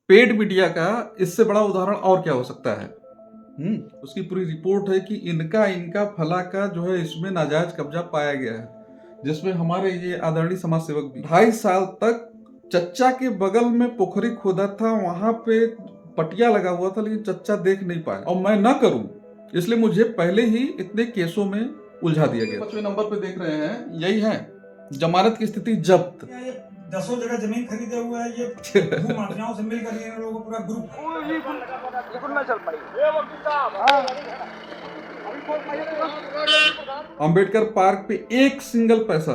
Paid media का इससे बड़ा उदाहरण और क्या हो सकता है। उसकी पूरी रिपोर्ट है कि इनका फला का जो है इसमें नाजायज कब्जा पाया गया है, जिसमें हमारे ये आदरणीय समाज सेवक भी 2.5 साल तक चच्चा के बगल में पोखरी खोदा था, वहां पे पटिया लगा हुआ था, लेकिन चच्चा देख नहीं पाया और मैं ना करूं इसलिए मुझे पहले ही इतने केसों में उलझा दिया गया। 5वें नंबर पे देख रहे हैं, यही है जमानत की स्थिति जब्त। ये 10 जगह जमीन खरीदे हुए है, ये भू माफियाओं से मिलकर ये लोगों का पूरा ग्रुप अंबेडकर पार्क पे एक सिंगल पैसा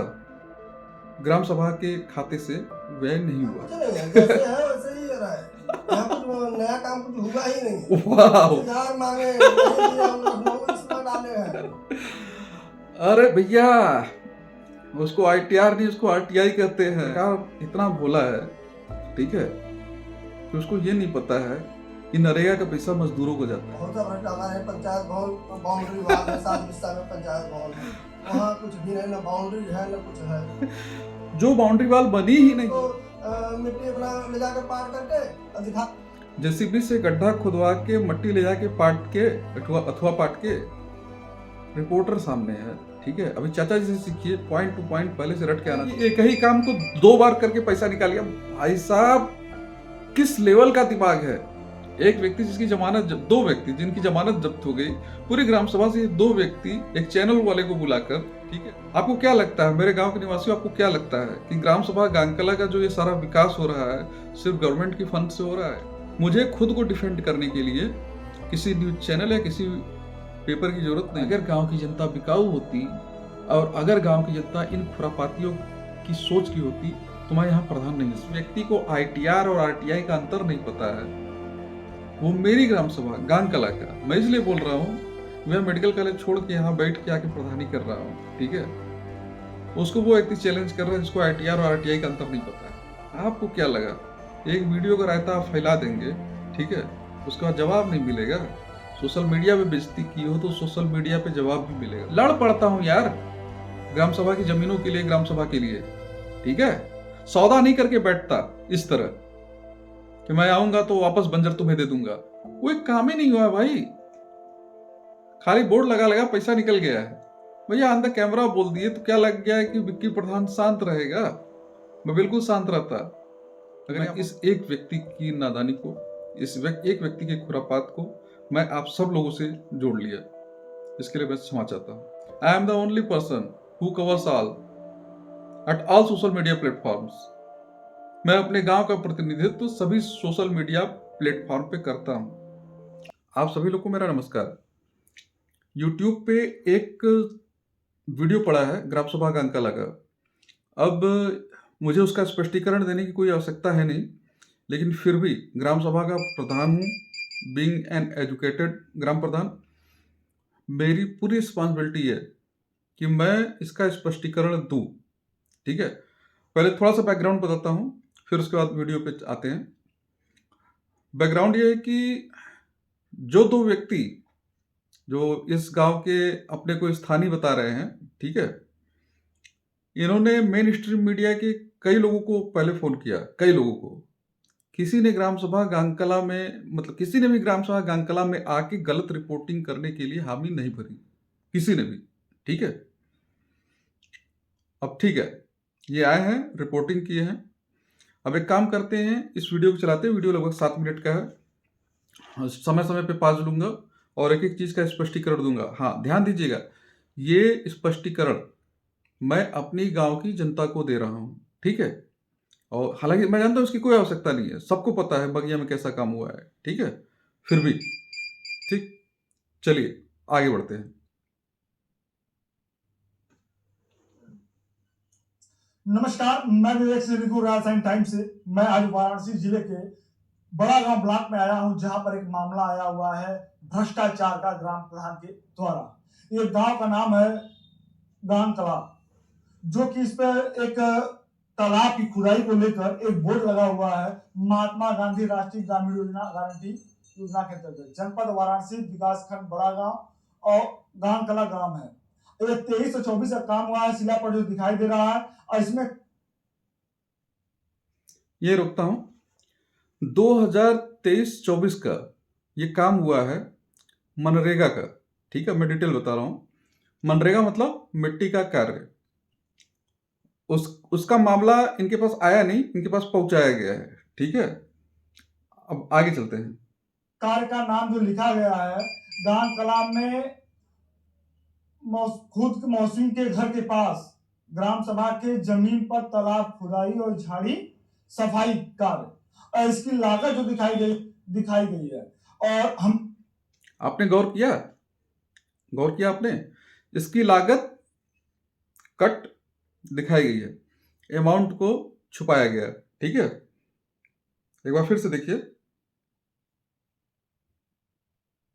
ग्राम सभा के खाते से व्यय नहीं हुआ। जैसे है वैसे ही रहा है। यहाँ कुछ नया काम कुछ हुआ ही नहीं। वाह, इंतजार मांगे नहीं दिया, हम लोग इसमें डाले हैं। अरे भैया, उसको ITR नहीं, उसको RTI कहते हैं। सरकार इतना भोला है, ठीक है, कि उसको ये नहीं पता है कि नरेगा का पैसा मजदूरों को जाता है। बहुत सा भ्रष्टाचार है, पंचायत भवन बाउंड्री वाल है, 7 हिस्सा में पंचायत भवन है, वहाँ कुछ भी नहीं, ना बाउंड्री है ना कुछ है। जो बाउंड्री वाल बनी ही नहीं, तो मिट्टी अपना ले जाकर पार करके दिखा JCB से गड्ढा खुदवा के मट्टी ले जाके पाट के अथवा पाट के रिपोर्टर सामने है, ठीक है। अभी चाचा जी से सीखिए, पॉइंट टू पॉइंट पहले से रट के आना। एक ही काम को 2 बार करके पैसा निकाल लिया। भाई साहब, किस लेवल का दिमाग है। एक व्यक्ति जिसकी जमानत 2 व्यक्ति जिनकी जमानत जब्त हो गई, पूरी ग्राम सभा से 2 व्यक्ति एक चैनल वाले को बुलाकर, ठीक है। आपको क्या लगता है, मेरे गांव के निवासियों, आपको क्या लगता है कि ग्राम सभा गांगकला का जो ये सारा विकास हो रहा है सिर्फ गवर्नमेंट की फंड से हो रहा है? मुझे खुद को डिफेंड करने के लिए किसी न्यूज चैनल या किसी पेपर की जरूरत नहीं। अगर गांव की जनता बिकाऊ होती और अगर गांव की जनता इन खुरापातियों की सोच की होती तो मैं यहाँ प्रधान नहीं। इस व्यक्ति को ITR और RTI का अंतर नहीं पता है। वो मेरी ग्राम सभा गांगकला का, मैं इसलिए बोल रहा हूँ, मैं मेडिकल कॉलेज छोड़ के यहाँ बैठ के आके प्रधानी कर रहा हूँ, ठीक है। उसको वो व्यक्ति चैलेंज कर रहा है जिसको ITR और RTI का अंतर नहीं पता है। आपको क्या लगा एक वीडियो का रायता आप फैला देंगे, ठीक है, उसके बाद जवाब नहीं मिलेगा? सोशल मीडिया पे बेइज्जती की हो तो सोशल मीडिया पे जवाब भी मिलेगा। लड़ पड़ता हूँ यार ग्राम सभा की जमीनों के लिए, ग्राम सभा के लिए, ठीक है। सौदा नहीं करके बैठता इस तरह कि मैं आऊंगा तो वापस बंजर तुम्हें दे दूंगा। वो एक काम ही नहीं हुआ भाई, खाली बोर्ड लगा लगा पैसा निकल गया है। भैया अंदर कैमरा बोल दिए तो क्या लग गया है कि विक्की प्रधान शांत रहेगा? मैं बिल्कुल शांत रहता अगर इस एक व्यक्ति की नादानी को, इस एक व्यक्ति के खुरापात को मैं आप सब लोगों से जोड़ लिया। इसके लिए मैं क्षमा चाहता हूँ। I am the only person who covers all at all social media platforms. मैं अपने गांव का प्रतिनिधित्व सभी सोशल मीडिया प्लेटफॉर्म पे करता हूँ। आप सभी लोग को मेरा नमस्कार। यूट्यूब पे एक वीडियो पड़ा है ग्राम सभा गांगकला का। अब मुझे उसका स्पष्टीकरण देने की कोई आवश्यकता है नहीं, लेकिन फिर भी ग्राम सभा का प्रधान हूँ, बीइंग एन एजुकेटेड ग्राम प्रधान, मेरी पूरी रिस्पॉन्सिबिलिटी है कि मैं इसका स्पष्टीकरण दूं, ठीक है। पहले थोड़ा सा बैकग्राउंड बताता हूं, फिर उसके बाद वीडियो पे आते हैं। बैकग्राउंड ये है कि जो 2 व्यक्ति जो इस गांव के अपने को स्थानीय बता रहे हैं, ठीक है, इन्होंने मेन स्ट्रीम मीडिया के कई लोगों को पहले फोन किया, कई लोगों को। किसी ने ग्राम सभा गांगकला में, मतलब किसी ने भी ग्राम सभा गांगकला में आके गलत रिपोर्टिंग करने के लिए हामी नहीं भरी, किसी ने भी, ठीक है। अब ठीक है, ये आए हैं, रिपोर्टिंग किए हैं। अब एक काम करते हैं, इस वीडियो को चलाते हैं। वीडियो लगभग 7 मिनट का है, समय समय पे पॉज लूंगा और एक एक चीज का स्पष्टीकरण दूंगा। हाँ, ध्यान दीजिएगा, ये स्पष्टीकरण मैं अपनी गांव की जनता को दे रहा हूं, ठीक है। और हालांकि मैं जानता हूं उसकी कोई आवश्यकता नहीं है, सबको पता है बगिया में कैसा काम हुआ है, ठीक है, फिर भी ठीक। चलिए आगे बढ़ते हैं। नमस्कार, मैं विवेक सिंह रिकू, राजस्थान टाइम्स से। मैं आज वाराणसी जिले के बड़ा गांव ब्लॉक में आया हूं, जहां पर एक मामला आया हुआ है भ्रष्टाचार का ग्राम प्रधान के द्वारा। ये गांव का नाम है गांगकला, जो कि इस पर एक तालाब की खुदाई को लेकर एक बोर्ड लगा हुआ है, महात्मा गांधी राष्ट्रीय ग्रामीण योजना गारंटी योजना के अंतर्गत जनपद वाराणसी विकास खंड बड़ा गांव और गांगकला ग्राम है। ये 23 और 24 का काम हुआ है, शिला पर जो दिखाई दे रहा है। और इसमें ये रोकता हूं। 2023-24 का ये काम हुआ है मनरेगा का। ठीक है, मैं डिटेल बता रहा हूँ। मनरेगा मतलब मिट्टी का कार्य। उसका मामला इनके पास आया नहीं, इनके पास पहुंचाया गया है। ठीक है, अब आगे चलते हैं। कार्य का नाम जो लिखा गया है, गांव कलाम में खुद मौसिम के घर के पास ग्राम सभा के जमीन पर तालाब खुदाई और झाड़ी सफाई कार्य, और इसकी लागत जो दिखाई गई है। और हम आपने गौर किया आपने? इसकी लागत कट दिखाई गई है, अमाउंट को छुपाया गया है। ठीक है, एक बार फिर से देखिए।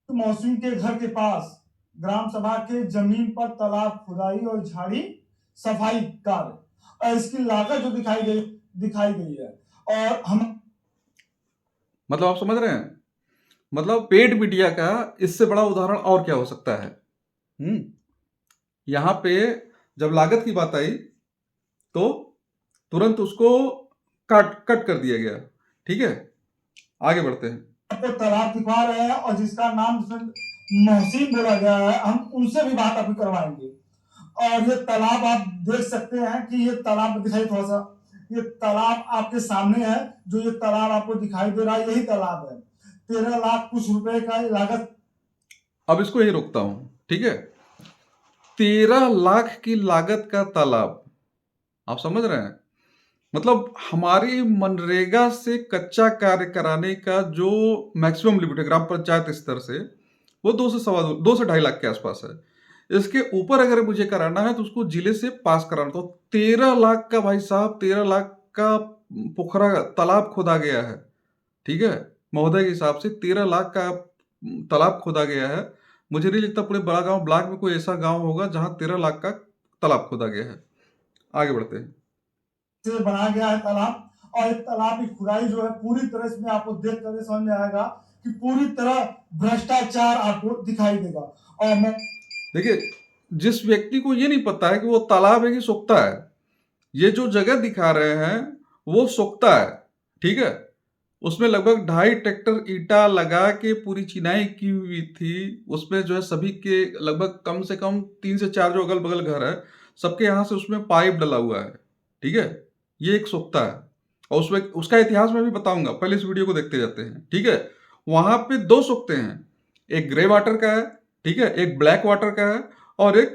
मौसिम के घर के पास ग्राम सभा के जमीन पर तालाब खुदाई और झाड़ी सफाई कार्य, और इसकी लागत जो दिखाई गई है। और हम मतलब आप समझ रहे हैं? मतलब पेड मीडिया का इससे बड़ा उदाहरण और क्या हो सकता है? यहां पे जब लागत की बात आई तो तुरंत उसको कट कर दिया गया। ठीक है, आगे बढ़ते हैं। आपको तालाब दिखा रहे हैं और जिसका नाम महसीन बोला गया है, हम उनसे भी बात अभी करवाएंगे। और ये तालाब आप देख सकते हैं कि ये तालाब दिखाई, थोड़ा सा ये तालाब आपके सामने है। जो ये तालाब आपको दिखाई दे रहा है, यही तालाब है। 13 लाख कुछ रुपए का लागत। अब इसको यही रोकता हूं। ठीक है, 13 लाख की लागत का तालाब, आप समझ रहे हैं? मतलब हमारी मनरेगा से कच्चा कार्य कराने का जो मैक्सिमम लिमिट है ग्राम पंचायत स्तर से, वो 2 से 2.5 लाख के आसपास है। इसके ऊपर अगर मुझे कराना है तो उसको जिले से पास कराना। तो 13 लाख का, भाई साहब 13 लाख का पोखरा तालाब खोदा गया है। ठीक है, महोदय के हिसाब से 13 लाख का तालाब खोदा गया है। मुझे नहीं लगता पूरे बड़ागांव ब्लॉक में कोई ऐसा गांव होगा जहां 13 लाख का तालाब खोदा गया है। आगे बढ़ते हैं। से बनाया गया है तालाब, और इस तालाब की खुदाई जो है पूरी तरह से आपको देख कर समझ में आएगा कि पूरी तरह भ्रष्टाचार आपको दिखाई देगा। और मैं देखिए, जिस व्यक्ति को ये नहीं पता है कि वो तालाब है कि सोख्ता है, ये जो जगह दिखा रहे हैं वो सोख्ता है। ठीक है, उसमें लगभग 2.5 ट्रैक्टर ईटा लगा के पूरी चिनाई की हुई थी। उसमें जो है सभी के लगभग कम से कम 3 से 4 जो अगल बगल घर है, सबके यहाँ से उसमें पाइप डला हुआ है। ठीक है, ये एक सोख्ता है। और उसमें उसका इतिहास मैं भी बताऊंगा, पहले इस वीडियो को देखते जाते हैं। ठीक है, वहां पे 2 सोख्ते हैं, एक ग्रे वाटर का है, ठीक है, एक ब्लैक वाटर का है, और एक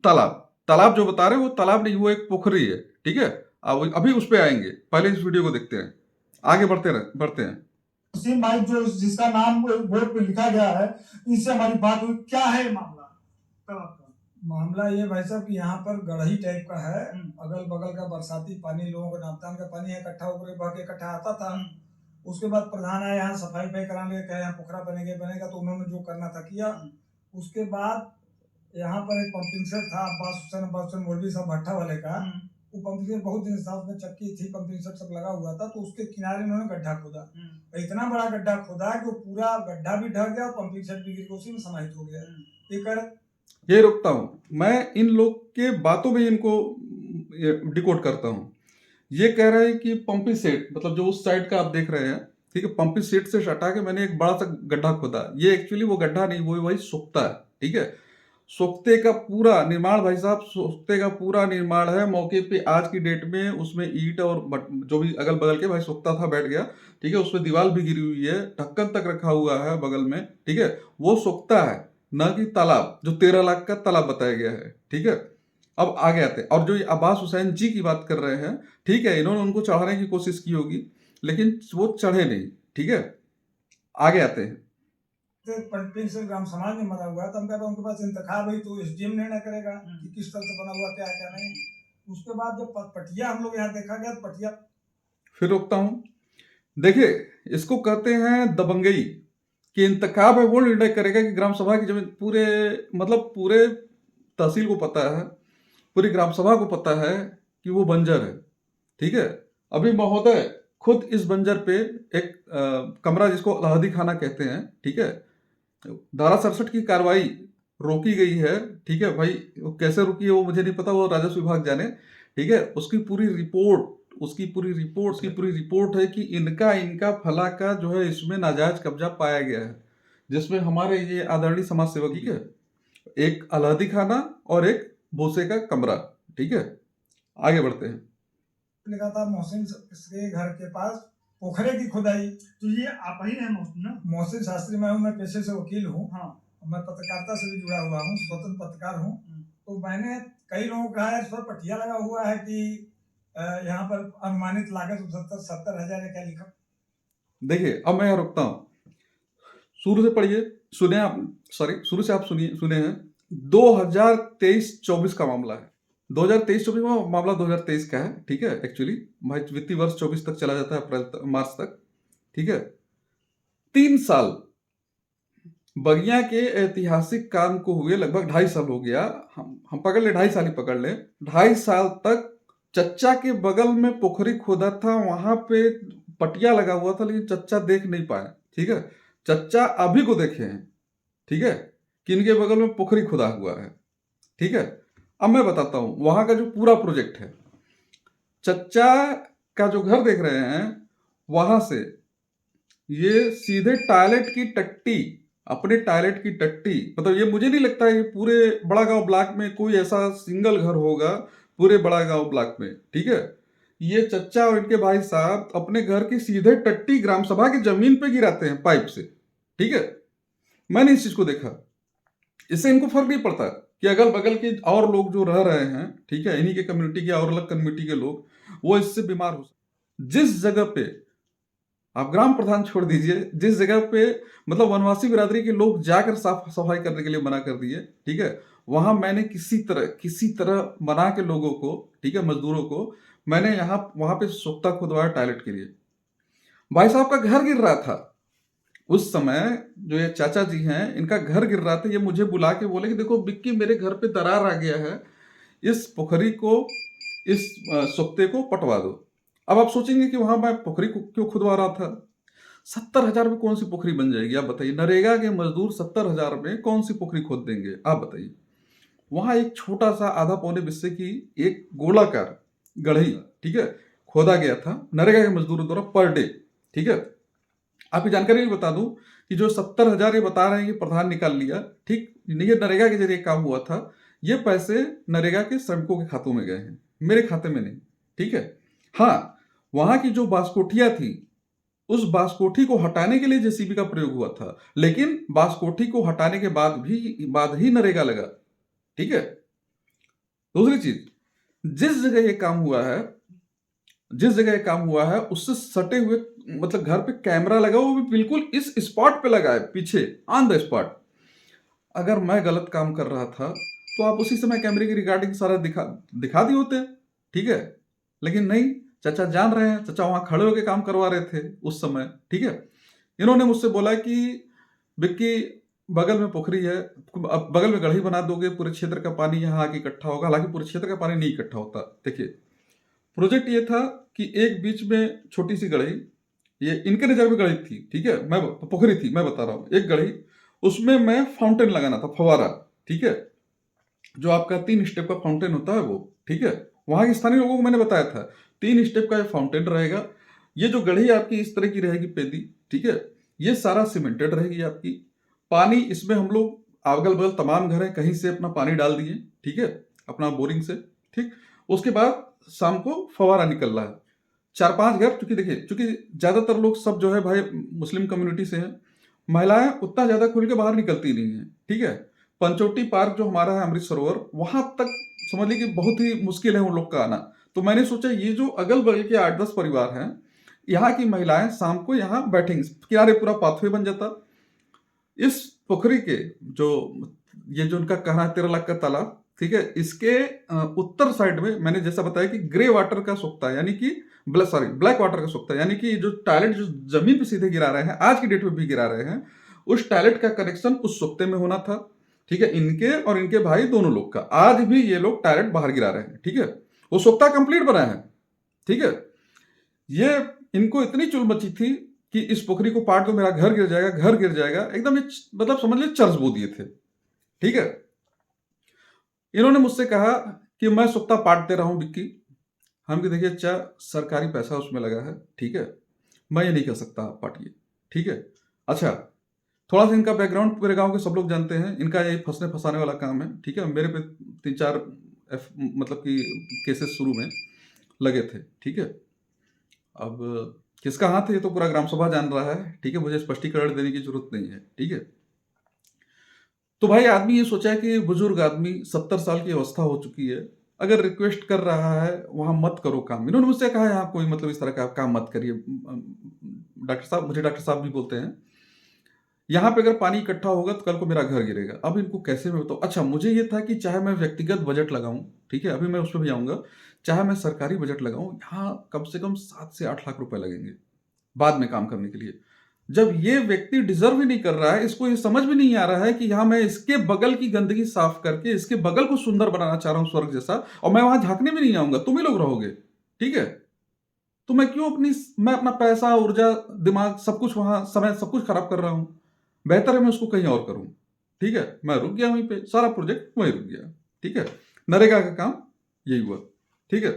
तालाब जो बता रहे हैं वो तालाब नहीं, वो एक पोखरी है। ठीक है, अब अभी उस पर आएंगे, पहले इस वीडियो को देखते हैं, आगे बढ़ते हैं। मुस्लिम भाई जो जिसका नाम बोर्ड पे लिखा गया है, इनसे हमारी बात हुई। क्या है मामला तालाब का? मामला ये भाई साहब कि यहाँ पर गढ़ही टाइप का है। अगल बगल का बरसाती पानी, लोगों को नापतान का पानी है, इकट्ठा होकर बह के इकट्ठा आता था। उसके बाद प्रधान आया यहाँ सफाई कराने, कहे यहाँ पोखरा बनेगा, तो उन्होंने जो करना था किया। उसके बाद यहाँ पर एक पंपिंग सेट था, अब्बास हुसैन मौलवी साहब भट्टा वाले का। वो पंपिंग सेट बहुत दिन साथ में चक्की थी, पंपिंग सेट सब लगा हुआ था, तो उसके किनारे उन्होंने गड्ढा खोदा। इतना बड़ा गड्ढा खोदा कि वो पूरा गड्ढा भी ढह गया और पंपिंग सेट भी गिर के उसी में समाहित हो गया। ये रोकता हूं मैं, इन लोग के बातों में इनको डिकोड करता हूं। ये कह रहे हैं कि पंपिंग सेट मतलब जो उस साइड का आप देख रहे हैं, ठीक है, पंपिंग सेट से हटा के मैंने एक बड़ा सा गड्ढा खोदा। ये एक्चुअली वो गड्ढा नहीं, वो वही सोख्ता है। ठीक है, सोख्ते का पूरा निर्माण, भाई साहब सोख्ते का पूरा निर्माण है मौके पे आज की डेट में। उसमें ईंट और जो भी अगल बगल के, भाई सोख्ता था बैठ गया। ठीक है, उसमें दीवार भी गिरी हुई है, ढक्कन तक रखा हुआ है बगल में। ठीक है, वो सोख्ता है, न कि तालाब जो 13 लाख का तालाब बताया गया है। ठीक है, अब आगे आते हैं। और जो अब्बास हुसैन जी की बात कर रहे हैं, ठीक है, इन्होंने उनको चढ़ाने की कोशिश की होगी, लेकिन वो चढ़े नहीं। ठीक है, आगे आते हैं। पंपिंग से ग्राम समाज में मरा हुआ है, तो हम कहते हैं उनके पास इंतखाब है तो एसडीएम निर्णय करेगा कि किस तरह से बना हुआ, क्या क्या नहीं। उसके बाद जब पटिया हम लोग यहाँ देखा गया, तो पटिया फिर रोकता हूं। देखिए, इसको कहते हैं दबंगई, कि इंतखाब है वो निर्णय करेगा कि ग्राम सभा की जमीन पूरे तहसील को पता है, पूरी ग्राम सभा को पता है कि वो बंजर है। ठीक है, अभी महोदय खुद इस बंजर पे एक कमरा, जिसको अलाहदी खाना कहते हैं, ठीक है, धारा 67 की कार्रवाई रोकी गई है। ठीक है भाई, वो कैसे रुकी है वो मुझे नहीं पता, वो राजस्व विभाग जाने। ठीक है, उसकी पूरी रिपोर्ट उसकी पूरी रिपोर्ट है कि इनका फला का जो है इसमें नाजायज कब्जा पाया गया है, जिसमें हमारे ये आदरणीय समाज सेवक, ठीक है, एक अलादी खाना और एक भूसे का कमरा, ठीक है। आगे बढ़ते हैं। लिखा था मोहसिन के घर के पास पोखरे की खुदाई। तो ये आप ही हैं ना? मोहसिन शास्त्री मैं हूँ, मैं पेशे से वकील हूँ। हाँ। मैं पत्रकारिता से भी जुड़ा हुआ हूँ, स्वतंत्र पत्रकार हूँ। तो मैंने कई लोगों को कहा है, इस पर पटिया लगा हुआ है कि यहाँ पर अनुमानित लागत 70,000 है, क्या लिखा? देखिए अब मैं यहाँ रुकता हूँ, शुरू से पढ़िए, सुने आप, सॉरी शुरू से आप सुने हैं। 2023-24 का मामला है। 2023-24 में मामला 2023 का है, ठीक है। एक्चुअली भाई वित्तीय वर्ष 24 तक चला जाता है, अप्रैल मार्च तक, ठीक है। 3 साल बगिया के ऐतिहासिक काम को हुए लगभग 2.5 साल हो गया। हम पकड़ ले 2.5 साल ही पकड़ ले। 2.5 साल तक चच्चा के बगल में पोखरी खोदा था, वहां पे पटिया लगा हुआ था, लेकिन चच्चा देख नहीं पाए, ठीक है। चच्चा अभी को देखे हैं, ठीक है, कि इनके बगल में पोखरी खुदा हुआ है, ठीक है। अब मैं बताता हूं वहां का जो पूरा प्रोजेक्ट है। चच्चा का जो घर देख रहे हैं, वहां से ये सीधे टॉयलेट की टट्टी, अपने टॉयलेट की टट्टी, मतलब ये मुझे नहीं लगता है ये पूरे बड़ा गांव ब्लॉक में कोई ऐसा सिंगल घर होगा, पूरे बड़ा गांव ब्लॉक में, ठीक है। ये चच्चा और इनके भाई साहब अपने घर की सीधे टट्टी ग्राम सभा की जमीन पे गिराते हैं पाइप से, ठीक है। मैंने इस चीज को देखा। इससे इनको फर्क नहीं पड़ता कि अगल बगल के और लोग जो रह रहे हैं, ठीक है, इन्हीं के कम्युनिटी के और अलग कम्युनिटी के लोग, वो इससे बीमार हो सकते। जिस जगह पे आप ग्राम प्रधान छोड़ दीजिए, जिस जगह पे मतलब वनवासी बिरादरी के लोग जाकर साफ सफाई करने के लिए मना कर दिए, ठीक है, वहां मैंने किसी तरह मना के लोगों को, ठीक है, मजदूरों को मैंने वहां पे सोख्ता खुदवाया टॉयलेट के लिए। भाई साहब का घर गिर रहा था उस समय, जो ये चाचा जी हैं इनका घर गिर रहा था। ये मुझे बुला के बोले कि देखो बिक्की, मेरे घर पे दरार आ गया है, इस पोखरी को, इस सोख्ते को पटवा दो। अब आप सोचेंगे कि वहां मैं पोखरी को क्यों खुदवा रहा था। 70,000 में कौन सी पोखरी बन जाएगी, आप बताइए। नरेगा के मजदूर 70,000 में कौन सी पोखरी खोद देंगे, आप बताइए। वहां एक छोटा सा आधा पौने बिस्से की एक गोलाकार गढ़ी, ठीक है, खोदा गया था नरेगा के मजदूरों द्वारा पर डे, ठीक है। आपकी जानकारी भी बता दूं कि जो 70,000 ये बता रहे हैं कि प्रधान निकाल लिया, ठीक, ये नरेगा के जरिए काम हुआ था। ये पैसे नरेगा के श्रमिकों के खातों में गए हैं, मेरे खाते में नहीं, ठीक है। हाँ, वहां की जो बांसकोठिया थी, उस बांसकोठी को हटाने के लिए जेसीबी का प्रयोग हुआ था, लेकिन बांसकोठी को हटाने के बाद ही नरेगा लगा, ठीक है। दूसरी चीज, जिस जगह ये काम हुआ है उससे सटे हुए, मतलब घर पे कैमरा लगा, वो भी बिल्कुल इस स्पॉट पे लगा है, पीछे ऑन द स्पॉट। अगर मैं गलत काम कर रहा था तो आप उसी समय कैमरे की रिकॉर्डिंग सारा दिखा दिए होते, ठीक है। लेकिन नहीं, चाचा जान रहे हैं, चाचा वहां खड़े होकर काम करवा रहे थे उस समय, ठीक है। इन्होंने मुझसे बोला कि बिक्की, बगल में पोखरी है, अब बगल में गढ़ी बना दोगे, पूरे क्षेत्र का पानी यहाँ आके इकट्ठा होगा। हालांकि पूरे क्षेत्र का पानी नहीं इकट्ठा होता। देखिए, प्रोजेक्ट ये था कि एक बीच में छोटी सी गढ़ी, ये इनके नजर में गढ़ी थी, ठीक है, मैं पोखरी थी, मैं बता रहा हूँ, एक गढ़ी, उसमें मैं फाउंटेन लगाना था, फवारा, ठीक है, जो आपका 3 स्टेप का फाउंटेन होता है वो, ठीक है। वहां के स्थानीय लोगों को मैंने बताया था 3 स्टेप का फाउंटेन रहेगा। ये जो गढ़ी आपकी इस तरह की रहेगी, पेदी, ठीक है, ये सारा सीमेंटेड रहेगी आपकी। पानी इसमें हम लोग अगल बगल तमाम घर है, कहीं से अपना पानी डाल दिए, ठीक है, अपना बोरिंग से, ठीक। उसके बाद शाम को फवारा निकल रहा है। 4-5 घर, चूंकि ज्यादातर लोग सब जो है भाई मुस्लिम कम्युनिटी से हैं, महिलाएं उतना ज्यादा खुल के बाहर निकलती नहीं है, ठीक है। पंचोटी पार्क जो हमारा है, अमृत सरोवर, वहां तक समझ लीजिए कि बहुत ही मुश्किल है उन लोग का आना। तो मैंने सोचा ये जो अगल बगल के 8-10 परिवार हैं, यहाँ की महिलाएं शाम को यहाँ बैठेंगी, किनारे पूरा पाथवे बन जाता। इस पोखरी के ये जो उनका कहना है 13 लाख का तालाब, ठीक है, इसके उत्तर साइड में मैंने जैसा बताया कि ग्रे वाटर का सोख्ता है, यानी कि ब्लैक वाटर का सोख्ता है, यानी कि जो टॉयलेट जो जमीन पे सीधे गिरा रहे हैं, आज की डेट में भी गिरा रहे हैं, उस टॉयलेट का कनेक्शन उस सोख्ते में होना था, ठीक है। इनके और इनके भाई दोनों लोग का आज भी ये लोग टॉयलेट बाहर गिरा रहे हैं, ठीक है। वो सोख्ता कंप्लीट बना है, ठीक है। ये इनको इतनी चुल मची थी कि इस पोखरी को पाट दो, मेरा घर गिर जाएगा, एकदम मतलब समझ लीजिए चर्च बो दिए थे, ठीक है। इन्होंने मुझसे कहा कि मैं सोख्ता पाट दे रहा हूं बिक्की, हम कि देखिए अच्छा सरकारी पैसा उसमें लगा है, ठीक है, मैं ये नहीं कह सकता आप पार्टी, ठीक है। अच्छा, थोड़ा सा इनका बैकग्राउंड पूरे गांव के सब लोग जानते हैं, इनका ये फंसने फंसाने वाला काम है, ठीक है। मेरे पे 3-4 मतलब कि केसेस शुरू में लगे थे, ठीक है। अब किसका हाथ है ये तो पूरा ग्राम सभा जान रहा है, ठीक है, मुझे स्पष्टीकरण देने की जरूरत नहीं है, ठीक है। तो भाई आदमी ये सोचा है कि बुजुर्ग आदमी 70 साल की अवस्था हो चुकी है, अगर रिक्वेस्ट कर रहा है वहां मत करो काम। इन्होंने मुझसे कहा है यहाँ कोई मतलब इस तरह का काम मत करिए। डॉक्टर साहब, मुझे डॉक्टर साहब भी बोलते हैं, यहाँ पे अगर पानी इकट्ठा होगा तो कल को मेरा घर गिरेगा। अब इनको कैसे मैं बताऊँ। अच्छा, मुझे ये था कि चाहे मैं व्यक्तिगत बजट लगाऊं, ठीक है, अभी मैं उस पर भी आऊंगा, चाहे मैं सरकारी बजट लगाऊं, यहाँ कम से कम 7 से 8 लाख रुपए लगेंगे बाद में काम करने के लिए। जब ये व्यक्ति डिजर्व ही नहीं कर रहा है, इसको ये समझ भी नहीं आ रहा है कि यहाँ मैं इसके बगल की गंदगी साफ करके इसके बगल को सुंदर बनाना चाह रहा हूँ स्वर्ग जैसा, और मैं वहां झांकने भी नहीं आऊंगा, तुम ही लोग रहोगे, ठीक है। तो मैं अपना पैसा, ऊर्जा, दिमाग, सब कुछ वहां, समय सब कुछ खराब कर रहा हूं। बेहतर है मैं उसको कहीं और करूं, ठीक है। मैं रुक गया वहीं पे, सारा प्रोजेक्ट वहीं रुक गया, ठीक है। नरेगा का काम यही हुआ, ठीक है।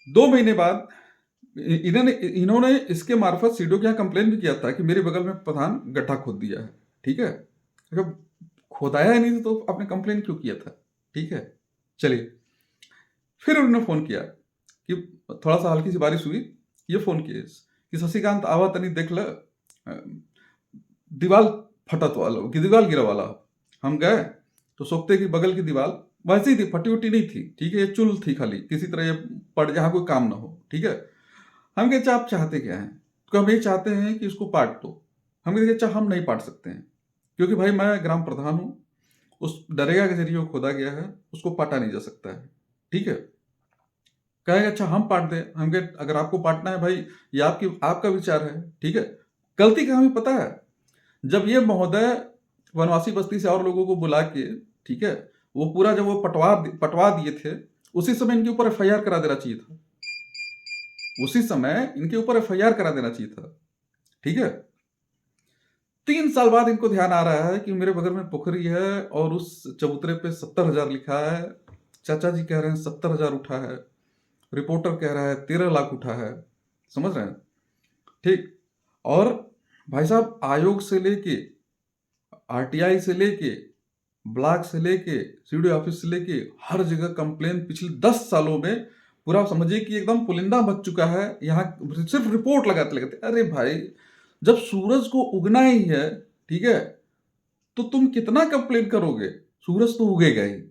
2 महीने बाद इन्होंने इसके मार्फत सीडीओ के यहाँ कंप्लेन भी किया था कि मेरे बगल में प्रधान गड्ढा खोद दिया है, ठीक है। अगर खोदाया ही नहीं तो आपने कंप्लेन क्यों किया था, ठीक है। चलिए, फिर उन्होंने फोन किया कि थोड़ा सा हल्की सी बारिश हुई, ये फोन किए कि शशिकांत आवा तनी देख ल, दीवार फटत वाला कि दीवार गिरा वाला। हम गए तो सोखते की बगल की दीवार वैसे ही थी, फटी उटी नहीं थी, ठीक है, ये चुल थी खाली, किसी तरह ये पड़ जहाँ कोई काम ना हो, ठीक है। हम कहे अच्छा आप चाहते क्या हैं, तो हम ये चाहते हैं कि इसको पाट दो। हम कहे अच्छा हम नहीं पाट सकते हैं, क्योंकि भाई मैं ग्राम प्रधान हूँ, उस नरेगा के जरिए वो खोदा गया है, उसको पाटा नहीं जा सकता है, ठीक है। कहेगा अच्छा हम पाट दें। हम कहे अगर आपको पाटना है भाई, ये आपका विचार है, ठीक है। गलती कहाँ हुई पता है, जब ये महोदय वनवासी बस्ती से और लोगों को बुला के, ठीक है, वो पूरा जब वो पटवा दिए थे, उसी समय इनके ऊपर एफआईआर करा देना चाहिए था, उसी समय इनके ऊपर एफआईआर करा देना चाहिए था, ठीक है। 3 साल बाद इनको ध्यान आ रहा है कि मेरे बगल में पोखरी है और उस चबूतरे पे 70,000 लिखा है। चाचा जी कह रहे हैं 70,000 उठा है, रिपोर्टर कह रहा है 13 लाख उठा है, समझ रहे हैं, ठीक। और भाई साहब आयोग से लेके, आरटीआई से लेके, ब्लॉक से लेके, सीडीओ ऑफिस से लेके, हर जगह कंप्लेन पिछले 10 सालों में पूरा समझिए कि एकदम पुलिंदा मच चुका है। यहाँ सिर्फ रिपोर्ट लगाते लगाते, अरे भाई जब सूरज को उगना ही है, ठीक है, तो तुम कितना कंप्लेन करोगे, सूरज तो उगेगा ही।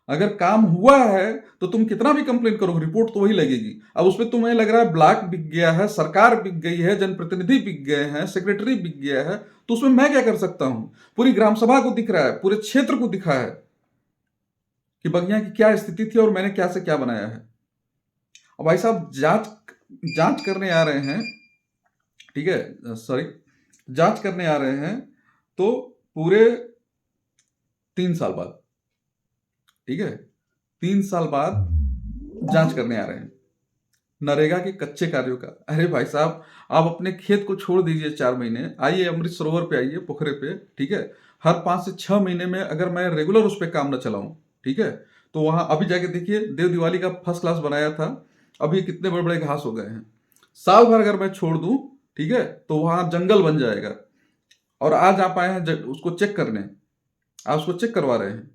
अगर काम हुआ है तो तुम कितना भी कंप्लेन करोगे, रिपोर्ट तो वही लगेगी। अब उसमें तुम्हें लग रहा है ब्लॉक बिक गया है, सरकार बिक गई है, जनप्रतिनिधि बिक गए हैं, सेक्रेटरी बिक गया है, तो उसमें मैं क्या कर सकता हूं। पूरी ग्राम सभा को दिख रहा है, पूरे क्षेत्र को दिखा है कि बगिया की क्या स्थिति थी और मैंने क्या से क्या बनाया है। अब भाई साहब जांच करने आ रहे हैं, ठीक है, सॉरी, जांच करने आ रहे हैं तो पूरे 3 साल बाद, ठीक है, 3 साल बाद जांच करने आ रहे हैं नरेगा के कच्चे कार्यों का। अरे भाई साहब आप अपने खेत को छोड़ दीजिए 4 महीने, आइए अमृत सरोवर पे, आइए पोखरे पे, ठीक है। हर 5 से 6 महीने में अगर मैं रेगुलर उस पर काम न चलाऊं, ठीक है, तो वहां अभी जाके देखिए देव दिवाली का फर्स्ट क्लास बनाया था, अभी कितने बड़े बड़े घास हो गए हैं। साल भर अगर मैं छोड़ दूं, ठीक है, तो वहां जंगल बन जाएगा। और आज आप आए हैं उसको चेक करने, आप उसको चेक करवा रहे हैं।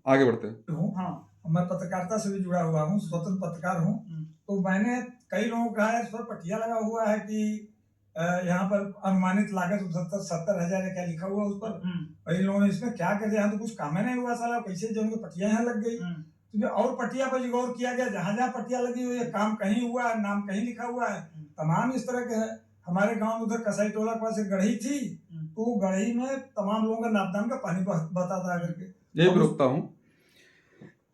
आगे बढ़ते हैं। हूँ, हाँ, मैं पत्रकारिता से भी जुड़ा हुआ हूँ, स्वतंत्र पत्रकार हूँ। तो मैंने कई लोगों को कहा है, इस पर पटिया लगा हुआ है कि यहाँ पर अनुमानित लागत 70,000 है, क्या लिखा हुआ उस पर। कई लोगों ने इसमें क्या कर दिया, यहाँ तो कुछ काम ही नहीं हुआ साला, कैसे जो उनकी पटिया यहाँ लग गई। तो और पटिया पर गौर किया गया, जहां जहां पटिया लगी हुई है काम कहीं हुआ है, नाम कहीं लिखा हुआ है, तमाम इस तरह के है। हमारे गांव में उधर कसाई टोला के पास एक गढ़ी थी, तो गढ़ी में तमाम लोगों का नापदान का पानी बहता था करके। ये भी रोकता हूँ,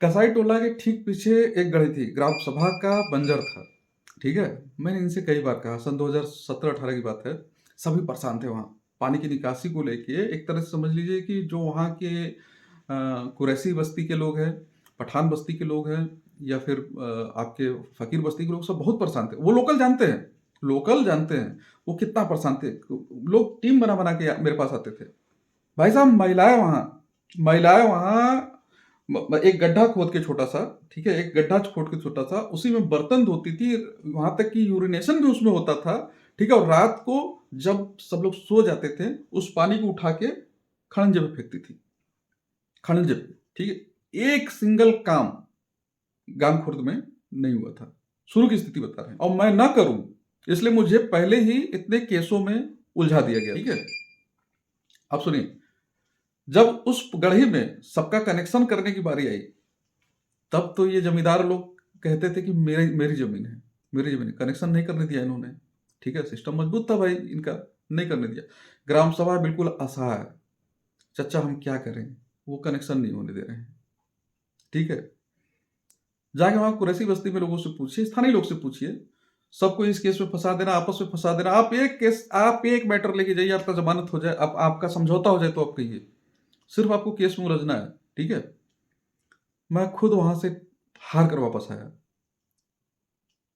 कसाई टोला के ठीक पीछे एक गढ़ी थी, ग्राम सभा का बंजर था, ठीक है। मैंने इनसे कई बार कहा, सन 2017-18 की बात है, सभी परेशान थे वहाँ पानी की निकासी को लेके। एक तरह से समझ लीजिए कि जो वहाँ के कुरैशी बस्ती के लोग हैं, पठान बस्ती के लोग हैं, या फिर आपके फकीर बस्ती के लोग, सब बहुत परेशान थे। वो लोकल जानते हैं वो कितना परेशान थे। लोग टीम बना बना के मेरे पास आते थे। भाई साहब महिलाएं वहाँ एक गड्ढा खोद के छोटा सा, ठीक है, एक गड्ढा खोद के छोटा सा, उसी में बर्तन धोती थी, वहां तक कि यूरिनेशन भी उसमें होता था, ठीक है। और रात को जब सब लोग सो जाते थे, उस पानी को उठा के खड़ंजे पे फेंकती थी, खड़ंजे पे, ठीक है। एक सिंगल काम गांव खुर्द में नहीं हुआ था, शुरू की स्थिति बता रहे हैं। और मैं ना करूं इसलिए मुझे पहले ही इतने केसों में उलझा दिया गया, ठीक है। अब सुनिए, जब उस गढ़ी में सबका कनेक्शन करने की बारी आई, तब तो ये जमींदार लोग कहते थे कि मेरी मेरी जमीन है, मेरी जमीन है। कनेक्शन नहीं करने दिया इन्होंने, ठीक है। सिस्टम मजबूत था भाई इनका, नहीं करने दिया। ग्राम सभा बिल्कुल असहाय, चचा हम क्या करें, वो कनेक्शन नहीं होने दे रहे हैं, ठीक है। जाके वहां कुरैसी बस्ती में लोगों से पूछिए, स्थानीय लोग से पूछिए, सबको इस केस में फंसा देना, आपस में फंसा देना। आप एक केस, आप एक मैटर लेके जाइए, आपका जमानत हो जाए, आपका समझौता हो जाए तो आप कहिए, सिर्फ आपको केस में उलझना है, ठीक है। मैं खुद वहां से हार कर वापस आया,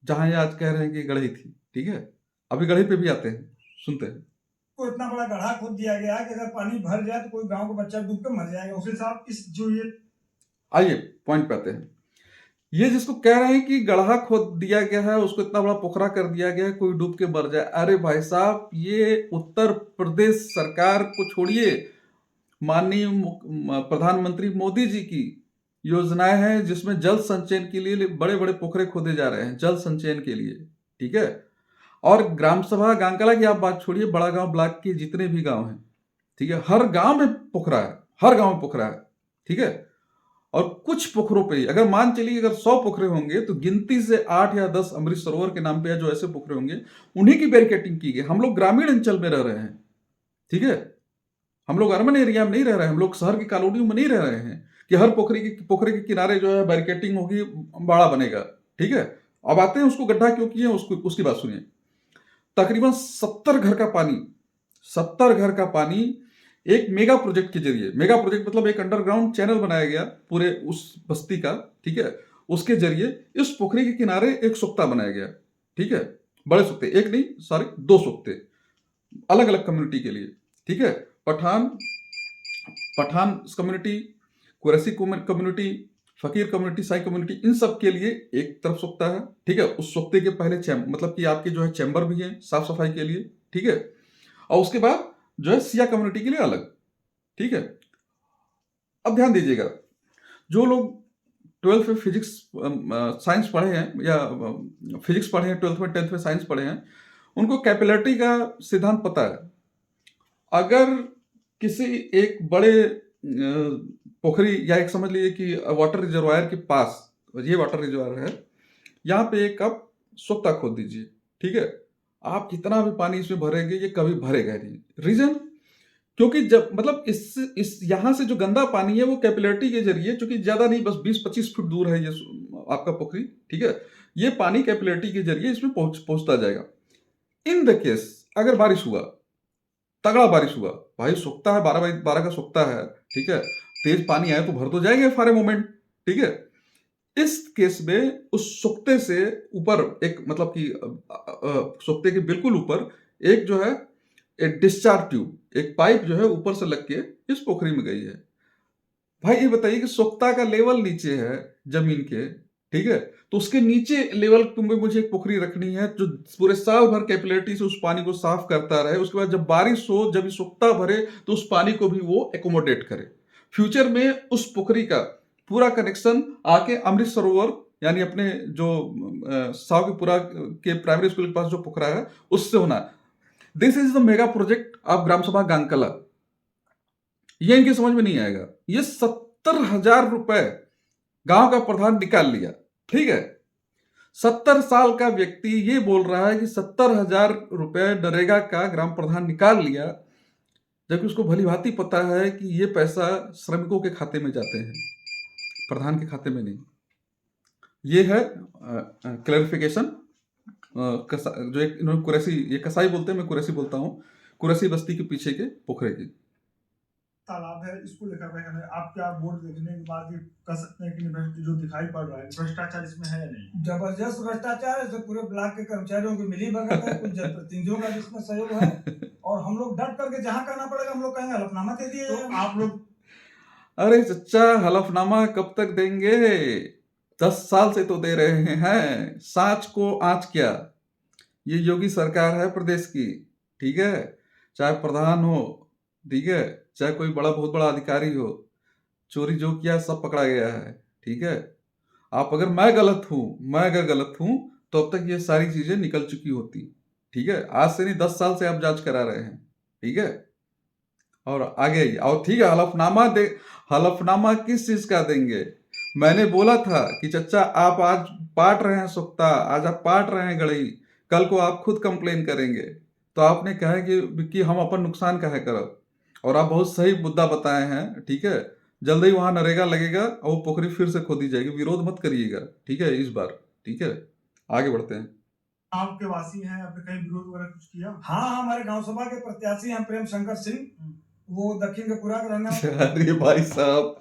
जहां ये आज कह रहे हैं कि गढ़ी थी, ठीक है। अभी गढ़ी पे भी आते हैं, सुनते हैं। को इतना बड़ा गड्ढा खोद दिया गया है कि अगर पानी भर जाए तो कोई गांव का बच्चा डूब के मर जाएगा। वकील साहब, इस जो ये आइए पॉइंट पे आते हैं। ये जिसको कह रहे हैं कि गड्ढा खोद दिया गया है, उसको इतना बड़ा पोखरा कर दिया गया है, कोई डूब के मर जाए, अरे भाई साहब, ये उत्तर प्रदेश सरकार को छोड़िए, माननीय प्रधानमंत्री मोदी जी की योजनाएं हैं, जिसमें जल संचयन के लिए बड़े बड़े पोखरे खोदे जा रहे हैं, जल संचयन के लिए, ठीक है। और ग्राम सभा गांकला की आप बात छोड़िए, बड़ा गांव ब्लॉक के जितने भी गांव हैं, ठीक है, हर गांव में पोखरा है, हर गांव में पोखरा है, ठीक है। और कुछ पोखरों पे, अगर मान चलिए अगर 100 पोखरे होंगे तो गिनती से 8 या 10 अमृत सरोवर के नाम पे जो ऐसे पोखरे होंगे, उन्हीं की बैरिकेटिंग की गई। हम लोग ग्रामीण अंचल में रह रहे हैं, ठीक है, हम लोग अर्बन एरिया में नहीं रह रहे हैं, हम लोग शहर की कॉलोनियों में नहीं रह रहे हैं कि हर पोखरे के किनारे जो है बैरिकेटिंग होगी, बाड़ा बनेगा, ठीक है। अब आते हैं उसको गड्ढा क्यों किए, उसकी बात सुनिए। तकरीबन 70 घर का पानी, 70 घर का पानी एक मेगा प्रोजेक्ट के जरिए, मेगा प्रोजेक्ट मतलब एक अंडरग्राउंड चैनल बनाया गया पूरे उस बस्ती का, ठीक है। उसके जरिए इस पोखरी के किनारे एक सोख्ता बनाया गया, ठीक है। बड़े सोख्ते, एक नहीं सॉरी 2 सोख्ते, अलग अलग कम्युनिटी के लिए, ठीक है। पठान कम्युनिटी, कुरैसी कम्युनिटी, फकीर कम्युनिटी, साई कम्युनिटी, इन सब के लिए एक तरफ सोख्ता है, ठीक है। उस सोख्ते के पहले मतलब कि आपके जो है चैम्बर भी है साफ सफाई के लिए, ठीक है। और उसके बाद जो है सिया कम्युनिटी के लिए अलग, ठीक है। अब ध्यान दीजिएगा, जो लोग 12th में फिजिक्स साइंस पढ़े हैं, या फिजिक्स पढ़े हैं 12th में, 10th में साइंस पढ़े हैं, उनको कैपिलरिटी का सिद्धांत पता है। अगर किसी एक बड़े पोखरी, या एक समझ लीजिए कि वाटर रिजर्वायर के पास, ये वाटर रिजर्वायर है, यहाँ पे एक आप सोख्ता खोद दीजिए, ठीक है। आप कितना भी पानी इसमें भरेंगे, ये कभी भरेगा नहीं। रीजन, क्योंकि जब मतलब इस यहाँ से जो गंदा पानी है वो कैपिलरिटी के जरिए, चूंकि ज्यादा नहीं, बस 20-25 फुट दूर है ये आपका पोखरी, ठीक है, ये पानी कैपिलरिटी के जरिए इसमें पहुंचता जाएगा। इन द केस अगर बारिश हुआ, तगड़ा बारिश हुआ, भाई सोख्ता है 12x12 का सोख्ता है, ठीक है, तेज पानी आए तो भर तो जाएंगे फारे मोमेंट, ठीक है। इस केस में उस सोख्ते से ऊपर एक, मतलब कि सोख्ते के बिल्कुल ऊपर एक जो है एक डिस्चार्ज ट्यूब, एक पाइप जो है ऊपर से लग के इस पोखरी में गई है। भाई ये बताइए कि सोख्ता का लेवल नीचे है जमीन के, ठीक है, तो उसके नीचे लेवल पे मुझे एक पोखरी रखनी है जो पूरे साल भर कैपिलरिटी से उस पानी को साफ करता रहे। उसके बाद जब बारिश हो, जब सोख्ता भरे, तो उस पानी को भी वो एकोमोडेट करे। फ्यूचर में उस पोखरी का पूरा कनेक्शन आके अमृत सरोवर, यानी अपने जो सावकीपुरा के प्राइमरी स्कूल के पास जो पोखरा है, उससे होना। This is the mega project of gram sabha Gankla. ये इनके समझ में नहीं आएगा। ये 70,000 रुपए गांव का प्रधान निकाल लिया, ठीक है। 70 साल का व्यक्ति ये बोल रहा है कि 70,000 रुपए नरेगा का ग्राम प्रधान निकाल लिया, जबकि उसको भली भांति पता है कि ये पैसा श्रमिकों के खाते में जाते हैं, प्रधान के खाते में नहीं। ये है क्लैरिफिकेशन। जो एक इन्होंने कुरैसी, ये कसाई बोलते हैं, मैं कुरैसी बोलता हूँ, कुरैसी बस्ती के पीछे के पोखरे की तालाब है, इसको लेकर आप क्या बोर्ड देखने के बाद ये कह सकते हैं कि जो दिखाई पड़ रहा है भ्रष्टाचार इसमें है या नहीं? जबरदस्त भ्रष्टाचार है। तो पूरे ब्लॉक के कर्मचारियों की मिली भगत है, कुछ जनप्रतिनिधियों का जिसमें सहयोग है, और हम लोग डट करके जहां कहना पड़ेगा हम लोग कहेंगे, हलफनामा दे दिए। तो आप लोग अरे चच्चा, हलफनामा कब तक देंगे? 10 साल से तो दे रहे हैं। साँच को आँच क्या? ये योगी सरकार है प्रदेश की, ठीक है? चाहे प्रधान हो, ठीक है? चाहे कोई बहुत बड़ा अधिकारी हो, चोरी जो किया सब पकड़ा गया है, ठीक है? आप अगर मैं अगर गलत हूँ, तो अब तक ये सारी चीजें निकल चुकी होती, ठीक है? आज से नहीं, 10 साल से आप जांच करा रहे हैं, ठीक है? और आगे आइए। और ठीक है, हलफनामा किस चीज का देंगे? मैंने बोला था कि चच्चा आप आज पाट रहे हैं सुख्ता, आज आप पाट रहे हैं गड़ई, कल को आप खुद कंप्लेन करेंगे। तो आपने कहा है कि हम अपन नुकसान काहे करब, और आप बहुत सही मुद्दा बताए हैं, ठीक है? जल्द ही वहां नरेगा लगेगा और वो पोखरी फिर से खोदी जाएगी। विरोध मत करिएगा, ठीक है, इस बार, ठीक है? आगे बढ़ते हैं। आपके वासी हैं, आपने कहीं विरोध वगैरह कुछ किया? हाँ, हमारे गांव सभा के प्रत्याशी हैं प्रेम शंकर सिंह, वो दक्षिण के पूरा का रहने वाले। अरे भाई साहब,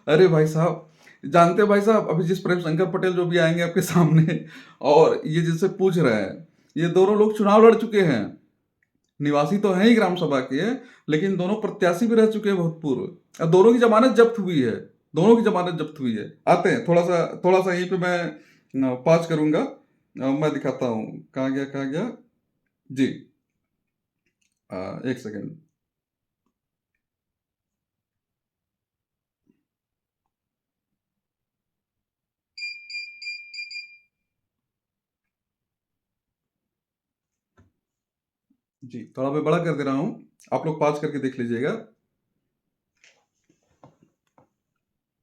अरे भाई साहब, जानते हैं भाई साहब, अभी जिस प्रेम शंकर पटेल जो भी आएंगे आपके सामने, और ये जिससे पूछ रहे हैं, ये दोनों लोग चुनाव लड़ चुके हैं। निवासी तो हैं ही ग्राम सभा के, लेकिन दोनों प्रत्याशी भी रह चुके हैं बहुत पूर्व। अब दोनों की जमानत जब्त हुई है, दोनों की जमानत जब्त हुई है। आते हैं, थोड़ा सा यहीं पे मैं पॉज करूंगा, मैं दिखाता हूँ। कहाँ गया जी, एक सेकेंड। जी, थोड़ा मैं बड़ा कर दे रहा हूं, आप लोग पॉज करके देख लीजिएगा।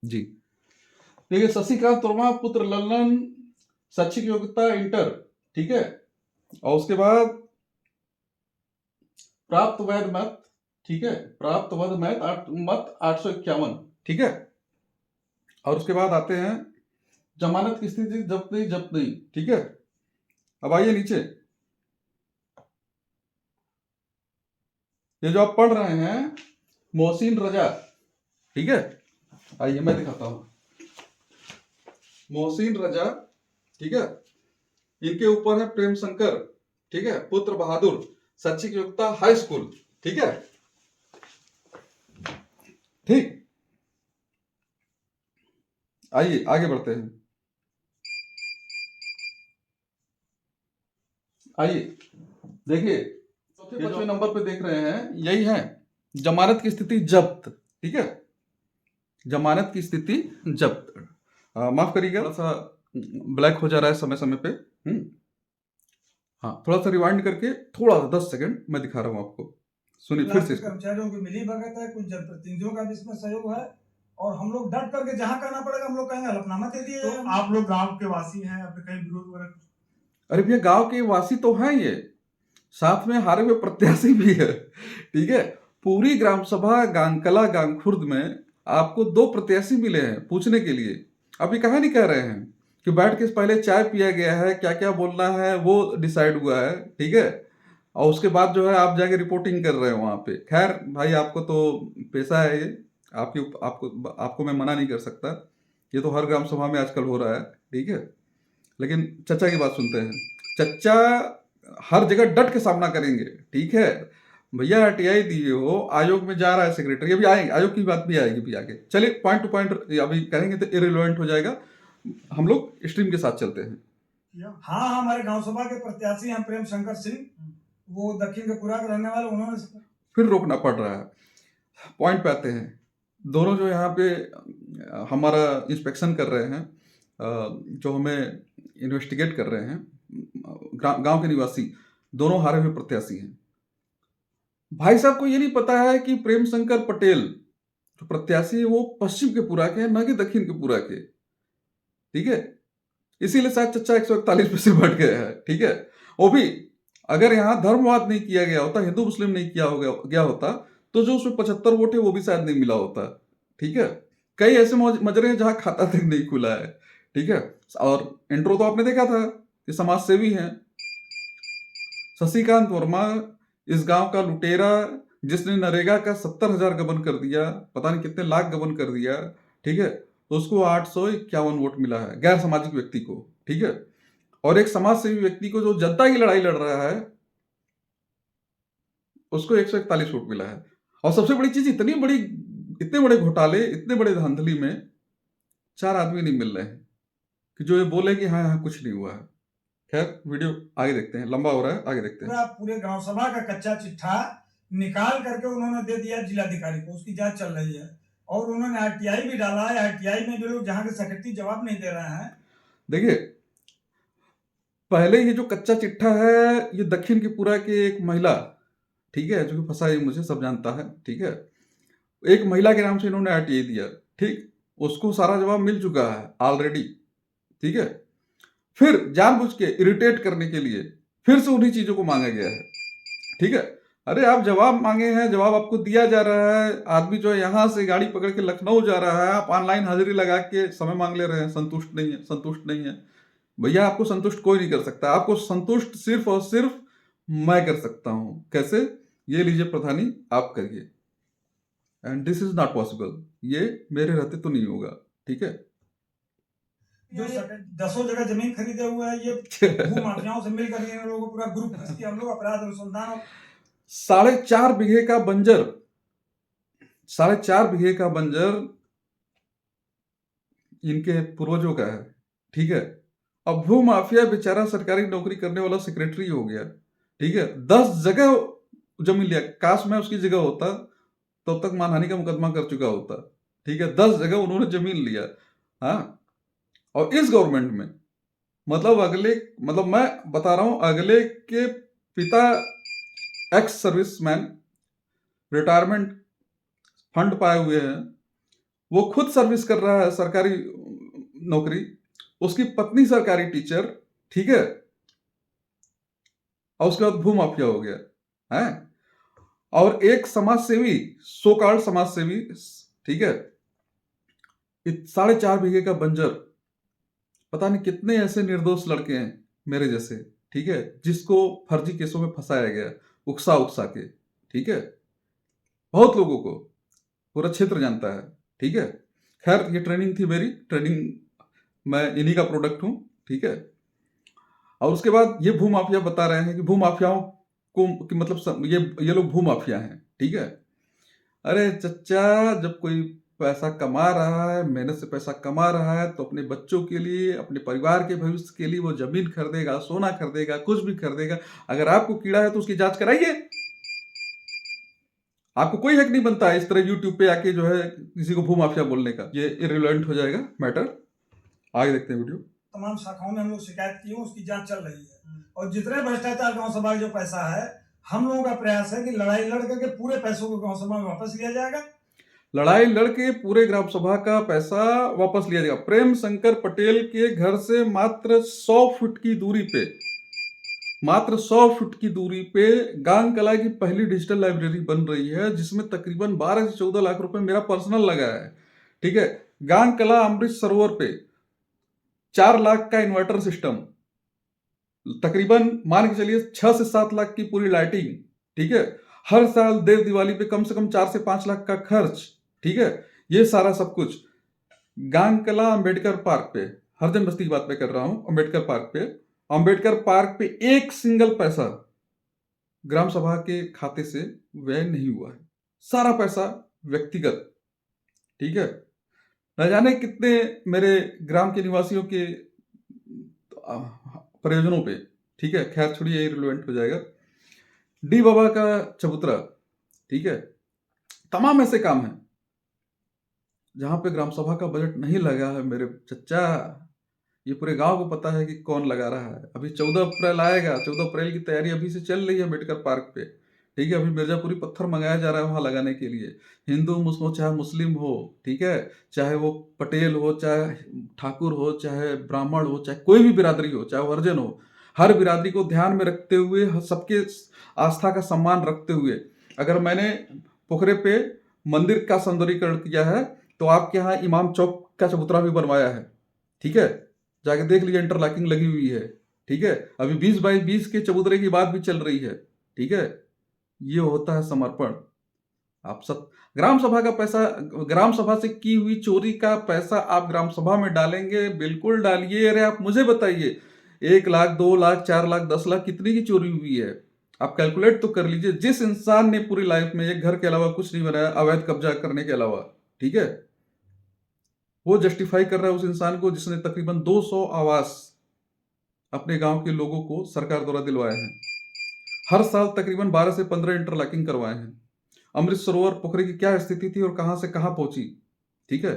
जी, देखिए, शशिकांत वर्मा पुत्र लल्लन, शैक्षिक योग्यता इंटर, ठीक है? और उसके बाद प्राप्त वैध मत, ठीक है? प्राप्त वैध मत 851, ठीक है? और उसके बाद आते हैं जमानत की स्थिति जब्त नहीं, ठीक है? अब आइए नीचे, ये जो आप पढ़ रहे हैं मोहसिन रजा, ठीक है? आइए मैं दिखाता हूं। मोहसिन रजा, ठीक है? इनके ऊपर है प्रेम शंकर, ठीक है? पुत्र बहादुर, शैक्षिक योग्यता हाई स्कूल, ठीक है? ठीक, आइए आगे बढ़ते हैं। आइए देखिए, चौथे 5वें नंबर पे देख रहे हैं, यही है जमानत की स्थिति जब्त, ठीक है? जमानत की स्थिति जब्त। माफ करिएगा, थोड़ा सा ब्लैक हो जा रहा है समय समय पे। हाँ, थोड़ा सा रिवाइंड करके, थोड़ा 10 सेकंड मैं दिखा रहा हूँ आपको, सुनिए फिर से। कर्मचारियों की मिली भगत है, कुछ जनप्रतिनिधियों का भी इसमें सहयोग है, और हम लोग डट करके जहां करना पड़ेगा हम लोग कहेंगे हलफनामा दे दिए। तो आप लोग गांव के वासी हैं, आपने कहीं विरोध वगैरह कुछ? अरे भैया, गांव के वासी तो हैं ये, साथ में हारे हुए प्रत्याशी भी है, ठीक है? पूरी ग्राम सभा गांगकला गांगखुर्द में आपको 2 प्रत्याशी मिले हैं पूछने के लिए। आप ये कहा नहीं कह रहे हैं कि बैठ के पहले चाय पिया गया है, क्या क्या बोलना है वो डिसाइड हुआ है, ठीक है? और उसके बाद जो है आप जाके रिपोर्टिंग कर रहे हो वहां पे। खैर भाई, आपको तो पेशा है ये, आपको मैं मना नहीं कर सकता, ये तो हर ग्राम सभा में आजकल हो रहा है, ठीक है? लेकिन चच्चा की बात सुनते हैं। चच्चा हर जगह डट के सामना करेंगे, ठीक है? भैया आरटीआई दिए हो, आयोग में जा रहा है सेक्रेटरी, अभी आएंगे, आयोग की बात भी आएगी भी आगे। चलिए पॉइंट टू पॉइंट अभी करेंगे तो इरेलेवेंट हो जाएगा, हम लोग स्ट्रीम के साथ चलते हैं। हाँ, हमारे गांव सभा के प्रत्याशी हैं प्रेम शंकर सिंह, वो दक्षिण के पूरा के रहने वाले, उन्होंने फिर रोकना पड़ रहा है। पॉइंट पे आते हैं। दोनों जो यहाँ पे हमारा इंस्पेक्शन कर रहे हैं, जो हमें इन्वेस्टिगेट कर रहे हैं, गांव के निवासी, दोनों हारे हुए प्रत्याशी हैं। भाई साहब को ये नहीं पता है कि प्रेम शंकर पटेल जो प्रत्याशी है वो पश्चिम के पूरा के हैं, न कि दक्षिण के पूरा के, ठीक है? इसीलिए शायद चच्चा 141 पे से बढ़ गया है, ठीक है? वो भी अगर यहाँ धर्मवाद नहीं किया गया होता, हिंदू मुस्लिम नहीं किया गया होता, तो जो उसमें 75 वोट है वो भी शायद नहीं मिला होता, ठीक है? कई ऐसे मजरे हैं जहां खाता तक नहीं खुला है, ठीक है? और इंट्रो तो आपने देखा था कि समाज सेवी हैं। शशिकांत वर्मा इस गांव का लुटेरा, जिसने नरेगा का 70,000 गबन कर दिया, पता नहीं कितने लाख गबन कर दिया, ठीक है? तो उसको 851 वोट मिला है, गैर सामाजिक व्यक्ति को, ठीक है? और एक समाज सेवी व्यक्ति को जो जनता की लड़ाई लड़ रहा है उसको 141 वोट मिला है। और सबसे बड़ी चीज, इतनी बड़ी इतने बड़े घोटाले, इतने बड़े धांधली में 4 आदमी नहीं मिल रहे हैं कि जो ये बोले कि हाँ यहाँ कुछ नहीं हुआ है। खैर वीडियो आगे देखते हैं, लंबा हो रहा है, आगे देखते हैं। पूरे गांव सभा का कच्चा चिट्ठा निकाल करके उन्होंने दे दिया जिलाधिकारी को, उसकी जांच चल रही है और उन्होंने आरटीआई भी डाला है। आरटीआई में भी लोग जहां के सेक्रेटरी जवाब नहीं दे रहे हैं। देखिए, पहले ये जो कच्चा चिट्ठा है ये दक्षिण की पुरा की एक महिला, ठीक है, जो कि फंसा है, मुझे सब जानता है, ठीक है, एक महिला के नाम से इन्होंने आरटीआई दिया, ठीक, उसको सारा जवाब मिल चुका है ऑलरेडी, ठीक है। फिर जानबूझ के इरिटेट करने के लिए फिर से उन्हीं चीजों को मांगा गया है, ठीक है। अरे आप जवाब मांगे हैं, जवाब आपको दिया जा रहा है, आदमी जो है यहां से गाड़ी पकड़ के लखनऊ जा रहा है, आप ऑनलाइन हाजिरी लगा के समय मांग ले रहे हैं, संतुष्ट नहीं है, संतुष्ट नहीं है। भैया आपको संतुष्ट कोई नहीं कर सकता, आपको संतुष्ट सिर्फ और सिर्फ मैं कर सकता हूं। कैसे? ये लीजिए प्रधानी, आप करिए, and this is not possible, ये मेरे रहते तो नहीं होगा, ठीक है। जो 10 जगह जमीन खरीदे हुए हैं, ये भू माफियाओं से मिलकर इन लोगों को पूरा ग्रुप इसकी हम लोग अपराध अनुसंधान 4.5 बीघे का बंजर, 4.5 बीघे का बंजर इनके पूर्वजों का है, ठीक है। अब भू माफिया बेचारा सरकारी नौकरी करने वाला सेक्रेटरी हो गया, ठीक है, 10 जगह जमीन लिया। काश मैं उसकी जगह होता तब तक मानहानि का मुकदमा कर चुका होता, ठीक है। 10 जगह उन्होंने जमीन लिया, हाँ। और इस गवर्नमेंट में मतलब मैं बता रहा हूं, अगले के पिता एक्स सर्विसमैन रिटायरमेंट फंड पाए हुए हैं, वो खुद सर्विस कर रहा है सरकारी नौकरी, उसकी पत्नी सरकारी टीचर, ठीक है, और उसके बाद भू माफिया हो गया है। और एक समाज सेवी, सो कॉल्ड समाज सेवी, ठीक है, 4.5 बीघे का बंजर, पता नहीं कितने ऐसे निर्दोष लड़के हैं मेरे जैसे, ठीक है, जिसको फर्जी केसों में फंसाया गया उकसा के, ठीक है। बहुत लोगों को पूरा क्षेत्र जानता है, ठीक है। खैर ये ट्रेनिंग थी मेरी, ट्रेनिंग मैं इन्हीं का प्रोडक्ट हूं, ठीक है। और उसके बाद ये भू माफिया बता रहे हैं कि भू माफियाओं को कि मतलब ये लोग भू माफिया हैं, ठीक है। अरे चच्चा, जब कोई पैसा कमा रहा है, मेहनत से पैसा कमा रहा है, तो अपने बच्चों के लिए, अपने परिवार के भविष्य के लिए वो जमीन खरीदेगा, सोना खरीदेगा, कुछ भी खरीदेगा। अगर आपको कीड़ा है तो उसकी जांच कराइए, आपको कोई हक नहीं बनता है इस तरह यूट्यूब पे आके जो है किसी को भू माफिया बोलने का। ये इररिलेवेंट हो जाएगा मैटर। आगे देखते हैं वीडियो। तमाम शाखाओं में हम लोग शिकायत की है, उसकी जांच चल रही है। और जितने भ्रष्टाचार गांव सभा जो पैसा है, हम लोगों का प्रयास है कि लड़ाई लड़ करके पूरे पैसों को गांव सभा में वापस लिया जाएगा। लड़ाई लड़के पूरे ग्राम सभा का पैसा वापस लिया जाएगा। प्रेम शंकर पटेल के घर से मात्र 100 फुट की दूरी पे, मात्र 100 फुट की दूरी पे गांग कला की पहली डिजिटल लाइब्रेरी बन रही है, जिसमें तकरीबन 12 से 14 लाख रुपए मेरा पर्सनल लगा है, ठीक है। गांग कला अमृत सरोवर पे 4 लाख का इन्वर्टर सिस्टम, तकरीबन मान के चलिए 6 से 7 लाख की पूरी लाइटिंग, ठीक है। हर साल देव दिवाली पे कम से कम 4 से 5 लाख का खर्च, ठीक है। ये सारा सब कुछ गांग कला अंबेडकर पार्क पे, हरजन बस्ती की बात पे कर रहा हूं, अंबेडकर पार्क पे एक सिंगल पैसा ग्राम सभा के खाते से व्यय नहीं हुआ है। सारा पैसा व्यक्तिगत, ठीक है। न जाने कितने मेरे ग्राम के निवासियों के प्रयोजनों पे, ठीक है। खैर छोड़िए, रिलेवेंट हो जाएगा। डी बाबा का चबूतरा, ठीक है। तमाम ऐसे काम हैं जहां पे ग्राम सभा का बजट नहीं लगा है मेरे चच्चा। ये पूरे गांव को पता है कि कौन लगा रहा है। अभी 14 अप्रैल आएगा, 14 अप्रैल की तैयारी अभी से चल रही है अम्बेडकर पार्क पे, ठीक है। अभी मिर्जापुरी पत्थर मंगाया जा रहा है वहां लगाने के लिए। हिंदू मुस्लिम चाहे मुस्लिम हो, ठीक है, चाहे वो पटेल हो, चाहे ठाकुर हो, चाहे ब्राह्मण हो, चाहे कोई भी बिरादरी हो, चाहे वो हरिजन हो, हर बिरादरी को ध्यान में रखते हुए, सबके आस्था का सम्मान रखते हुए, अगर मैंने पोखरे पे मंदिर का सौंदर्यीकरण किया है तो आपके यहाँ इमाम चौक का चबूतरा भी बनवाया है, ठीक है। जाके देख लीजिए, इंटरलॉकिंग लगी हुई है, ठीक है। अभी 20 बाई 20 के चबूतरे की बात भी चल रही है, ठीक है। ये होता है समर्पण। आप सब ग्राम सभा का पैसा, ग्राम सभा से की हुई चोरी का पैसा आप ग्राम सभा में डालेंगे, बिल्कुल डालिए। अरे आप मुझे बताइए, 1 लाख, 2 लाख, 4 लाख, 10 लाख कितनी की चोरी हुई है? आप कैलकुलेट तो कर लीजिए, जिस इंसान ने पूरी लाइफ में एक घर के अलावा कुछ नहीं बनाया अवैध कब्जा करने के अलावा, ठीक है, वो जस्टिफाई कर रहा है उस इंसान को जिसने तकरीबन 200 आवास अपने गांव के लोगों को सरकार द्वारा दिलवाए हैं। हर साल तकरीबन 12 से 15 इंटरलॉकिंग करवाए हैं। अमृत सरोवर पोखरी की क्या स्थिति थी और कहां से कहां पहुंची, ठीक है।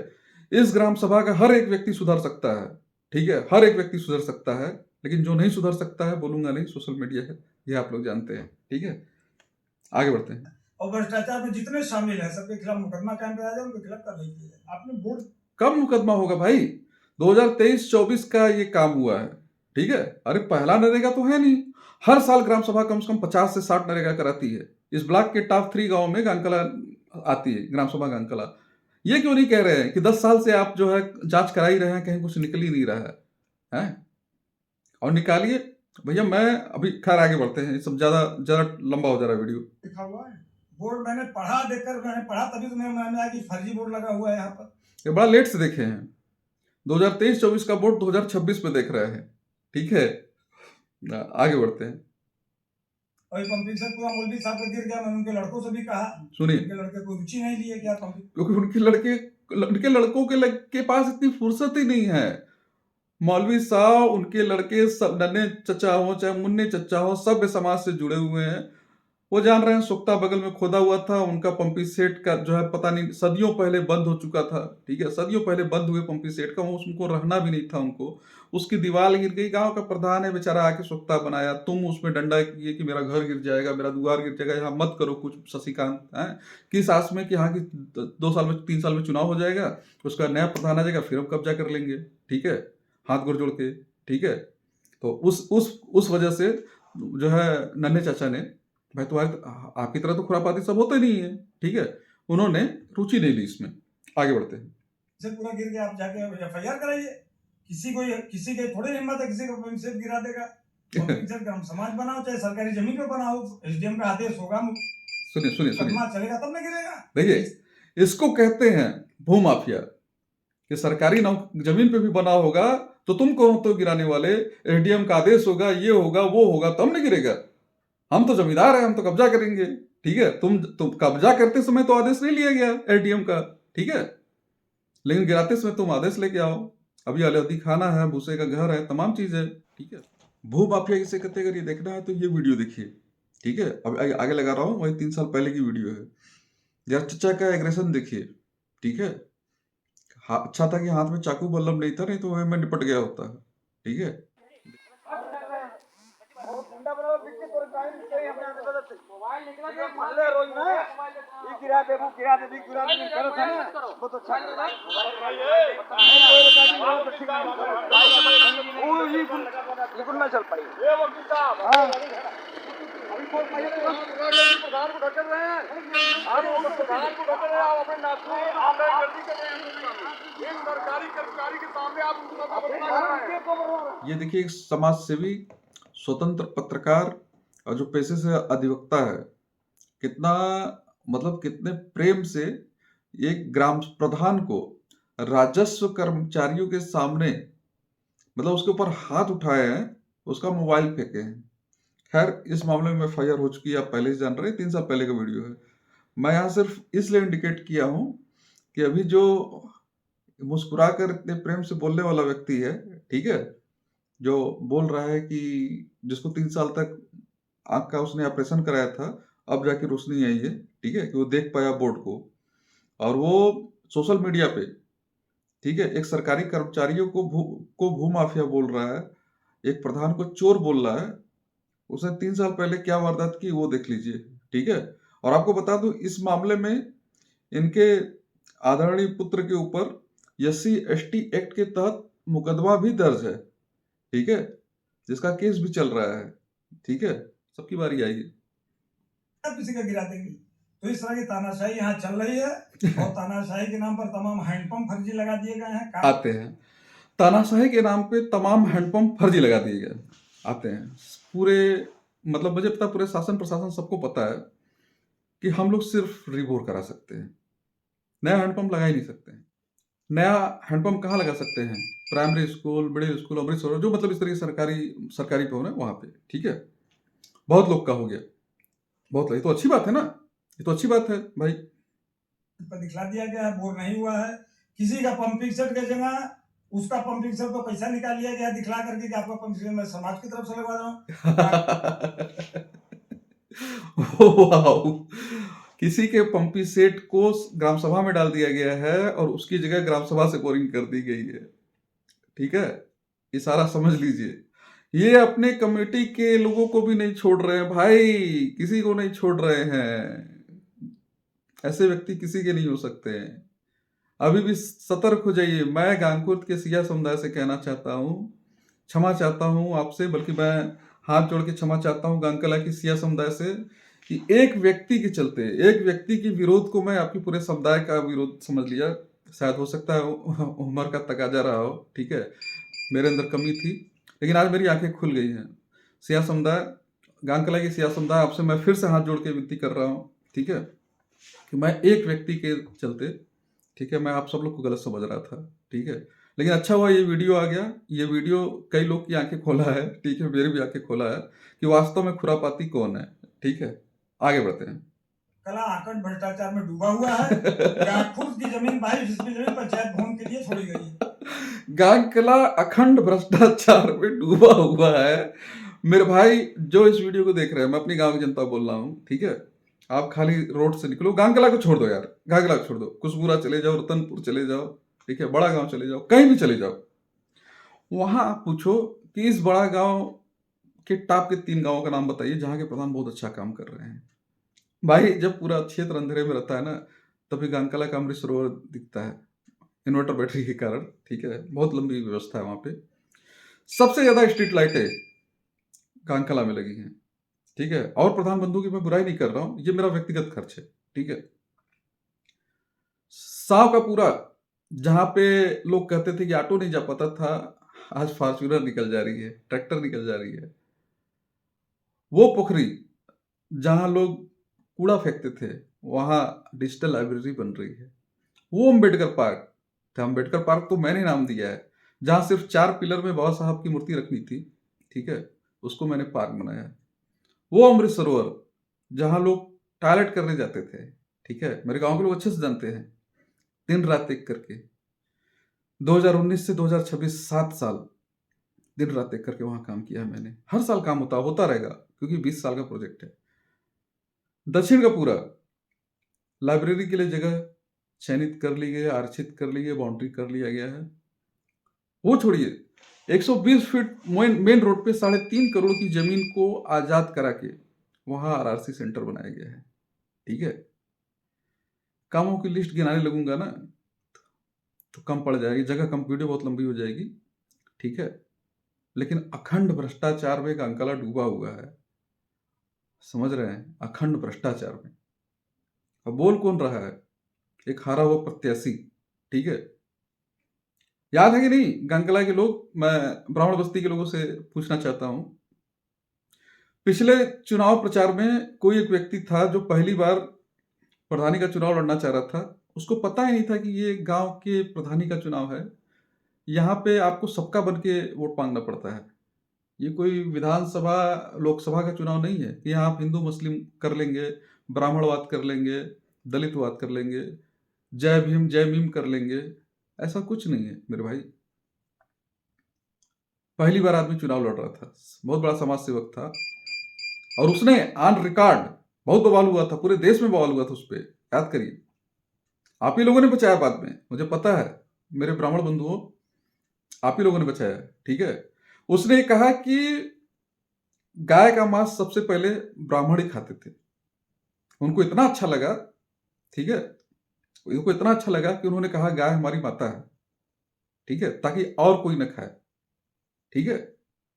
इस ग्राम सभा का हर एक व्यक्ति सुधर सकता है, ठीक है, हर एक व्यक्ति सुधर सकता है, लेकिन जो नहीं सुधर सकता है बोलूंगा नहीं, सोशल मीडिया है, ये आप लोग जानते हैं, ठीक है। आगे बढ़ते हैं। और भ्रष्टाचार में जितने शामिल है सबके खिलाफ मुकदमा कायम कराया जाए, उनके खिलाफ कार्रवाई की जाए। आपने बोर्ड कब मुकदमा होगा भाई? 2023-24 का ये काम हुआ है, ठीक है। अरे पहला नरेगा तो है नहीं। हर साल ग्राम सभा कम से कम 50 से 60 नरेगा कराती है। इस ब्लॉक के टॉप 3 गांव में गानकला आती है, ग्राम सभा गानकला। ये क्यों नहीं कह रहे हैं कि 10 साल से आप जो है जांच करा ही रहे हैं, कहीं कुछ निकल ही नहीं रहा है? और निकालिए भैया। मैं अभी खैर आगे बढ़ते हैं, सब ज्यादा लंबा हो जा रहा है वीडियो। लिखा हुआ है। बोर्ड मैंने पढ़ा, देखकर मैंने पढ़ा तभी तो मैंने आया कि फर्जी बोर्ड लगा हुआ है यहाँ पर। ये बड़ा लेट से देखे हैं। 2023-24 का बोर्ड 2026 में देख रहे हैं, ठीक है। आगे बढ़ते हैं। और ये पंपिंग सेट पूरा मौलवी साहब का गिर गया। मैंने उनके लड़कों से भी कहा, सुनिए, उनके लड़के को रुचि नहीं लिए क्या पंपिंग, क्योंकि उनके लड़कों के पास इतनी फुर्सत ही नहीं है। मौलवी साहब, उनके लड़के सब नन्हे चचा हो चाहे मुन्ने चचा हो, सभ्य समाज से जुड़े हुए हैं। वो जान रहे हैं सुक्ता बगल में खोदा हुआ था, उनका पंपी सेट का जो है पता नहीं सदियों पहले बंद हो चुका था, ठीक है। सदियों पहले बंद हुए पंपी सेट का, उनको रहना भी नहीं था उनको। उसकी दीवार गिर गई, गांव का प्रधान है बेचारा आके सुक्ता बनाया, तुम उसमें डंडा किए कि मेरा घर गिर जाएगा, मेरा द्वार गिर जाएगा, यहाँ मत करो कुछ शशिकांत है। किस आस में कि यहाँ की 2 साल में 3 साल में चुनाव हो जाएगा, उसका नया प्रधान आ जाएगा, फिर हम कब्जा कर लेंगे, ठीक है, हाथ गोड़ जोड़ के, ठीक है। तो उस वजह से जो है नन्हे चाचा ने, भाई तुम्हारे आपकी तरह तो खुरापाती सब होते नहीं है, ठीक है, उन्होंने रुचि नहीं ली इसमें। आगे बढ़ते हैं। से पूरा गिर गया, आप जाके एफआईआर कराइए। किसी के थोड़ी हिम्मत है किसी को पंपिंग सेट गिरा देगा। पंपिंग सेट ग्राम समाज बनाओ चाहे सरकारी जमीन पे बनाओ, एसडीएम का आदेश होगा, सुनिए मुकदमा चलेगा तब नहीं गिरेगा। देखिए, इसको कहते हैं भूमाफिया। कि सरकारी जमीन पे भी बना होगा तो तुम कौन हो तो गिराने वाले? एसडीएम का आदेश होगा, ये होगा वो होगा, तब नहीं गिरेगा। हम तो जमींदार हैं, हम तो कब्जा करेंगे, ठीक है। तुम कब्जा करते समय तो आदेश नहीं लिया गया एसडीएम का, ठीक है, लेकिन गिराते समय तुम आदेश लेके आओ। अभी अलादी खाना है, भूसे का घर है, तमाम चीज है, ठीक है। भू माफिया किसे कहते हैं? अगर ये देखना है तो ये वीडियो देखिए, ठीक है। अब आगे लगा रहा हूँ, वही 3 साल पहले की वीडियो है। यार चचा का एग्रेशन देखिए, ठीक है। अच्छा था कि हाथ में चाकू बल्लम नहीं था, नहीं तो मैं निपट गया होता, ठीक है। ये देखिए, एक समाज सेवी, स्वतंत्र पत्रकार और जो पेशे से अधिवक्ता है, कितना मतलब कितने प्रेम से एक ग्राम प्रधान को राजस्व कर्मचारियों के सामने मतलब उसके ऊपर हाथ उठाए हैं, उसका मोबाइल फेंके हैं। खैर इस मामले में एफआईआर हो चुकी है, आप पहले से जान रहे हैं, 3 साल पहले का वीडियो है। मैं यहाँ सिर्फ इसलिए इंडिकेट किया हूँ कि अभी जो मुस्कुरा कर इतने प्रेम से बोलने वाला व्यक्ति है, ठीक है, जो बोल रहा है कि जिसको 3 साल तक आंख का उसने ऑपरेशन कराया था, अब जाके रोशनी आई है, ठीक है, कि वो देख पाया बोर्ड को, और वो सोशल मीडिया पे, ठीक है, एक सरकारी कर्मचारियों को भूमाफिया बोल रहा है, एक प्रधान को चोर बोल रहा है। उसने 3 साल पहले क्या वारदात की वो देख लीजिए, ठीक है। और आपको बता दूं, इस मामले में इनके आदरणीय पुत्र के ऊपर SC/ST एक्ट के तहत मुकदमा भी दर्ज है, ठीक है, जिसका केस भी चल रहा है, ठीक है। सबकी बारी आएगी, किसी का गिरा देंगे। तो इस तरह की तानाशाही यहाँ चल रही है, और तानाशाही के नाम पर तमाम हैंडपंप फर्जी लगा दिए गए हैं। आते हैं तानाशाही के नाम पे तमाम हैंडपंप फर्जी लगा दिए गए, आते हैं पूरे, मतलब मुझे पता, पूरे शासन प्रशासन सबको पता है कि हम लोग सिर्फ रिबोर करा सकते हैं, नया हैंडपंप लगा ही नहीं सकते हैं। नया हैंडपंप कहाँ लगा सकते हैं? Primary school, middle school, Amritsar, जो मतलब इस तरह की सरकारी भवन है वहां पे, ठीक है। बहुत लोग का हो गया। बहुत, ये तो अच्छी बात है ना, ये तो अच्छी बात है भाई। पर दिखला दिया गया है, बोर नहीं हुआ है। किसी का पंपिंग सेट की जगह उसका पंपिंग सेट को पैसा निकाल लिया गया दिखला करके कि आपका पंपिंग सेट मैं समाज की तरफ से लगवा रहा हूँ। वाओ, किसी के पंपी सेट को ग्राम सभा में डाल दिया गया है और उसकी जगह ग्राम सभा से बोरिंग कर दी गई है। ठीक है, ये सारा समझ लीजिए। ये अपने कम्युनिटी के लोगों को भी नहीं छोड़ रहे हैं भाई, किसी को नहीं छोड़ रहे हैं। ऐसे व्यक्ति किसी के नहीं हो सकते हैं। अभी भी सतर्क हो जाइए। मैं गांगकुर्द के सिया समुदाय से कहना चाहता हूँ, क्षमा चाहता हूँ आपसे, बल्कि मैं हाथ जोड़ के क्षमा चाहता हूँ गांगकला की सिया समुदाय से कि एक व्यक्ति के चलते, एक व्यक्ति के विरोध को मैं आपके पूरे समुदाय का विरोध समझ लिया। शायद हो सकता है उम्र का तकाजा रहा हो, ठीक है, मेरे अंदर कमी थी, लेकिन आज मेरी आंखें खुल गई हैं। सिया समुदाय, गांगकला की सिया समुदाय, आपसे मैं फिर से हाथ जोड़ के विनती कर रहा हूँ, ठीक है, कि मैं एक व्यक्ति के चलते, ठीक है, मैं आप सब लोग को गलत समझ रहा था, ठीक है, लेकिन अच्छा हुआ ये वीडियो आ गया। ये वीडियो कई लोग की आंखें खोला है, ठीक है, मेरी भी आंखें खोला है कि वास्तव में खुरापाती कौन है। ठीक है, आगे बढ़ते हैं। कला आकंठ भ्रष्टाचार में डूबा हुआ है। गांगपुर की जमीन 22 जमीन पंचायत भवन के लिए छोड़ी गई है। गांगकला अखंड भ्रष्टाचार में डूबा हुआ है। मेरे भाई जो इस वीडियो को देख रहे हैं, मैं अपनी गांव की जनता बोल रहा हूँ, ठीक है, आप खाली रोड से निकलो, गांगकला को छोड़ दो यार, गांगकला को छोड़ दो, कुशबूरा चले जाओ, रतनपुर चले जाओ, ठीक है, बड़ा गांव चले जाओ, कहीं भी चले जाओ, वहां आप पूछो कि इस बड़ा गांव के टॉप के 3 गांवों का नाम बताइए जहां के प्रधान बहुत अच्छा काम कर रहे हैं। भाई जब पूरा क्षेत्र अंधेरे में रहता है ना, तभी गांगकला का अमृत सरोवर दिखता है, इन्वर्टर बैटरी के कारण, ठीक है, बहुत लंबी व्यवस्था है वहां पे। सबसे ज्यादा स्ट्रीट लाइटें गांगकला में लगी हैं, ठीक है, और प्रधान बंधु की मैं बुराई नहीं कर रहा हूं, ये मेरा व्यक्तिगत खर्च है, ठीक है। साव का पूरा, जहां पे लोग कहते थे कि ऑटो नहीं जा पाता था, आज फॉर्च्यूनर निकल जा रही है, ट्रैक्टर निकल जा रही है। वो पोखरी जहां लोग कूड़ा फेंकते थे, वहां डिजिटल लाइब्रेरी बन रही है। वो अम्बेडकर पार्क, अम्बेडकर पार्क तो मैंने नाम दिया है, जहां सिर्फ 4 पिलर में बाबा साहब की मूर्ति रखनी थी, ठीक है, उसको मैंने पार्क बनाया है। वो अमृत सरोवर जहां लोग टॉयलेट करने जाते थे, ठीक है, मेरे गांव के लोग अच्छे से जानते हैं, दिन रात एक करके 2019 से 2026 7 साल दिन रात एक करके वहां काम किया है मैंने। हर साल काम होता रहेगा क्योंकि 20 साल का प्रोजेक्ट है। दक्षिण का पूरा लाइब्रेरी के लिए जगह चयनित कर ली गई है, आरक्षित कर ली गई, बाउंड्री कर लिया गया है। वो छोड़िए, 120 फीट मेन रोड पे 3.5 करोड़ की जमीन को आजाद करा के वहां आरआरसी सेंटर बनाया गया है, ठीक है। कामों की लिस्ट गिनाने लगूंगा ना तो कम पड़ जाएगी जगह, कम, वीडियो बहुत लंबी हो जाएगी, ठीक है, लेकिन अखंड भ्रष्टाचार में गांगकला डूबा हुआ है, समझ रहे हैं, अखंड भ्रष्टाचार में। अब बोल कौन रहा है? एक हारा हुआ प्रत्याशी, ठीक है। याद है कि नहीं गांगकला के लोग? मैं ब्राह्मण बस्ती के लोगों से पूछना चाहता हूं, पिछले चुनाव प्रचार में कोई एक व्यक्ति था जो पहली बार प्रधानी का चुनाव लड़ना चाह रहा था, उसको पता ही नहीं था कि ये गांव के प्रधानी का चुनाव है, यहाँ पे आपको सबका बन के वोट मांगना पड़ता है। ये कोई विधानसभा लोकसभा का चुनाव नहीं है कि यहाँ आप हिंदू मुस्लिम कर लेंगे, ब्राह्मणवाद कर लेंगे, दलितवाद कर लेंगे, जय भीम जय मीम कर लेंगे, ऐसा कुछ नहीं है मेरे भाई। पहली बार आदमी चुनाव लड़ रहा था, बहुत बड़ा समाज सेवक था, और उसने ऑन रिकॉर्ड, बहुत बवाल हुआ था, पूरे देश में बवाल हुआ था उस पर, याद करिए। आप ही लोगों ने बचाया बाद में, मुझे पता है मेरे ब्राह्मण बंधुओं, आप ही लोगों ने बचाया, ठीक है। उसने कहा कि गाय का मांस सबसे पहले ब्राह्मण ही खाते थे, उनको इतना अच्छा लगा, ठीक है, उनको इतना अच्छा लगा कि उन्होंने कहा गाय हमारी माता है, ठीक है, ताकि और कोई न खाए, ठीक है,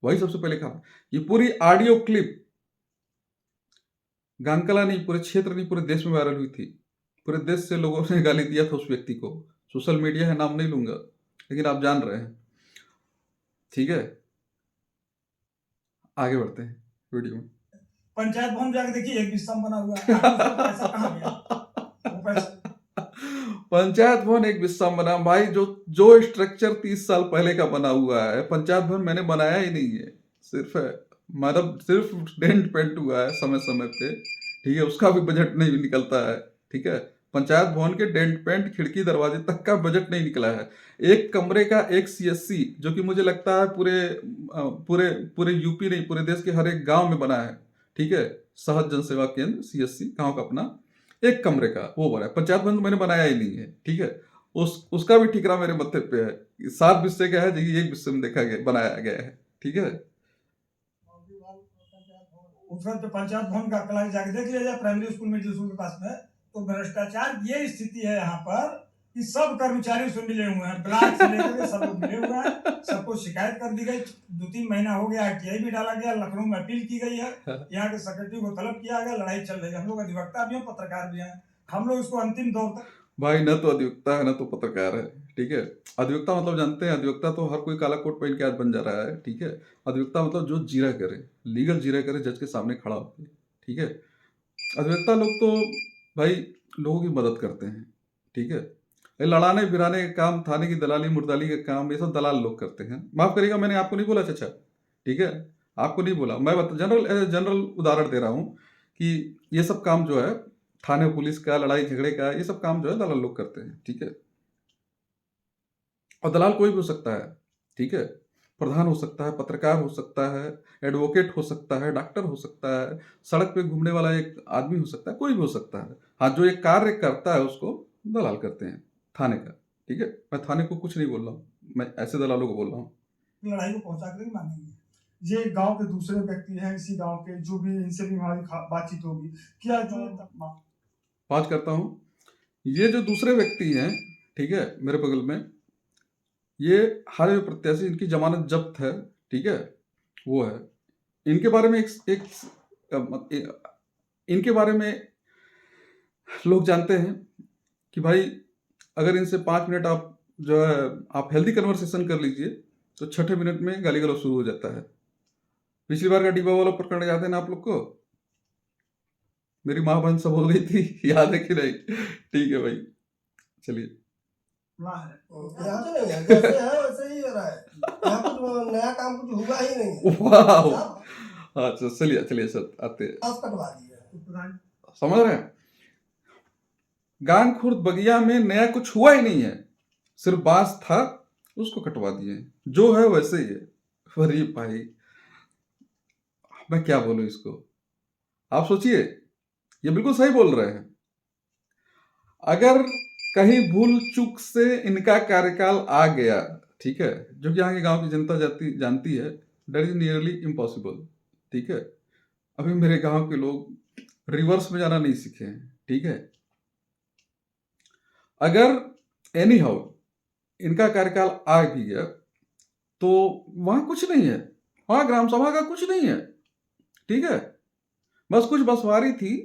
वही सबसे पहले कहा। ये पूरी ऑडियो क्लिप गांगकला नहीं, पूरे क्षेत्र नहीं, पूरे देश में वायरल हुई थी। पूरे देश से लोगों ने गाली दिया था उस व्यक्ति को, सोशल मीडिया है, नाम नहीं लूंगा, लेकिन आप जान रहे हैं, ठीक है। आगे बढ़ते हैं वीडियो में। पंचायत भवन जाके देखिए, एक विस्तंभ बना हुआ है, उसका पैसा कहाँ गया? वो पैसा पंचायत भवन एक विस्तार बना भाई, जो स्ट्रक्चर 30 साल पहले का बना हुआ है, पंचायत भवन मैंने बनाया ही नहीं है, सिर्फ डेंट पेंट हुआ है समय समय पे, ठीक है, उसका भी बजट नहीं निकलता है, ठीक है। पंचायत भवन के डेंट पेंट खिड़की दरवाजे तक का बजट नहीं निकला है। एक कमरे का एक सीएससी, जो कि मुझे लगता है पूरे पूरे यूपी नहीं, पूरे देश के हर एक गांव में बना है, ठीक है। सहज जन सेवा केंद्र सीएससी गांव का अपना एक कमरे का वो बना है। पंचायत भवन तो मैंने बनाया ही नहीं है, ठीक है। उसका भी ठिकरा मेरे मत्थे पे है। 7 बिस्से का है, जो कि 1 बिस्से में देखा गया बनाया गया है, ठीक है। उसका तो पंचायत भवन का कल जाके देख लिया जाए, प्राइमरी स्कूल मिडिल स्कूल के पास में। तो भ्रष्टाचार ये स्थिति है यहाँ पर कि सब कर्मचारी उसमें मिले हुए हैं, ब्लॉक से लेकर के सब लोग मिले हुए हैं। सबको शिकायत कर दी गई, 2-3 महीना हो गया, आरटीआई भी डाला गया, लखनऊ में अपील की गई है, यहाँ के सेक्रेटरी को तलब किया गया, लड़ाई चल रही है। हम लोग अधिवक्ता भी हैं, पत्रकार भी हैं, हम लोग इसको अंतिम दौर तक। भाई न तो अधिवक्ता है न तो पत्रकार है, ठीक है। अधिवक्ता मतलब जानते हैं, अधिवक्ता तो हर कोई काला कोट पहन के आज बन जा रहा है, ठीक है। अधिवक्ता मतलब जो जीरा करे, लीगल जीरा करे, जज के सामने खड़ा होकर, ठीक है। अधिवक्ता लोग तो भाई लोगों की मदद करते हैं, ठीक है। ये लड़ाने भिड़ाने का काम, थाने की दलाली मुर्दाली का काम, ये सब दलाल लोग करते हैं। माफ करिएगा, मैंने आपको नहीं बोला चाचा, ठीक है। आपको नहीं बोला, मैं जनरल उदाहरण दे रहा हूँ कि ये सब काम जो है थाने पुलिस का, लड़ाई झगड़े का, ये सब काम जो है दलाल लोग करते हैं, ठीक है। और दलाल कोई भी हो सकता है, ठीक है। प्रधान हो सकता है, पत्रकार हो सकता है, एडवोकेट हो सकता है, डॉक्टर हो सकता है, सड़क पे घूमने वाला एक आदमी हो सकता है, कोई भी हो सकता है। हाँ, जो एक कार्य करता है उसको दलाल करते हैं, थाने का, ठीक है। मैं थाने को कुछ नहीं बोल रहा हूँ, मैं ऐसे दलालों को बोल रहा हूँ। लड़ाई को पहुंचा कर ही मानेंगे। ये गांव के दूसरे व्यक्ति हैं, इसी गांव के, जो भी इनसे भी हमारी बातचीत होगी। क्या जो बात करता हूँ, ये जो दूसरे व्यक्ति हैं, ठीक है, मेरे बगल में, ये हारे हुए प्रत्याशी, इनकी जमानत जब्त है, ठीक है, वो है। इनके बारे में इनके बारे में लोग जानते हैं कि भाई अगर इनसे 5 मिनट आप जो है आप हेल्दी कन्वर्सेशन कर लीजिए तो 6ठे मिनट में गाली गलौज शुरू हो जाता है। पिछली बार का डिब्बा वाला प्रकरण याद है ना आप लोग को? मेरी माँ बहन सब हो गई थी, याद है कि नहीं? ठीक है भाई, चलिए। यहाँ तो नहीं है, जैसे है वैसे ही हो रहा है। यहाँ कुछ नया काम कुछ हुआ ही नहीं है। वाह, सब अच्छा चलिए सर आते हैं। घास कटवा दिया। समझ रहे हैं? गांग खुर्द बगिया में नया कुछ हुआ ही नहीं है, सिर्फ बांस था, उसको कटवा दिए, जो है वैसे ही है। अरे भाई मैं क्या बोलूं इसको, आप सोचिए, ये बिल्कुल सही बोल रहे हैं। अगर कहीं भूल चूक से इनका कार्यकाल आ गया, ठीक है, जो कि यहाँ के गांव की जनता जानती है, दैट इज नियरली इम्पॉसिबल, ठीक है। अभी मेरे गांव के लोग रिवर्स में जाना नहीं सीखे हैं, ठीक है। अगर एनी हाउ इनका कार्यकाल आ भी गया तो वहां कुछ नहीं है, वहां ग्राम सभा का कुछ नहीं है, ठीक है। बस कुछ बसवारी थी,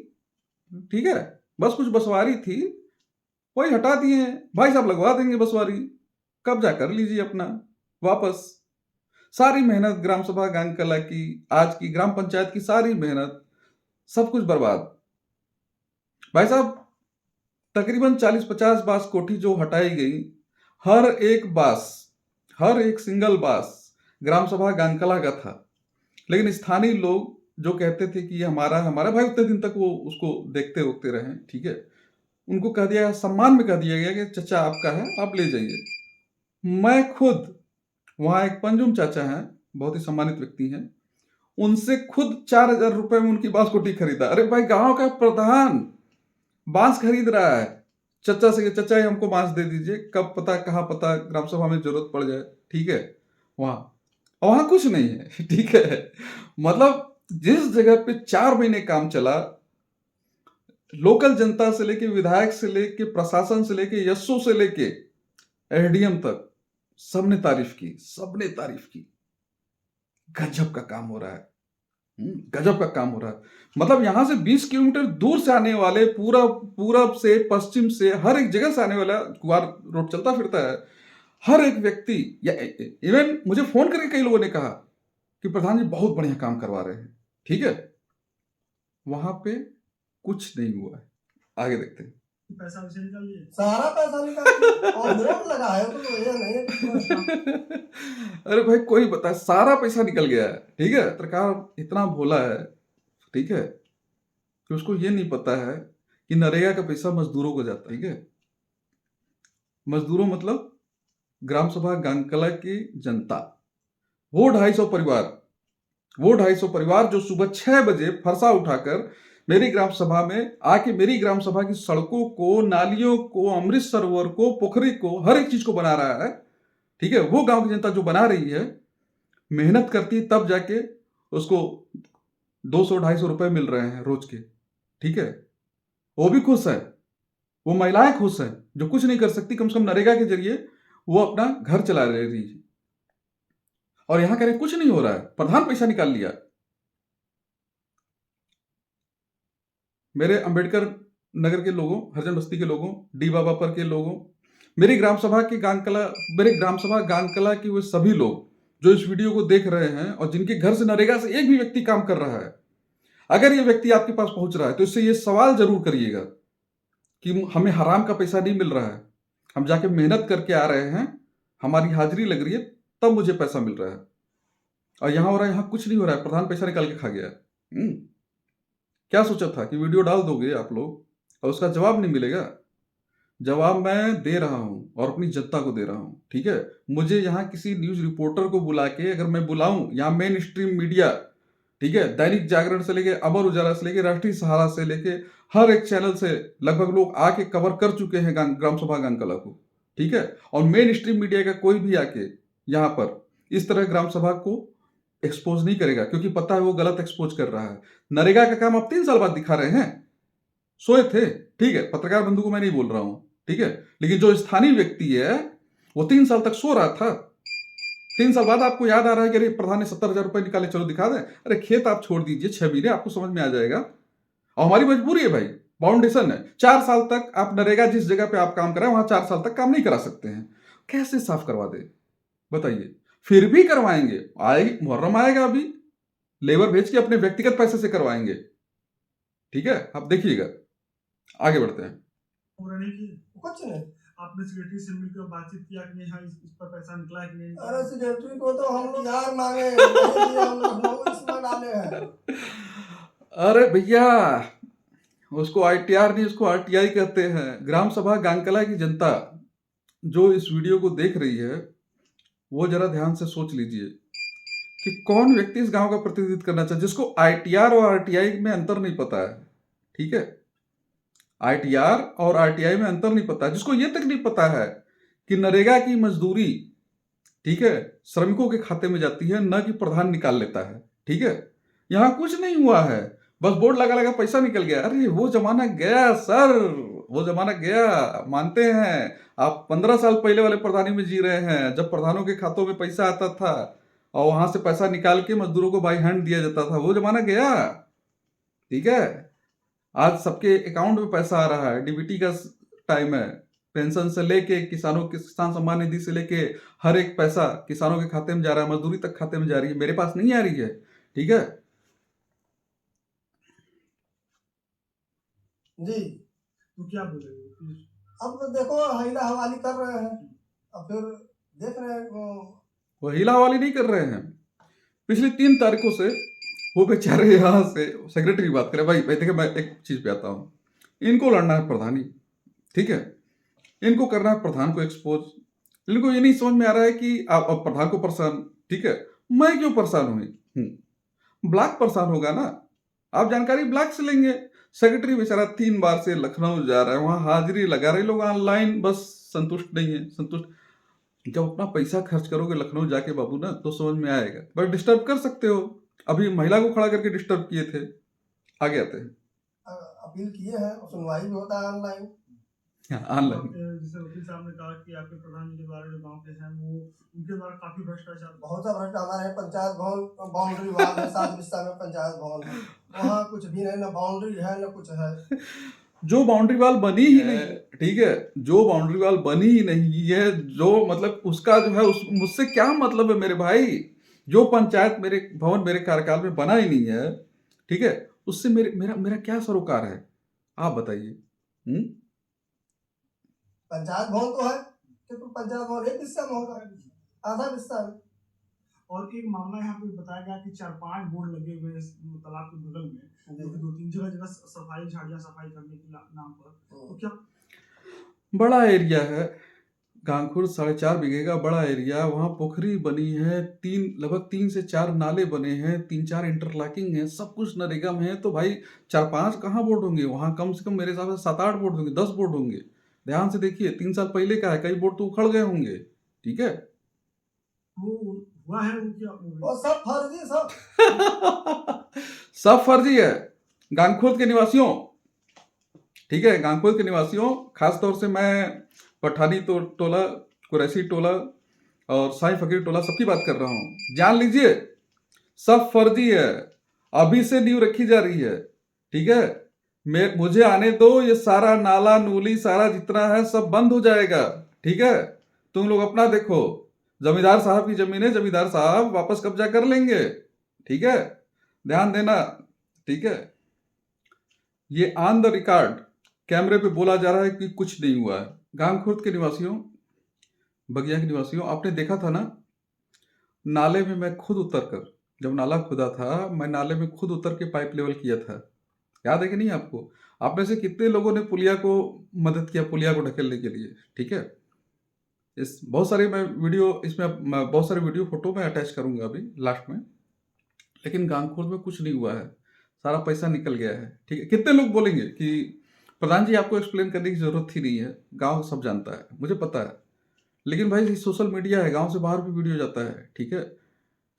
ठीक है, बस कुछ बसवारी थी, वही हटा दिए हैं। भाई साहब लगवा देंगे बसवारी, कब्जा कर लीजिए अपना वापस। सारी मेहनत ग्राम सभा गांग कला की, आज की ग्राम पंचायत की सारी मेहनत, सब कुछ बर्बाद। भाई साहब तकरीबन 40-50 बांस कोठी जो हटाई गई, हर एक सिंगल बांस ग्राम सभा गांगकला का था। लेकिन स्थानीय लोग जो कहते थे कि ये हमारा भाई, उतने दिन तक वो उसको देखते रोकते रहे, ठीक है। उनको कह दिया, सम्मान में कह दिया गया कि चचा आपका है, आप ले जाइए। मैं खुद वहां एक पंजुम चाचा हैं, बहुत ही सम्मानित व्यक्ति हैं, उनसे खुद 4000 रुपए में उनकी बांस कोठी खरीदा। अरे भाई गांव का प्रधान बांस खरीद रहा है, चचा से, चचा ही हमको बांस दे दीजिए, कब पता कहाँ पता ग्राम सभा में जरूरत पड़ जाए, ठीक है। वहां कुछ नहीं है, ठीक है। मतलब जिस जगह पे 4 महीने काम चला, लोकल जनता से लेके विधायक से लेके प्रशासन से लेके यशो से लेके एडीएम तक सबने तारीफ की। गजब का काम हो रहा है, गजब का काम हो रहा है। मतलब यहां से 20 किलोमीटर दूर से आने वाले, पूरब से पश्चिम से हर एक जगह से आने वाला, कुआर रोड चलता फिरता है, हर एक व्यक्ति, या इवन मुझे फोन करके कई लोगों ने कहा कि प्रधान जी बहुत बढ़िया काम करवा रहे हैं, ठीक है। वहां पे कुछ नहीं हुआ है, आगे देखते हैं। पैसा वैसे निकाल लिए, सारा पैसा निकाल और मोड़ लगा है, तो ये नहीं है कि अरे भाई कोई बता, सारा पैसा निकल गया है, ठीक है। पत्रकार इतना भोला है, ठीक है, कि उसको ये नहीं पता है कि नरेगा का पैसा मजदूरों को जाता है। ठीक है, मजदूरों मतलब ग्राम सभा गांगकला की जनता, वो 250 परिवार जो सुबह 6 बजे फरसा उठाकर मेरी ग्राम सभा में आके मेरी ग्राम सभा की सड़कों को, नालियों को, अमृत सरोवर को, पोखरी को, हर एक चीज को बना रहा है। ठीक है, वो गांव की जनता जो बना रही है, मेहनत करती है, तब जाके उसको 200-250 रुपए मिल रहे हैं रोज के। ठीक है, वो भी खुश है, वो महिलाएं खुश हैं जो कुछ नहीं कर सकती, कम से कम नरेगा के जरिए वो अपना घर चला रही है। और यहां कह रहे कुछ नहीं हो रहा है, प्रधान पैसा निकाल लिया। मेरे अंबेडकर नगर के लोगों, हरिजन बस्ती के लोगों, डी बाबापर के लोगों, मेरी ग्राम सभा की गांगकला, मेरे ग्राम सभा गांगकला की वो सभी लोग जो इस वीडियो को देख रहे हैं और जिनके घर से नरेगा से एक भी व्यक्ति काम कर रहा है, अगर ये व्यक्ति आपके पास पहुंच रहा है तो इससे ये सवाल जरूर करिएगा कि हमें हराम का पैसा नहीं मिल रहा है, हम जाके मेहनत करके आ रहे हैं, हमारी हाजिरी लग रही है, तब मुझे पैसा मिल रहा है। और यहां हो रहा है, यहां कुछ नहीं हो रहा है, प्रधान पैसा निकाल के खा गया। क्या सोचा था कि वीडियो डाल दोगे आप लोग और उसका जवाब नहीं मिलेगा? जवाब मैं दे रहा हूं और अपनी जनता को दे रहा हूं। ठीक है, मुझे यहां किसी न्यूज रिपोर्टर को बुला के अगर मैं बुलाऊं, यहां मेन स्ट्रीम मीडिया, ठीक है, दैनिक जागरण से लेके अमर उजाला से लेके राष्ट्रीय सहारा से लेके हर एक चैनल से लगभग लोग आके कवर कर चुके हैं ग्राम सभा गांगकला को। ठीक है, और मेन स्ट्रीम मीडिया का कोई भी आके यहां पर इस तरह ग्राम सभा को एक्सपोज नहीं करेगा, क्योंकि पता है वो गलत एक्सपोज कर रहा है। नरेगा का काम आप 3 साल बाद दिखा रहे हैं, सोए थे। ठीक है, पत्रकार बंधु को मैं नहीं बोल रहा हूं, ठीक है, लेकिन जो स्थानीय व्यक्ति है वो 3 साल तक सो रहा था। 3 साल बाद आपको याद आ रहा है कि अरे प्रधान ने 70,000 रुपए निकाले, चलो दिखा दें। अरे खेत आप छोड़ दीजिए, 6 महीने आपको समझ में आ जाएगा। और हमारी मजबूरी है भाई, बाउंडेशन है। 4 साल तक आप नरेगा जिस जगह पे आप काम कर रहे हैं वहां 4 साल तक काम नहीं करा सकते हैं, कैसे साफ करवा दे बताइए? फिर भी करवाएंगे, आएगी मुहर्रम आएगा, अभी लेबर भेज के अपने व्यक्तिगत पैसे से करवाएंगे। ठीक है, आप देखिएगा, आगे बढ़ते हैं। पूरा नहीं किए? कुछ नहीं। आपने सेक्रेटरी से मिलकर बातचीत किया कि नहीं, हाँ इस पर पैसा निकला है कि नहीं? अरे सेक्रेटरी को तो हम लोग यार मांगे नहीं दिए, हम लोग इसमें डाले हैं। अरे भैया, उसको आईटीआर नहीं, उसको आरटीआई कहते हैं। ग्राम सभा गांगकला की जनता जो इस वीडियो को देख रही है, वो जरा ध्यान से सोच लीजिए कि कौन व्यक्ति इस गांव का प्रतिनिधित्व करना चाहे, जिसको आईटीआर और आरटीआई में अंतर नहीं पता है। ठीक है, आईटीआर और आरटीआई में अंतर नहीं पता है, जिसको ये तक नहीं पता है कि नरेगा की मजदूरी, ठीक है, श्रमिकों के खाते में जाती है, न कि प्रधान निकाल लेता है। ठीक है, यहां कुछ नहीं हुआ है, बस बोर्ड लगा लगा पैसा निकल गया। अरे वो जमाना गया सर, वो जमाना गया, मानते हैं। आप 15 साल पहले वाले प्रधानी में जी रहे हैं, जब प्रधानों के खातों में पैसा आता था और वहां से पैसा निकाल के मजदूरों को बाई हैंड दिया जाता था, वो जमाना गया। ठीक है, आज सबके अकाउंट में पैसा आ रहा है, डीबीटी का टाइम है, पेंशन से लेके किसानों के किसान सम्मान निधि से लेके हर एक पैसा किसानों के खाते में जा रहा है, मजदूरी तक खाते में जा रही है, मेरे पास नहीं आ रही है। ठीक है जी, तो क्या बोलेंगे? अब तो देखो हिला हवाली कर रहे हैं, अब फिर देख रहे हैं वो हिला हवाली नहीं कर रहे हैं। पिछली 3 तारीखों से वो बेचारे यहाँ से सेक्रेटरी की बात करें। भाई देखिए, मैं एक चीज पे आता हूँ, इनको लड़ना है प्रधानी, ठीक है, इनको करना है प्रधान को एक्सपोज। इनको ये नहीं समझ में आ रहा है कि आप अब प्रधान को परेशान, ठीक है, मैं क्यों परेशान हुई? ब्लॉक परेशान होगा ना, आप जानकारी ब्लॉक से लेंगे। सेक्रेटरी बेचारा 3 बार से लखनऊ जा रहा है, वहां हाजिरी लगा रहे लोग ऑनलाइन, बस संतुष्ट नहीं है। संतुष्ट जब अपना पैसा खर्च करोगे लखनऊ जाके बाबू ना, तो समझ में आएगा। बस डिस्टर्ब कर सकते हो, अभी महिला को खड़ा करके डिस्टर्ब किए थे। आगे आते हैं, अपील किए हैं, सुनवाई भी होता है ऑनलाइन। ऑनलाइन। जैसे वकील साहब ने कहा कि आपके प्रधान जी के द्वारा जो गांव के हैं वो उनके द्वारा काफी भ्रष्टाचार, बहुत सा भ्रष्टाचार। हमारे पंचायत भवन बाउंड्री वाल है, 7 बिस्सा में पंचायत भवन है, वहाँ कुछ भी नहीं, ना बाउंड्री है ना कुछ है। जो बाउंड्री वाल बनी ही नहीं, ठीक है, जो बाउंड्री वाल बनी ही नहीं है, जो मतलब उसका जो है उस मुझसे क्या मतलब है मेरे भाई? जो पंचायत मेरे भवन मेरे कार्यकाल में बना ही नहीं है, ठीक है, उससे मेरा मेरा क्या सरोकार है? आप बताइए। पंचायत भवन तो है, कि तो पंचायत भवन 1 हिस्सा में होगा, आधा हिस्सा में। और एक मामला यहाँ पे बताया गया कि 4-5 बोर्ड लगे हुए हैं इस तालाब के बगल में, जो कि 2-3 जगह सफाई, झाड़ियाँ सफाई करने के नाम पर। तो क्या बड़ा एरिया है, गांगखुर्द 4.5 बीघे का बड़ा एरिया, वहाँ पोखरी बनी है, लगभग 3 से 4 नाले बने हैं, 3-4 इंटरलॉकिंग है, सब कुछ नरेगा में है। तो भाई 4-5 कहाँ बोर्ड होंगे वहाँ? कम से कम मेरे हिसाब से 7-8 बोर्ड होंगे, 10 बोर्ड होंगे। ध्यान से देखिए, 3 साल पहले का है, कई बोर्ड तो उखड़ गए होंगे। ठीक है। वो हुआ है वो क्या और सब फर्जी सब। सब फर्जी है। गांगखुर्द के निवासियों, ठीक है, गांगखुर्द के निवासियों, खासतौर से मैं पठानी टोला, कुरैशी टोला और साईं फकीर टोला सबकी बात कर रहा हूँ। जान लीजिए, सब फर्जी है। अभी से नींव रखी जा रही है। ठीक है, मुझे आने दो, ये सारा नाला नूली सारा जितना है सब बंद हो जाएगा। ठीक है, तुम लोग अपना देखो। जमींदार साहब की जमीन है, जमींदार साहब वापस कब्जा कर लेंगे। ठीक है, ध्यान देना। ठीक है, ये ऑन द रिकॉर्ड कैमरे पे बोला जा रहा है कि कुछ नहीं हुआ है। गांगखुर्द के निवासियों, बगिया के निवासियों, आपने देखा था ना, नाले में मैं खुद उतरकर, जब नाला खुदा था, मैं नाले में खुद उतर के पाइप लेवल किया था। याद है कि नहीं आपको? आप में से कितने लोगों ने पुलिया को मदद किया, पुलिया को ढकेलने के लिए? ठीक है, इस बहुत सारे मैं बहुत सारे वीडियो फोटो मैं अटैच करूंगा अभी लास्ट में। लेकिन गांगखुर्द में कुछ नहीं हुआ है, सारा पैसा निकल गया है। ठीक है, कितने लोग बोलेंगे कि प्रधान जी आपको एक्सप्लेन करने की जरूरत ही नहीं है, गांव सब जानता है, मुझे पता है। लेकिन भाई सोशल मीडिया है, गांव से बाहर भी वीडियो जाता है। ठीक है,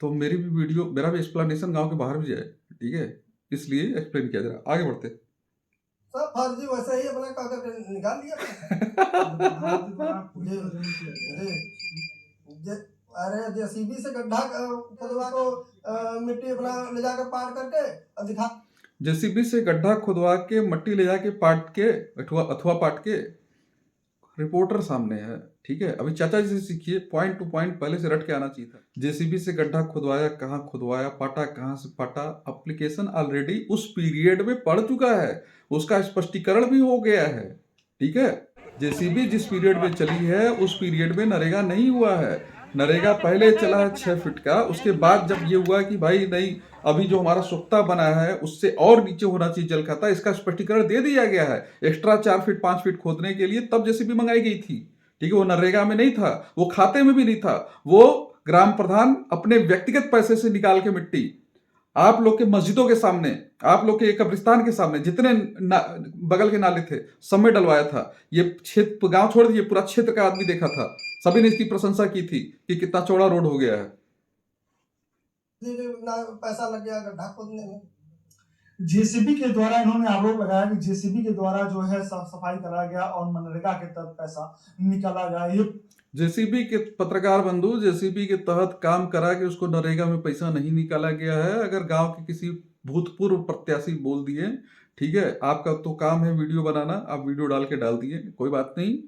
तो मेरा भी एक्सप्लेनेशन गांव के बाहर भी जाए। ठीक है, इसलिए एक्सप्लेन किया जा रहा। आगे बढ़ते। सब फर्जी वैसे ही अपना कागज निकाल लिया। अरे जेसीबी से गड्ढा खुदवा को मिट्टी अपना ले जाकर पार करके और दिखा। जेसीबी से गड्ढा खुदवा के मट्टी ले जाके पाट के अथवा पाट के रिपोर्टर सामने है। ठीक है, अभी चाचा जी से सीखिए, पॉइंट टू पॉइंट पहले से रट के आना चाहिए था। जेसीबी से गड्ढा खुदवाया, कहाँ खुदवाया, पाटा कहाँ से पाटा, एप्लीकेशन ऑलरेडी उस पीरियड में पड़ चुका है, उसका स्पष्टीकरण भी हो गया है। ठीक है, जेसीबी जिस पीरियड में चली है उस पीरियड में नरेगा नहीं हुआ है। नरेगा पहले चला है 6 फीट का, उसके बाद जब ये हुआ कि भाई नहीं, अभी जो हमारा सोख्ता बना है उससे और नीचे होना चाहिए जल खाता, इसका स्पष्टीकरण दे दिया गया है एक्स्ट्रा 4 फीट 5 फीट खोदने के लिए, तब जेसीबी मंगाई गई थी। ठीक है, वो नरेगा में नहीं था, वो खाते में भी नहीं था, वो ग्राम प्रधान अपने व्यक्तिगत पैसे से निकाल के मिट्टी आप लोग के मस्जिदों के सामने, आप लोग के कब्रिस्तान के सामने जितने बगल के नाले थे सब में डलवाया था। ये क्षेत्र, गांव छोड़ दीजिए, पूरा क्षेत्र का आदमी देखा था, सभी ने इसकी प्रशंसा की थी कि कितना चौड़ा रोड हो गया है। पैसा लग गया गड्ढा खोदने में। जेसीबी के द्वारा इन्होंने आरोप लगाया कि जेसीबी के द्वारा जो है साफ सफाई करा गया और मनरेगा के तहत पैसा निकाला गया। ये जेसीबी के पत्रकार बंधु, जेसीबी के तहत काम करा के उसको नरेगा में पैसा नहीं निकाला गया है। अगर गांव के किसी भूतपूर्व प्रत्याशी बोल दिए, ठीक है, आपका तो काम है वीडियो बनाना, आप वीडियो डाल के डाल दिए, कोई बात नहीं,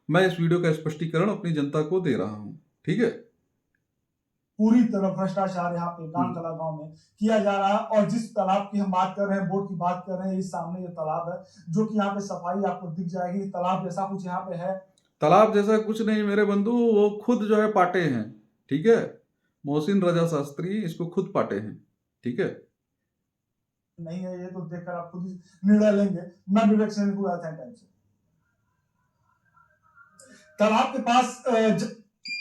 मैं इस वीडियो का स्पष्टीकरण अपनी जनता को दे रहा हूं। ठीक है, पूरी तरह भ्रष्टाचार यहाँ पे गांगकला गांव में किया जा रहा है। और जिस तालाब की हम बात कर रहे हैं, बोर्ड की बात कर रहे हैं, इस सामने ये तालाब है जो कि यहाँ पे सफाई आपको दिख जाएगी। तालाब जैसा कुछ यहाँ पे है, तालाब जैसा कुछ नहीं मेरे बंधु, वो खुद जो है पाटे हैं। ठीक है, मोहसिन रजा शास्त्री इसको खुद पाटे हैं। ठीक है, नहीं है, ये तो देखकर आप खुद ही निर्णय लेंगे। मैं विवेक सिंह को टाइम से तालाब के पास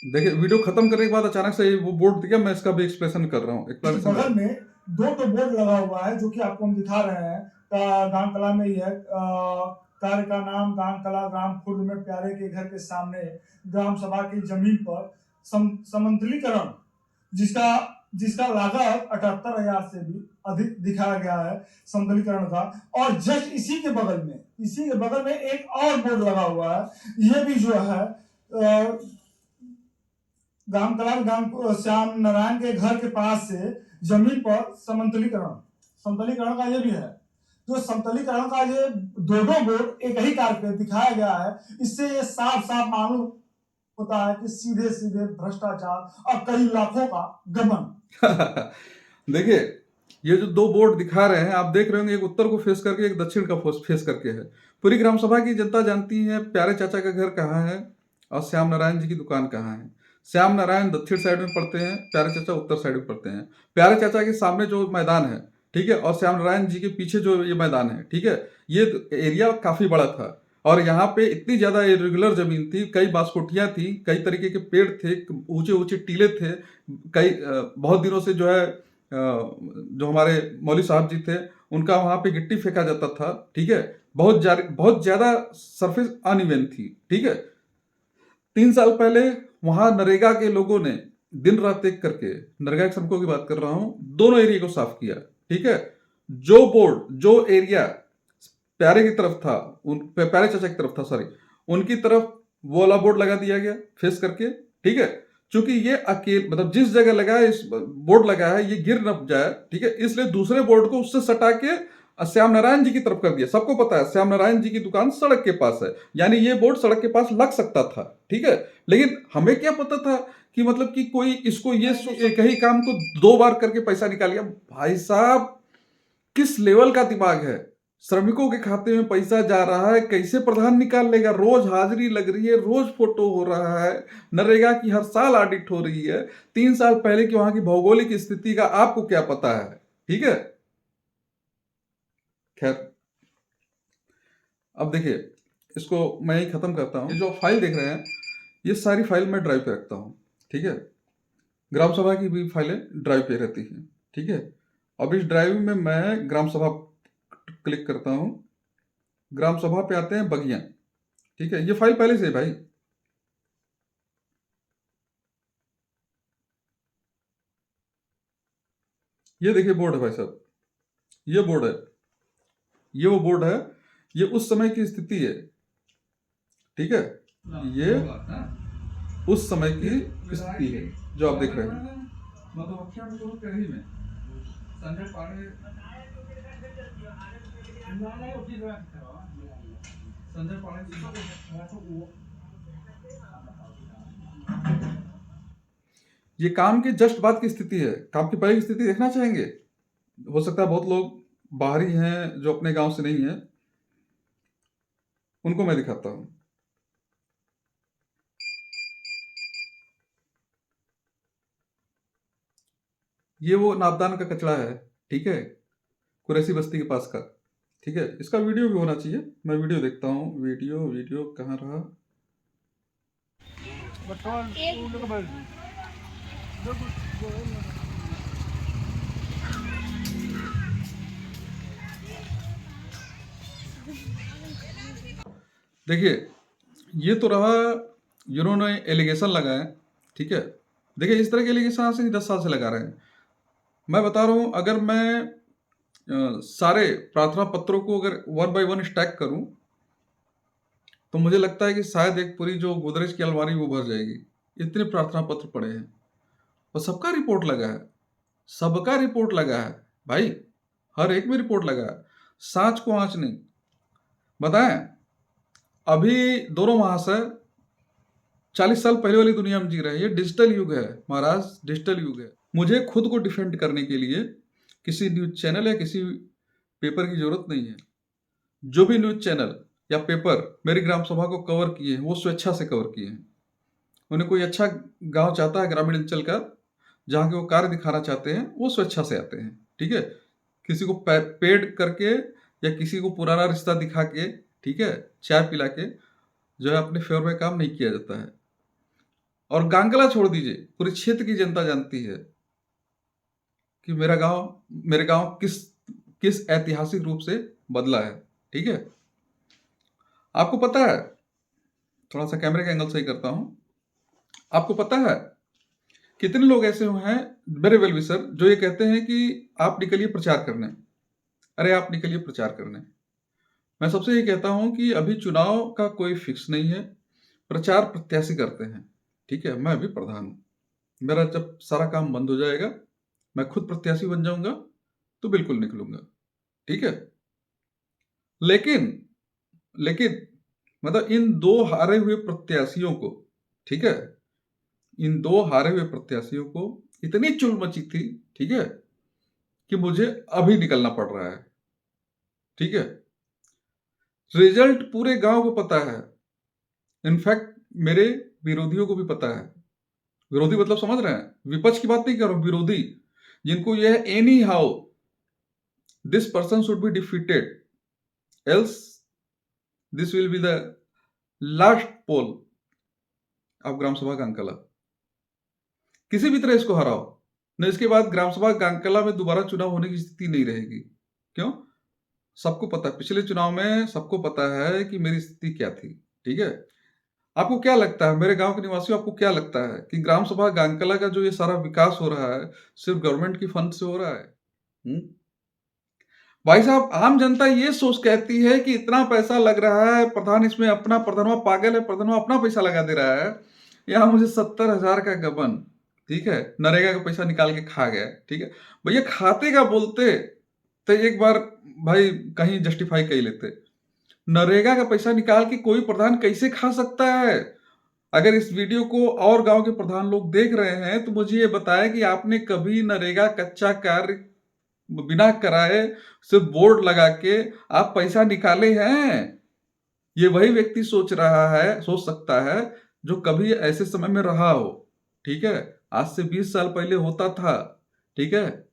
देखिए, वीडियो खत्म करने के बाद अचानक से वो बोर्ड दिखा, मैं इसका भी एक्सप्लेनेशन कर रहा हूँ। बगल में 2 बोर्ड लगा हुआ है जो कि आपको हम दिखा रहे हैं, गांगकला में ही है। कार्य का नाम गांगकला, ग्राम खुर्द में प्यारे के घर के सामने ग्राम सभा की जमीन पर समतलीकरण, जिसका लागत 78,000 से भी अधिक दिखाया गया है समतलीकरण का। और जस्ट इसी के बगल में एक और बोर्ड लगा हुआ है, ये भी जो है गांव श्याम नारायण के घर के पास से जमीन पर समतलीकरण का ये भी है। जो समतलीकरण का ये दो बोर्ड एक ही कार्य पे दिखाया गया है, इससे ये साफ मालूम होता है कि सीधे भ्रष्टाचार और कई लाखों का गबन। देखिए, ये जो 2 बोर्ड दिखा रहे हैं, आप देख रहे होंगे, एक उत्तर को फेस करके, एक दक्षिण का फेस करके है। पूरी ग्राम सभा की जनता जानती है प्यारे चाचा का घर कहाँ है और श्याम नारायण जी की दुकान कहाँ है। श्याम नारायण दक्षिण साइड में पड़ते हैं, प्यारे चाचा उत्तर साइड में पड़ते हैं। प्यारे चाचा के सामने जो मैदान है, ठीक है, और श्याम नारायण जी के पीछे जो ये मैदान है, ठीक है, ये एरिया काफी बड़ा था और यहाँ पे इतनी ज्यादा इरेगुलर जमीन थी, कई बांसकोठियां थी, कई तरीके के पेड़ थे, ऊंचे ऊंचे टीले थे, कई बहुत दिनों से जो है जो हमारे मौलवी साहब जी थे उनका वहां पे गिट्टी फेंका जाता था, ठीक है, बहुत ज्यादा सरफेस अनइवन थी, ठीक है। 3 साल पहले वहां नरेगा के लोगों ने दिन रात एक करके, नरेगा के श्रमिकों की बात कर रहा हूं, दोनों एरिया को साफ किया, ठीक है। जो एरिया प्यारे की तरफ था, प्यारे चाचा की तरफ था, सॉरी, उनकी तरफ वो वाला बोर्ड लगा दिया गया फेस करके, ठीक है। चूंकि ये अकेले मतलब जिस जगह लगा है, इस बोर्ड लगा है, ये गिर न जाए, ठीक है, इसलिए दूसरे बोर्ड को उससे सटा के श्याम नारायण जी की तरफ कर दिया। सबको पता है श्याम नारायण जी की दुकान सड़क के पास है, यानी ये बोर्ड सड़क के पास लग सकता था, ठीक है। लेकिन हमें क्या पता था कि मतलब कि कोई इसको ये एक ही काम को 2 बार करके पैसा निकाल लिया। भाई साहब, किस लेवल का दिमाग है? श्रमिकों के खाते में पैसा जा रहा है, कैसे प्रधान निकाल लेगा? रोज हाजिरी लग रही है, रोज फोटो हो रहा है, नरेगा की हर साल ऑडिट हो रही है। 3 साल पहले की वहां की भौगोलिक स्थिति का आपको क्या पता है, ठीक है। खैर, अब देखिए, इसको मैं ही खत्म करता हूं। ये जो फाइल देख रहे हैं, ये सारी फाइल मैं ड्राइव पे रखता हूं, ठीक है। ग्राम सभा की भी फाइलें ड्राइव पे रहती हैं, ठीक है। अब इस ड्राइव में मैं ग्राम सभा क्लिक करता हूं, ग्राम सभा पे आते हैं बगिया, ठीक है। ये फाइल पहले से है भाई, ये देखिए बोर्ड है भाई साहब, ये बोर्ड है, ये वो बोर्ड है, ये उस समय की स्थिति है, ठीक है। ये उस समय की स्थिति है जो आप देख रहे हैं। संजय पांडे ये काम के जस्ट बाद की स्थिति है, काम की पहले की स्थिति देखना चाहेंगे? हो सकता है बहुत लोग बाहरी हैं जो अपने गांव से नहीं है, उनको मैं दिखाता हूं। ये वो नापदान का कचरा है, ठीक है, कुरैसी बस्ती के पास का, ठीक है। इसका वीडियो भी होना चाहिए, मैं वीडियो देखता हूँ। वीडियो कहाँ रहा? देखिए, ये तो रहा जिन्होंने एलिगेशन लगाए, ठीक है। देखिए, इस तरह के एलिगेशन आज से 10 साल से लगा रहे हैं। मैं बता रहा हूं, अगर मैं सारे प्रार्थना पत्रों को अगर 1 बाय 1 स्टैक करूं तो मुझे लगता है कि शायद एक पूरी जो गोदरेज की अलमारी वो भर जाएगी। इतने प्रार्थना पत्र पड़े हैं और सबका रिपोर्ट लगा है, सबका रिपोर्ट लगा है भाई, हर एक में रिपोर्ट लगा है, सांच को आंच नहीं। बताएं, अभी दोनों महाशय 40 साल पहले वाली दुनिया में जी रहे हैं। ये डिजिटल युग है महाराज, डिजिटल युग है। मुझे खुद को डिफेंड करने के लिए किसी न्यूज चैनल या किसी पेपर की जरूरत नहीं है। जो भी न्यूज चैनल या पेपर मेरी ग्राम सभा को कवर किए हैं वो स्वेच्छा से कवर किए हैं। उन्हें कोई अच्छा गांव चाहता है ग्रामीण अंचल का, जहाँ के वो कार्य दिखाना चाहते हैं, वो स्वेच्छा से आते हैं, ठीक है। किसी को पेड करके या किसी को पुराना रिश्ता दिखा के, ठीक है, चाय पिला के जो है अपने फेवर में काम नहीं किया जाता है। और गांगला छोड़ दीजिए, पूरे क्षेत्र की जनता जानती है कि मेरे गांव किस ऐतिहासिक रूप से बदला है, ठीक है। आपको पता है, थोड़ा सा कैमरे का एंगल सही करता हूं, आपको पता है कितने लोग ऐसे हैं मेरे वेल विशर जो ये कहते हैं कि आप निकलिए प्रचार करने, अरे आप निकलिए प्रचार करने। मैं सबसे ये कहता हूं कि अभी चुनाव का कोई फिक्स नहीं है, प्रचार प्रत्याशी करते हैं, ठीक है। मैं अभी प्रधान हूं, मेरा जब सारा काम बंद हो जाएगा, मैं खुद प्रत्याशी बन जाऊंगा तो बिल्कुल निकलूंगा, ठीक है। लेकिन मतलब इन 2 हारे हुए प्रत्याशियों को, ठीक है, इन 2 हारे हुए प्रत्याशियों को इतनी चुल मची थी, ठीक है, कि मुझे अभी निकलना पड़ रहा है, ठीक है। रिजल्ट पूरे गांव को पता है, इनफैक्ट मेरे विरोधियों को भी पता है, विरोधी मतलब समझ रहे हैं, विपक्ष की बात नहीं कर रहा हूं, विरोधी, जिनको यह anyhow this person should be defeated, else this will be the last poll of gram sabha Gankla. किसी भी तरह इसको हराओ, न इसके बाद ग्राम सभा गांकला में दोबारा चुनाव होने की स्थिति नहीं रहेगी। क्यों? सबको पता है, पिछले चुनाव में सबको पता है कि मेरी स्थिति क्या थी। ठीक है, आपको क्या लगता है, मेरे गांव के निवासियों, आपको क्या लगता है कि ग्राम सभा गांकला का जो ये सारा विकास हो रहा है सिर्फ गवर्नमेंट की फंड से हो रहा है? भाई साहब, आम जनता ये सोच कहती है कि इतना पैसा लग रहा है, प्रधान इसमें अपना, प्रधानवा पागल है, प्रधानवा अपना पैसा लगा दे रहा है, यहाँ मुझे 70,000 का गबन, ठीक है, नरेगा का पैसा निकाल के खा गया। ठीक है भैया, खाते का बोलते तो एक बार भाई कहीं जस्टिफाई कर लेते। नरेगा का पैसा निकाल के कोई प्रधान कैसे खा सकता है? अगर इस वीडियो को और गांव के प्रधान लोग देख रहे हैं तो मुझे ये बताएं कि आपने कभी नरेगा कच्चा कार्य बिना कराए सिर्फ बोर्ड लगा के आप पैसा निकाले हैं? ये वही व्यक्ति सोच रहा है, सोच सकता है जो कभी ऐसे समय में रहा हो। ठीक है, आज से 20 साल पहले होता था। ठीक है,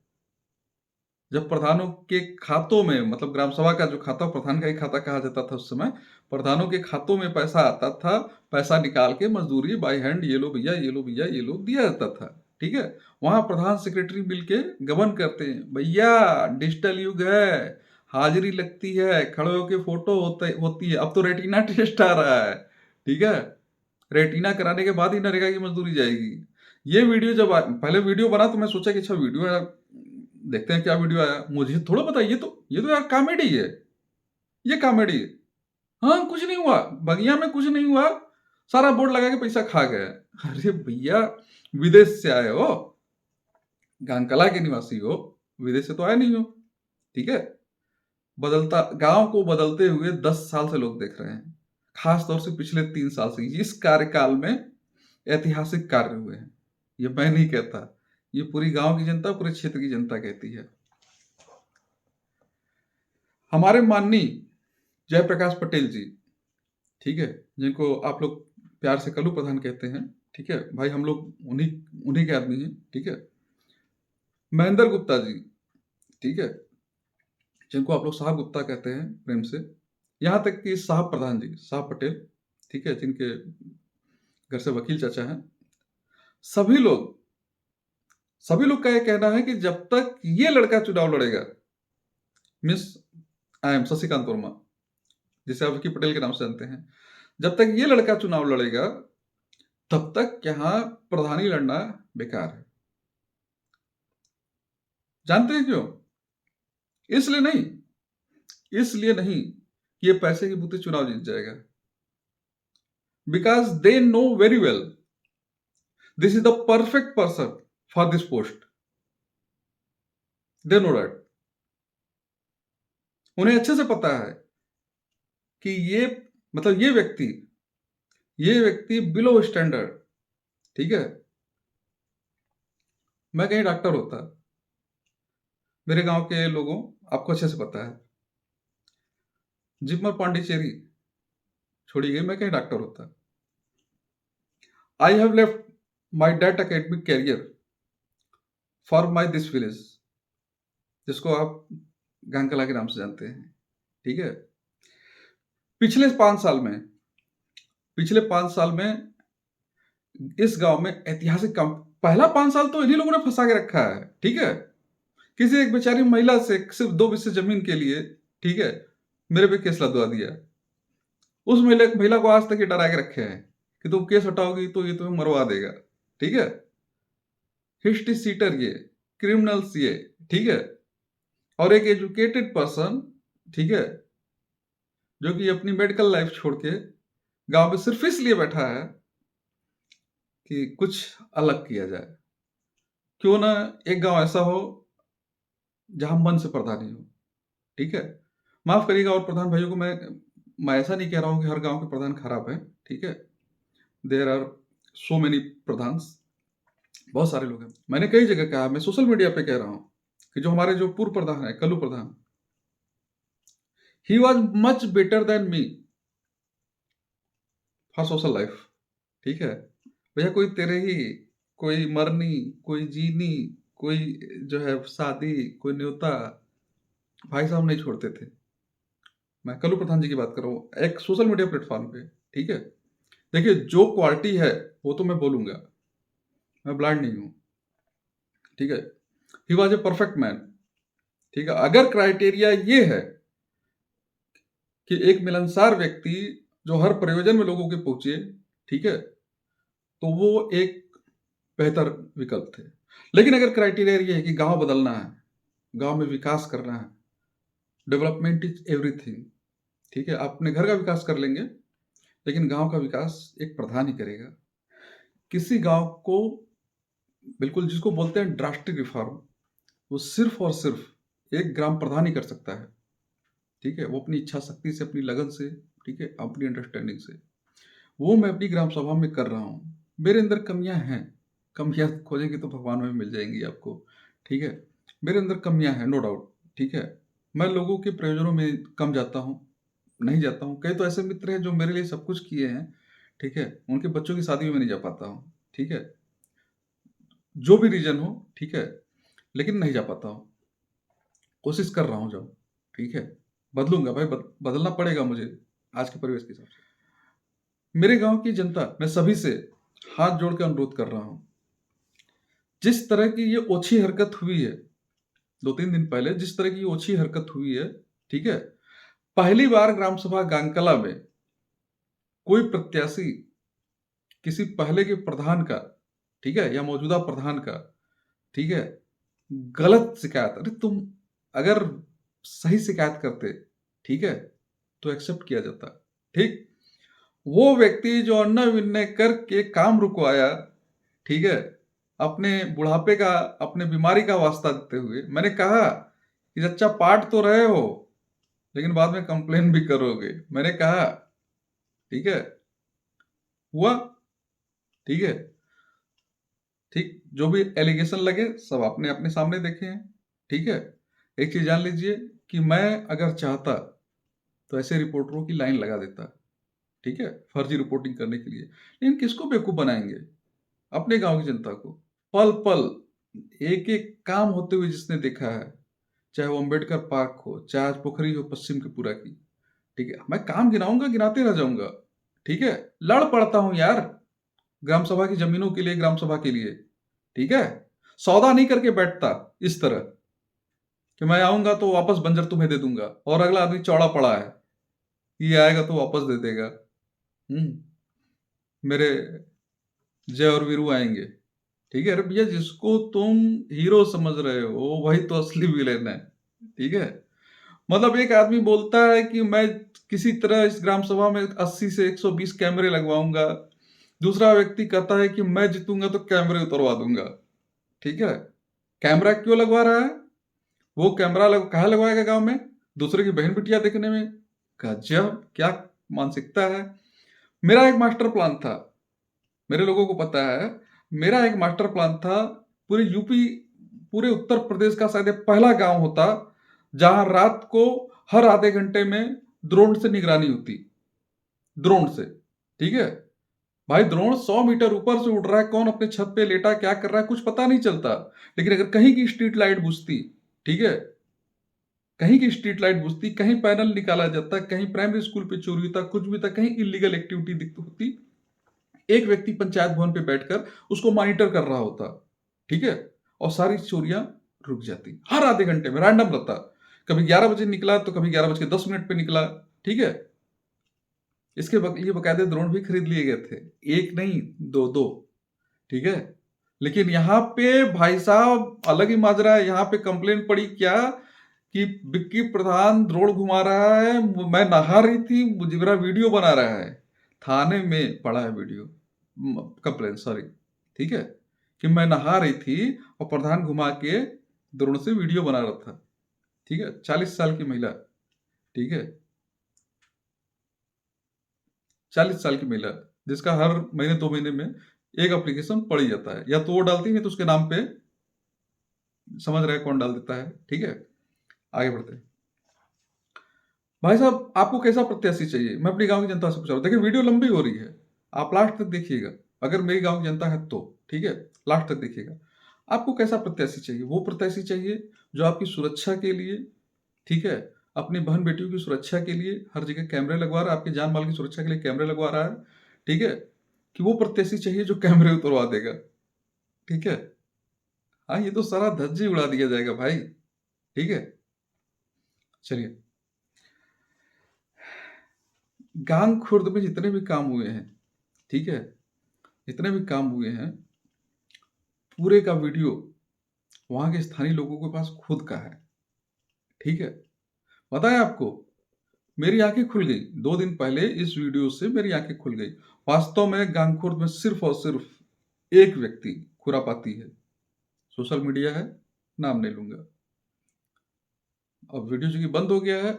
जब प्रधानों के खातों में, मतलब ग्राम सभा का जो खाता, प्रधान का ही खाता कहा जाता था उस समय, प्रधानों के खातों में पैसा आता था, पैसा निकाल के मजदूरी बाय हैंड, ये लो भैया, ये लो भैया, ये लो, दिया जाता था। ठीक है, वहां प्रधान सेक्रेटरी मिलके गबन करते हैं, भैया डिजिटल युग है, हाजिरी लगती है, खड़े होके फोटो होती है। अब तो रेटिना टेस्ट आ रहा है। ठीक है, रेटिना कराने के बाद ही नरेगा की मजदूरी जाएगी। ये वीडियो जब पहले वीडियो बना तो मैं सोचा कि अच्छा वीडियो है, देखते हैं क्या वीडियो आया। मुझे थोड़ा पता, ये तो यार कॉमेडी है, ये कॉमेडी है। हाँ, कुछ नहीं हुआ, बगिया में कुछ नहीं हुआ, सारा बोर्ड लगा के पैसा खा गए। अरे भैया, विदेश से आए हो, गांकला के निवासी हो, विदेश से तो आए नहीं हो। ठीक है, बदलता गांव को बदलते हुए 10 साल से लोग देख रहे हैं, खास तौर से पिछले 3 साल से। इस कार्यकाल में ऐतिहासिक कार्य हुए हैं, ये मैं नहीं कहता, ये पूरी गांव की जनता, पूरे क्षेत्र की जनता कहती है। हमारे माननीय जयप्रकाश पटेल जी, ठीक है, जिनको आप लोग प्यार से कल्लू प्रधान कहते हैं, ठीक है भाई, हम लोग उन्हीं के आदमी हैं। ठीक है, महेंद्र गुप्ता जी, ठीक है, जिनको आप लोग साहब गुप्ता कहते हैं प्रेम से, यहाँ तक कि साहब प्रधान जी, साहब पटेल, ठीक है, जिनके घर से वकील चाचा हैं, सभी लोग का यह कहना है कि जब तक ये लड़का चुनाव लड़ेगा, miss I am Shashikant Verma, जिसे आप विकी पटेल के नाम से जानते हैं, जब तक ये लड़का चुनाव लड़ेगा तब तक यहां प्रधानी लड़ना बेकार है। जानते हैं क्यों? इसलिए नहीं कि ये पैसे के बूते चुनाव जीत जाएगा, because they know very well this is the perfect person for this post. They know that, उन्हें अच्छे से पता है कि ये, मतलब ये व्यक्ति बिलो स्टैंडर्ड। ठीक है, मैं कहीं डॉक्टर होता, मेरे गांव के लोगों, आपको अच्छे से पता है, जिपमर पांडिचेरी छोड़ी गई, मैं कहीं डॉक्टर होता। I have left my that academic career for my this village, जिसको आप गांकला के नाम से जानते हैं। ठीक है, पिछले 5 साल में इस गांव में ऐतिहासिक काम, पहला 5 साल तो इन्हीं लोगों ने फंसा के रखा है। ठीक है, किसी एक बेचारी महिला से सिर्फ 2 बिस्से जमीन के लिए, ठीक है, मेरे पे केस लदवा दिया। उस महिला को आज तक ये डरा के रखे हैं कि तुम केस हटाओगी तो ये तुम्हें मरवा देगा। ठीक है, हिस्ट्री सीटर ये, क्रिमिनल्स ये, ठीक है, और एक एजुकेटेड पर्सन, ठीक है, जो कि अपनी मेडिकल लाइफ छोड़ के गांव में सिर्फ इसलिए बैठा है कि कुछ अलग किया जाए। क्यों ना एक गांव ऐसा हो जहां मन से प्रधानी हो। ठीक है, माफ करिएगा और प्रधान भाइयों को, मैं ऐसा नहीं कह रहा हूं कि हर गांव के प्रधान खराब है। ठीक है, देयर आर सो मेनी प्रधान्स, बहुत सारे लोग हैं। मैंने कई जगह कहा, मैं सोशल मीडिया पे कह रहा हूं कि जो हमारे जो पूर्व प्रधान है, कल्लू प्रधान, he was much better than me for social life. ठीक है भैया, कोई तेरे ही कोई मरनी, कोई जीनी, कोई जो है शादी, कोई न्योता, भाई साहब नहीं छोड़ते थे। मैं कल्लू प्रधान जी की बात कर रहा हूँ, एक सोशल मीडिया प्लेटफॉर्म पे, ठीक है? देखिए, जो क्वालिटी है वो तो मैं बोलूंगा, मैं ब्लाइंड नहीं हूँ, ठीक है? He was a perfect man, ठीक है? अगर क्राइटेरिया ये है कि एक मिलनसार व्यक्ति जो हर प्रयोजन में लोगों के पहुंचे, ठीक है, तो वो एक बेहतर विकल्प थे। लेकिन अगर क्राइटेरिया ये है कि गांव बदलना है, गांव में विकास करना है, डेवलपमेंट इज एवरीथिंग, ठीक है? आप अपने घर का विकास कर लेंगे, लेकिन गांव का विकास एक प्रधान ही करेगा। किसी गांव को बिल्कुल, जिसको बोलते हैं ड्रास्टिक रिफॉर्म, वो सिर्फ और सिर्फ एक ग्राम प्रधान ही कर सकता है, ठीक है? वो अपनी इच्छा शक्ति से, अपनी लगन से, ठीक है, अपनी अंडरस्टैंडिंग से। वो मैं अपनी ग्राम सभा में कर रहा हूँ। मेरे अंदर कमियां हैं, कमियां खोजेंगे तो भगवान में मिल जाएंगी आपको, ठीक है? मेरे अंदर कमियां हैं, नो डाउट, ठीक है? मैं लोगों के प्रयोजनों में कम जाता हूँ, नहीं जाता हूँ। कई तो ऐसे मित्र हैं जो मेरे लिए सब कुछ किए हैं, ठीक है? उनके बच्चों की शादी में मैं नहीं जा पाता हूँ, ठीक है? जो भी रीजन हो, ठीक है, लेकिन नहीं जा पाता हूँ। कोशिश कर रहा हूँ जब, ठीक है? बदलूंगा भाई, बदलना पड़ेगा मुझे आज के परिवेश के हिसाब से। मेरे गांव की जनता, मैं सभी से हाथ जोड़ के अनुरोध कर रहा हूं, जिस तरह की ये ओछी हरकत हुई है 2-3 दिन पहले, जिस तरह की ये ओछी हरकत हुई है, ठीक है, पहली बार ग्राम सभा गांगकला में कोई प्रत्याशी किसी पहले के प्रधान का, ठीक है, या मौजूदा प्रधान का, ठीक है, गलत शिकायत, अरे तुम अगर सही शिकायत करते, ठीक है, तो एक्सेप्ट किया जाता, ठीक? वो व्यक्ति जो अन्ना विनय करके काम रुकवाया, ठीक है, अपने बुढ़ापे का, अपने बीमारी का वास्ता देते हुए, मैंने कहा कि अच्छा पार्ट तो रहे हो, लेकिन बाद में कंप्लेन भी करोगे, मैंने कहा, ठीक है? हुआ, ठीक है, ठीक, जो भी एलिगेशन लगे सब आपने अपने सामने देखे हैं, ठीक है? एक चीज जान लीजिए कि मैं अगर चाहता तो ऐसे रिपोर्टरों की लाइन लगा देता, ठीक है, फर्जी रिपोर्टिंग करने के लिए। लेकिन किसको बेवकूफ बनाएंगे? अपने गांव की जनता को। पल पल एक एक काम होते हुए जिसने देखा है, चाहे वो अम्बेडकर पार्क हो, चाहे आज पोखरी हो पश्चिम की पूरा की, ठीक है, मैं काम गिनाऊंगा, गिनाते रह जाऊंगा, ठीक है? लड़ पड़ता हूं यार ग्राम सभा की जमीनों के लिए, ग्राम सभा के लिए, ठीक है? सौदा नहीं करके बैठता इस तरह कि मैं आऊंगा तो वापस बंजर तुम्हें दे दूंगा और अगला आदमी चौड़ा पड़ा है, ये आएगा तो वापस दे देगा। मेरे जय और वीरू आएंगे, ठीक है? अरे भैया, जिसको तुम हीरो समझ रहे हो वही तो असली विलेन है, ठीक है? मतलब एक आदमी बोलता है कि मैं किसी तरह इस ग्राम सभा में 80 से 120 कैमरे लगवाऊंगा, दूसरा व्यक्ति कहता है कि मैं जीतूंगा तो कैमरे उतरवा दूंगा, ठीक है? कैमरा क्यों लगवा रहा है? वो कैमरा कहाँ लगवाएगा गांव में? दूसरे की बहन बिटिया देखने में? गजब, क्या मानसिकता है। मेरा एक मास्टर प्लान था, मेरे लोगों को पता है, मेरा एक मास्टर प्लान था, पूरे यूपी, पूरे उत्तर प्रदेश का शायद पहला गांव होता जहां रात को हर आधे घंटे में ड्रोन से निगरानी होती, ड्रोन से, ठीक है? भाई ड्रोन 100 मीटर ऊपर से उड़ रहा है, कौन अपने छत पे लेटा क्या कर रहा है कुछ पता नहीं चलता, लेकिन अगर कहीं की स्ट्रीट लाइट बुझती, ठीक है, कहीं की स्ट्रीट लाइट बुझती, कहीं पैनल निकाला जाता, कहीं प्राइमरी स्कूल पे चोरी होता, कुछ भी था, कहीं इलीगल एक्टिविटी दिखती होती, एक व्यक्ति पंचायत भवन पे बैठकर उसको मॉनिटर कर रहा होता, ठीक है, और सारी चोरियां रुक जाती हर आधे घंटे में, रैंडम रहता। कभी 11 बजे निकला तो कभी 11:10 पे निकला, ठीक है? इसके लिए बकायदे ड्रोन भी खरीद लिए गए थे, एक नहीं दो दो, ठीक है? लेकिन यहाँ पे भाई साहब अलग ही माजरा है। यहाँ पे कंप्लेन पड़ी क्या कि विक्की प्रधान ड्रोन घुमा रहा है, मैं नहा रही थी, मुझे मेरा वीडियो बना रहा है, थाने में पड़ा है वीडियो, कंप्लेन, सॉरी, ठीक है, कि मैं नहा रही थी और प्रधान घुमा के ड्रोन से वीडियो बना रहा था, ठीक है? 40 साल की महिला, ठीक है, 40 साल की महिला, जिसका हर महीने 2 महीने में एक एप्लीकेशन पड़ ही जाता है, या तो वो डालती है तो उसके नाम पे समझ रहे हैं कौन डाल देता है, ठीक है? आगे बढ़ते हैं। भाई साहब, आपको कैसा प्रत्याशी चाहिए? मैं अपनी गांव की जनता से पूछ रहा हूँ। देखिए वीडियो लंबी हो रही है, आप लास्ट तक देखिएगा, अगर मेरी गांव की जनता है तो, ठीक है, लास्ट तक देखिएगा। आपको कैसा प्रत्याशी चाहिए? वो प्रत्याशी चाहिए जो आपकी सुरक्षा के लिए, ठीक है, अपनी बहन बेटियों की सुरक्षा के लिए हर जगह कैमरे लगवा रहा है, आपके जान माल की सुरक्षा के लिए कैमरे लगवा रहा है, ठीक है, कि वो प्रत्याशी चाहिए जो कैमरे उतरवा देगा, ठीक है। हाँ, ये तो सारा धज्जी उड़ा दिया जाएगा भाई, ठीक है। चलिए, गांग खुर्द में जितने भी काम हुए हैं, ठीक है, जितने भी काम हुए हैं, पूरे का वीडियो वहां के स्थानीय लोगों के पास खुद का है, ठीक है। पता है आपको, मेरी आंखें खुल गई 2 दिन पहले, इस वीडियो से मेरी आंखें खुल गई। वास्तव में गांगखुर्द में सिर्फ और सिर्फ एक व्यक्ति खुरापाती है, सोशल मीडिया है, नाम नहीं लूंगा। अब वीडियो चूंकि बंद हो गया है,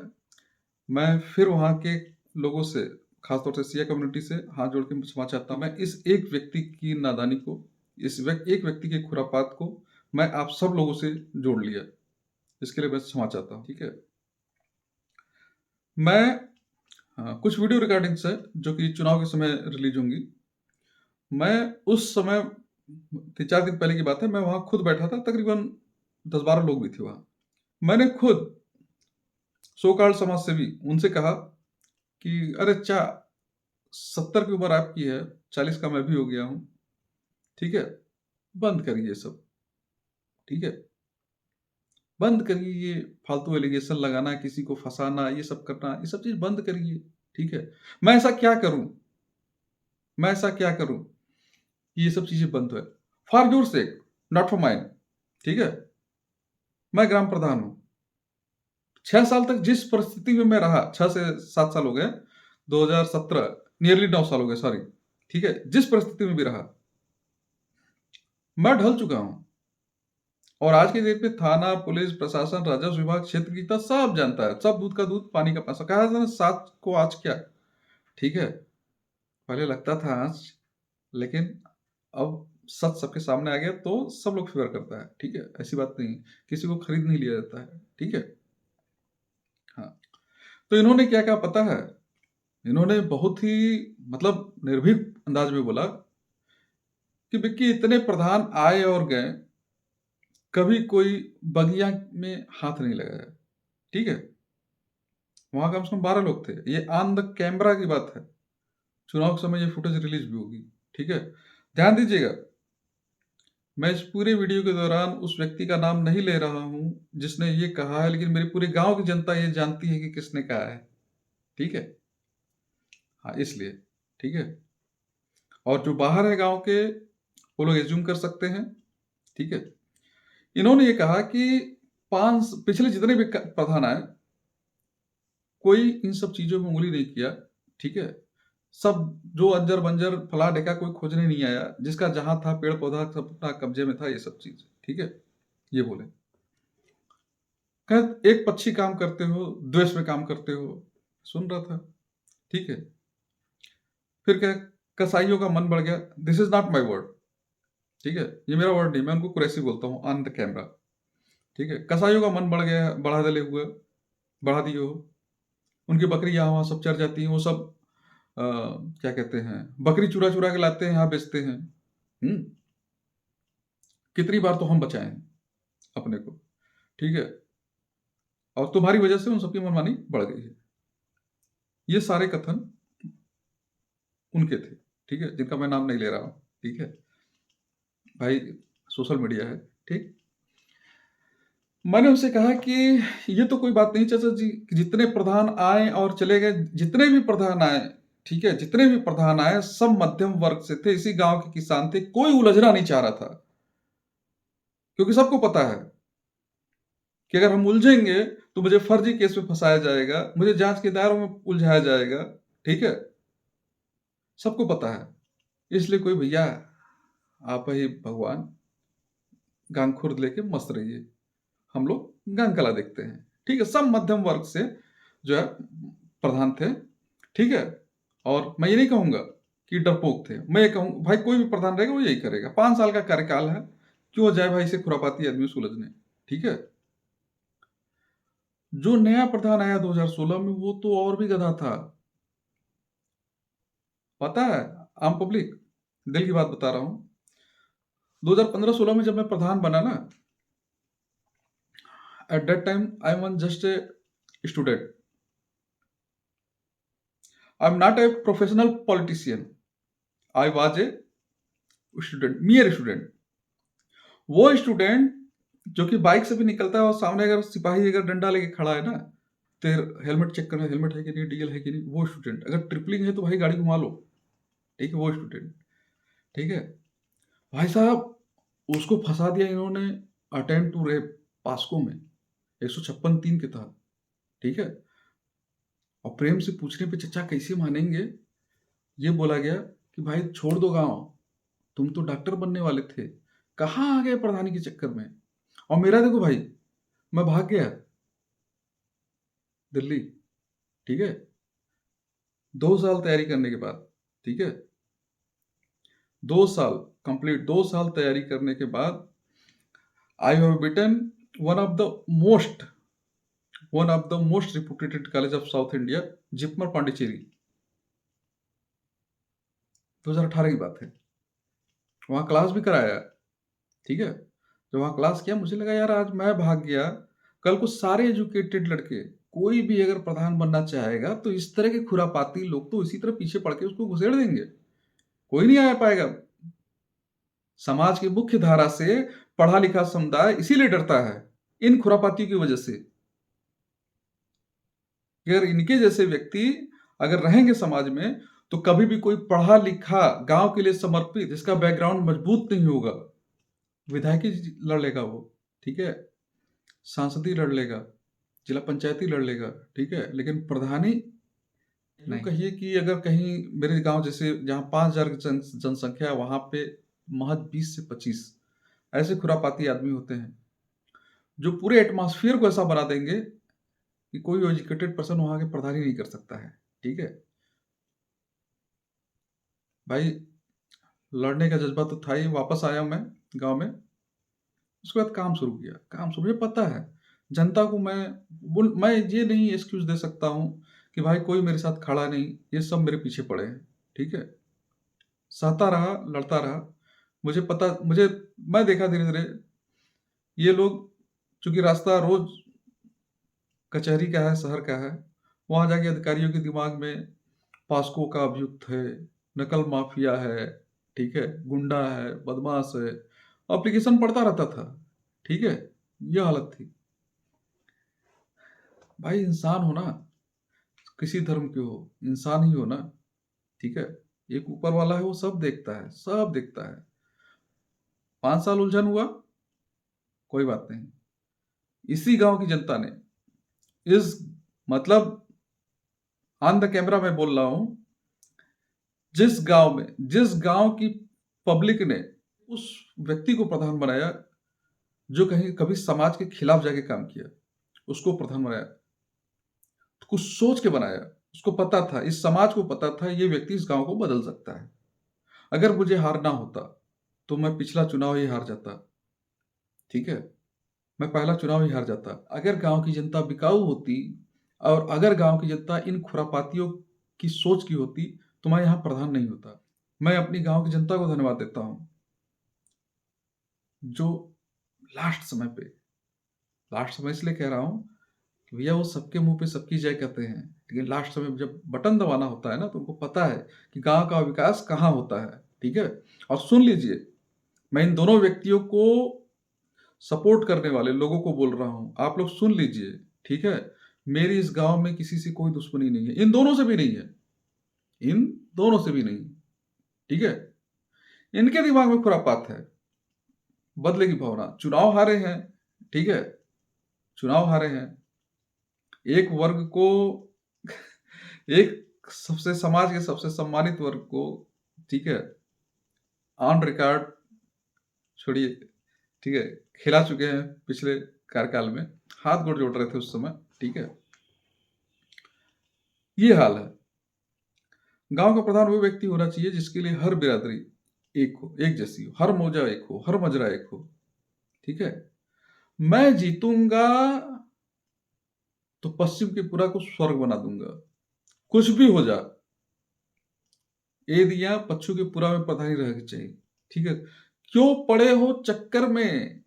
मैं फिर वहां के लोगों से, खासतौर से सिया कम्युनिटी से हाथ जोड़ के क्षमा चाहता हूं। मैं इस एक व्यक्ति की नादानी को, एक व्यक्ति के खुरापात को मैं आप सब लोगों से जोड़ लिया, इसके लिए मैं क्षमा चाहता हूं, ठीक है। मैं कुछ वीडियो रिकॉर्डिंग्स है जो कि चुनाव के समय रिलीज होंगी। मैं उस समय 3-4 दिन पहले की बात है, मैं वहां खुद बैठा था, तकरीबन 10-12 लोग भी थे वहां। मैंने खुद सो कॉल्ड समाज सेवी उनसे कहा कि अरे 70 की उम्र आपकी है, 40 का मैं भी हो गया हूं, ठीक है, बंद करिए ये सब, ठीक है, बंद करिए ये फालतू एलिगेशन लगाना, किसी को फंसाना, ये सब करना, ये सब चीज बंद करिए, ठीक है। मैं ऐसा क्या करूं, मैं ऐसा क्या करूं कि ये सब चीजें बंद हो? For your sake, not for mine, ठीक है। मैं ग्राम प्रधान हूं, 6 साल तक जिस परिस्थिति में मैं रहा, 6 से 7 साल हो गए, 2017 नियरली 9 साल हो गए, सॉरी, ठीक है, जिस परिस्थिति में भी रहा, मैं ढल चुका हूं। और आज के डेट में थाना, पुलिस, प्रशासन, राजस्व विभाग, क्षेत्र की सब जानता है, सब दूध का दूध पानी का पैसा। कहा था ना, सात को आज क्या, ठीक है। पहले लगता था आज, लेकिन अब सच सबके सामने आ गया तो सब लोग फेवर करता है, ठीक है। ऐसी बात नहीं, किसी को खरीद नहीं लिया जाता है, ठीक है। हाँ, तो इन्होंने क्या कहा पता है? इन्होंने बहुत ही मतलब निर्भीक अंदाज में बोला कि विक्की, इतने प्रधान आए और गए, कभी कोई बगिया में हाथ नहीं लगाया, ठीक है। वहां कम से कम 12 लोग थे, ये ऑन द कैमरा की बात है, चुनाव के समय ये फुटेज रिलीज भी होगी, ठीक है। ध्यान दीजिएगा, मैं इस पूरे वीडियो के दौरान उस व्यक्ति का नाम नहीं ले रहा हूं जिसने ये कहा है, लेकिन मेरे पूरे गांव की जनता ये जानती है कि किसने कहा है, ठीक है। हाँ, इसलिए, ठीक है। और जो बाहर है गांव के, वो लोग एज्यूम कर सकते हैं, ठीक है। इन्होंने ये कहा कि पिछले जितने भी प्रधान आए, कोई इन सब चीजों में उंगली नहीं किया, ठीक है। सब जो अंजर बंजर फला ढेका कोई खोजने नहीं आया, जिसका जहां था पेड़ पौधा सब अपना कब्जे में था, ये सब चीज, ठीक है, ये बोले। कह एक पक्षी काम करते हो, द्वेष में काम करते हो, सुन रहा था, ठीक है। फिर क्या, कसाईयों का मन बढ़ गया, this is not my word, ठीक है, ये मेरा वर्ड नहीं, मैं उनको कुरैशी बोलता हूँ ऑन द कैमरा, ठीक है। कसाईयों का मन बढ़ गया, बढ़ा दिले हुए, बढ़ा दिए हो, उनकी बकरी यहाँ वहां सब चर जाती है, वो सब क्या कहते हैं, बकरी चुरा चुरा के लाते हैं, यहाँ बेचते हैं। कितनी बार तो हम बचाए हैं अपने को, ठीक है। और तुम्हारी वजह से उन सबकी मनमानी बढ़ गई है। ये सारे कथन उनके थे, ठीक है, जिनका मैं नाम नहीं ले रहा हूं, ठीक है भाई, सोशल मीडिया है, ठीक। मैंने उनसे कहा कि ये तो कोई बात नहीं चाचा जी, जितने प्रधान आए और चले गए, जितने भी प्रधान आए, ठीक है, जितने भी प्रधान आए सब मध्यम वर्ग से थे, इसी गांव के किसान थे, कोई उलझना नहीं चाह रहा था, क्योंकि सबको पता है कि अगर हम उलझेंगे तो मुझे फर्जी केस में फंसाया जाएगा, मुझे जांच के दायरों में उलझाया जाएगा, ठीक है, सबको पता है। इसलिए कोई भैया, आप ही भगवान, गांग खुर्द लेके मस्त रहिए, हम लोग गांग कला देखते हैं, ठीक है। सब मध्यम वर्ग से जो है प्रधान थे, ठीक है। और मैं ये नहीं कहूंगा कि डरपोक थे, मैं ये कहूंगा भाई कोई भी प्रधान रहेगा वो यही करेगा, 5 साल का कार्यकाल है, क्यों जाए भाई से खुरापाती आदमी सुलझने, ठीक है। जो नया प्रधान आया 2016 में, वो तो और भी गधा था, पता है, आम पब्लिक, दिल की बात बता रहा हूं। 2015-16 में जब मैं प्रधान बना ना, at that time I am just a student, I am not a professional politician, I was a student, मियर student. वो स्टूडेंट जो कि बाइक से भी निकलता है और सामने अगर सिपाही अगर डंडा लेके खड़ा है ना, तेरे हेलमेट चेक करना, हेलमेट है कि नहीं, डीएल है कि नहीं, वो स्टूडेंट। अगर ट्रिपलिंग है तो भाई गाड़ी घुमा लो, ठीक है, वो स्टूडेंट, ठीक है भाई साहब। उसको फंसा दिया इन्होंने अटेम्प्ट टू रेप पास्को में 156(3) के तहत, ठीक है। और प्रेम से पूछने पे चचा कैसे मानेंगे, ये बोला गया कि भाई छोड़ दो गांव, तुम तो डॉक्टर बनने वाले थे, कहाँ आ गए प्रधानी के चक्कर में। और मेरा देखो भाई, मैं भाग गया दिल्ली, ठीक है, 2 साल तैयारी करने के बाद, ठीक है, 2 साल कंप्लीट, 2 साल तैयारी करने के बाद I have beaten one of the most reputed college of South India, JIPMER Pondicherry. 2018 की बात है, वहां क्लास भी कराया, ठीक है। जब वहां क्लास किया, मुझे लगा यार आज मैं भाग गया, कल को सारे एजुकेटेड लड़के, कोई भी अगर प्रधान बनना चाहेगा तो इस तरह के खुरापाती लोग तो इसी तरह पीछे पड़ के उसको घुसेड़ देंगे, कोई नहीं आ पाएगा। समाज की मुख्य धारा से पढ़ा लिखा समुदाय इसीलिए डरता है, इन खुरापातियों की वजह से। अगर इनके जैसे व्यक्ति अगर रहेंगे समाज में, तो कभी भी कोई पढ़ा लिखा गांव के लिए समर्पित, जिसका बैकग्राउंड मजबूत नहीं होगा, विधायकी लड़ लेगा वो, ठीक है, सांसदी लड़ लेगा, जिला पंचायती लड़ लेगा, ठीक है, लेकिन प्रधानी नहीं। कहिए कि अगर कहीं मेरे गांव जैसे जहां 5,000 जनसंख्या है, वहां पे महज 20 से 25 ऐसे खुरापाती आदमी होते हैं जो पूरे एटमॉस्फेयर को ऐसा बना देंगे कि कोई एजुकेटेड पर्सन वहां के प्रधानी नहीं कर सकता है, ठीक है भाई। लड़ने का जज्बा तो था ही। वापस आया मैं गांव में, उसके बाद काम शुरू किया। मुझे पता है जनता को मैं ये नहीं एक्सक्यूज दे सकता हूं कि भाई कोई मेरे साथ खड़ा नहीं, ये सब मेरे पीछे पड़े हैं, ठीक है। सहता रहा, लड़ता रहा। मैं देखा धीरे धीरे ये लोग, चूंकि रास्ता रोज कचहरी का है, शहर का है, वहां जाके अधिकारियों के दिमाग में पास्को का अभियुक्त है, नकल माफिया है, ठीक है, गुंडा है, बदमाश है, एप्लीकेशन पढ़ता रहता था, ठीक है, यह हालत थी। भाई इंसान हो ना, किसी धर्म के हो, इंसान ही हो ना, ठीक है। एक ऊपर वाला है, वो सब देखता है, सब देखता है। 5 साल उलझन हुआ, कोई बात नहीं। इसी गांव की जनता ने मतलब ऑन द कैमरा मैं बोल रहा हूं, जिस गांव की पब्लिक ने उस व्यक्ति को प्रधान बनाया जो कभी समाज के खिलाफ जाके काम किया, उसको प्रधान बनाया, कुछ सोच के बनाया। उसको पता था, इस समाज को पता था, ये व्यक्ति इस गांव को बदल सकता है। अगर मुझे हारना होता तो मैं पिछला चुनाव ही हार जाता, ठीक है, मैं पहला चुनाव ही हार जाता। अगर गांव की जनता बिकाऊ होती और अगर गांव की जनता इन खुरापातियों की सोच की होती तो मैं यहां प्रधान नहीं होता। मैं अपनी गांव की जनता को धन्यवाद देता हूं जो लास्ट समय इसलिए कह रहा हूं कि भैया वो सबके मुंह पे सबकी जय कहते हैं, लेकिन लास्ट समय जब बटन दबाना होता है ना, तो उनको पता है कि गांव का विकास कहां होता है, ठीक है। और सुन लीजिए, मैं इन दोनों व्यक्तियों को सपोर्ट करने वाले लोगों को बोल रहा हूं, आप लोग सुन लीजिए, ठीक है। मेरी इस गांव में किसी से कोई दुश्मनी नहीं है, इन दोनों से भी नहीं है, ठीक है। इनके दिमाग में खुरापात है, बदले की भावना। चुनाव हारे हैं, ठीक है, एक वर्ग को एक समाज के सबसे सम्मानित वर्ग को, ठीक है, ऑन रिकॉर्ड छोड़िए, ठीक है, खिला चुके हैं पिछले कार्यकाल में, हाथ गोड़ जोड़ रहे थे उस समय, ठीक है। ये हाल है। गांव का प्रधान वो व्यक्ति होना चाहिए जिसके लिए हर बिरादरी एक हो, एक जैसी हो, हर मौजा एक हो, हर मजरा एक हो, ठीक है। मैं जीतूंगा तो पश्चिम के पुरा को स्वर्ग बना दूंगा, कुछ भी हो जा। एदिया पच्चू के पुरा में प्रधानी रहनी चाहिए, ठीक है, क्यों पड़े हो चक्कर में,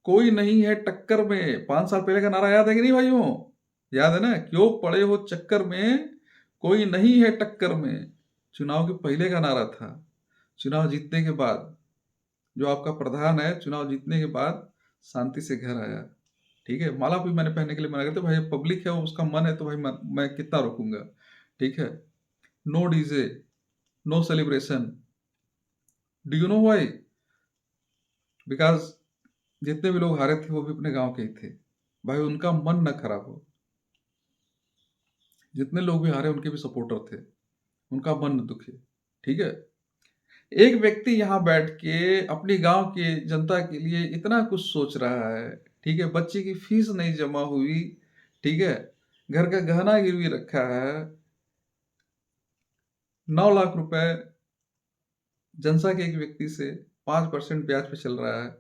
कोई नहीं है टक्कर में। 5 साल पहले का नारा याद है कि नहीं भाइयों? याद है ना? क्यों पड़े हो चक्कर में, कोई नहीं है टक्कर में। चुनाव के पहले का नारा था। चुनाव जीतने के बाद जो आपका प्रधान है, चुनाव जीतने के बाद शांति से घर आया। ठीक है, माला भी मैंने पहनने के लिए मना करते, भाई पब्लिक है, उसका मन है तो भाई मैं कितना रोकूंगा। ठीक है, no DJ, no celebration. Do you know why? Because जितने भी लोग हारे थे वो भी अपने गांव के ही थे। भाई उनका मन ना खराब हो। जितने लोग भी हारे उनके भी सपोर्टर थे, उनका मन न दुखे। ठीक है, एक व्यक्ति यहाँ बैठ के अपनी गांव के जनता के लिए इतना कुछ सोच रहा है। ठीक है, बच्चे की फीस नहीं जमा हुई। ठीक है, घर का गहना गिरवी रखा है, 9 लाख रुपए जनता के एक व्यक्ति से 5% ब्याज पे चल रहा है।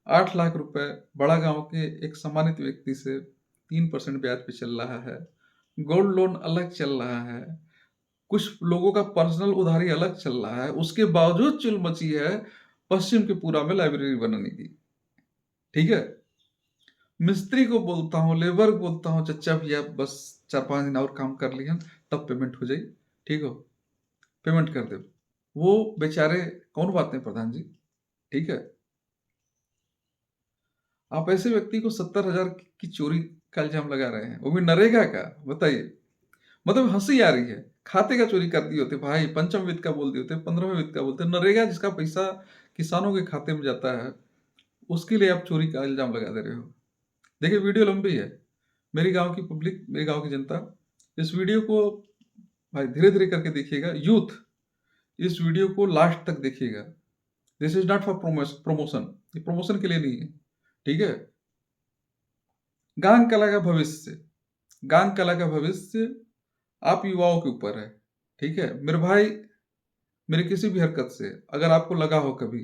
8 लाख रुपए बड़ा गांव के एक सम्मानित व्यक्ति से 3% ब्याज पे चल रहा है। गोल्ड लोन अलग चल रहा है, कुछ लोगों का पर्सनल उधारी अलग चल रहा है। उसके बावजूद चुल मची है पश्चिम के पूरा में लाइब्रेरी बनाने की। ठीक है, मिस्त्री को बोलता हूँ, लेबर को बोलता हूँ, चचा भैया बस 4-5 दिन और काम कर लिया तब पेमेंट हो जाए। ठीक हो, पेमेंट कर दे। वो बेचारे कौन बात नहीं प्रधान जी। ठीक है, आप ऐसे व्यक्ति को 70,000 की चोरी का इल्जाम लगा रहे हैं, वो भी नरेगा का। बताइए, मतलब हंसी आ रही है। खाते का चोरी कर दिए होते भाई, पंचम वित्त का बोल दिए होते, 15वें वित्त का बोलते। नरेगा जिसका पैसा किसानों के खाते में जाता है, उसके लिए आप चोरी का इल्जाम लगा दे रहे हो। देखिए वीडियो लंबी है। मेरी गांव की पब्लिक, मेरी गांव की जनता, इस वीडियो को भाई धीरे धीरे करके देखिएगा। यूथ, इस वीडियो को लास्ट तक देखिएगा। This is not for promotion, ये प्रमोशन के लिए नहीं है। ठीक है, गांग कला का भविष्य, गांग कला का भविष्य आप युवाओं के ऊपर है। ठीक है मेरे भाई, मेरी किसी भी हरकत से अगर आपको लगा हो कभी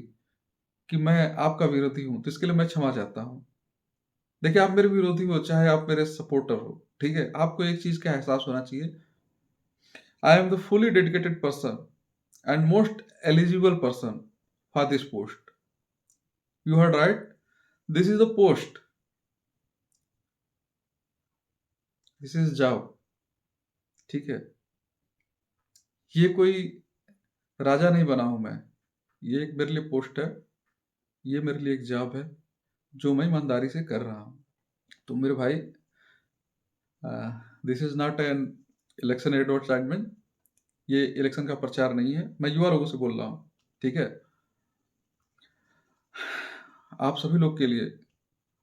कि मैं आपका विरोधी हूं, तो इसके लिए मैं क्षमा चाहता हूं। देखिए, आप मेरे विरोधी हो चाहे आप मेरे सपोर्टर हो, ठीक है, आपको एक चीज का एहसास होना चाहिए, I am the fully dedicated person and most eligible person for this post. You heard right, this is the post, this is job. ठीक है, ये कोई राजा नहीं बना हूं मैं, ये एक मेरे लिए पोस्ट है, ये मेरे लिए एक जॉब है जो मैं ईमानदारी से कर रहा हूं। तो मेरे भाई, this is not an election advertisement, ये इलेक्शन का प्रचार नहीं है, मैं युवा लोगों से बोल रहा हूँ। ठीक है, आप सभी लोग के लिए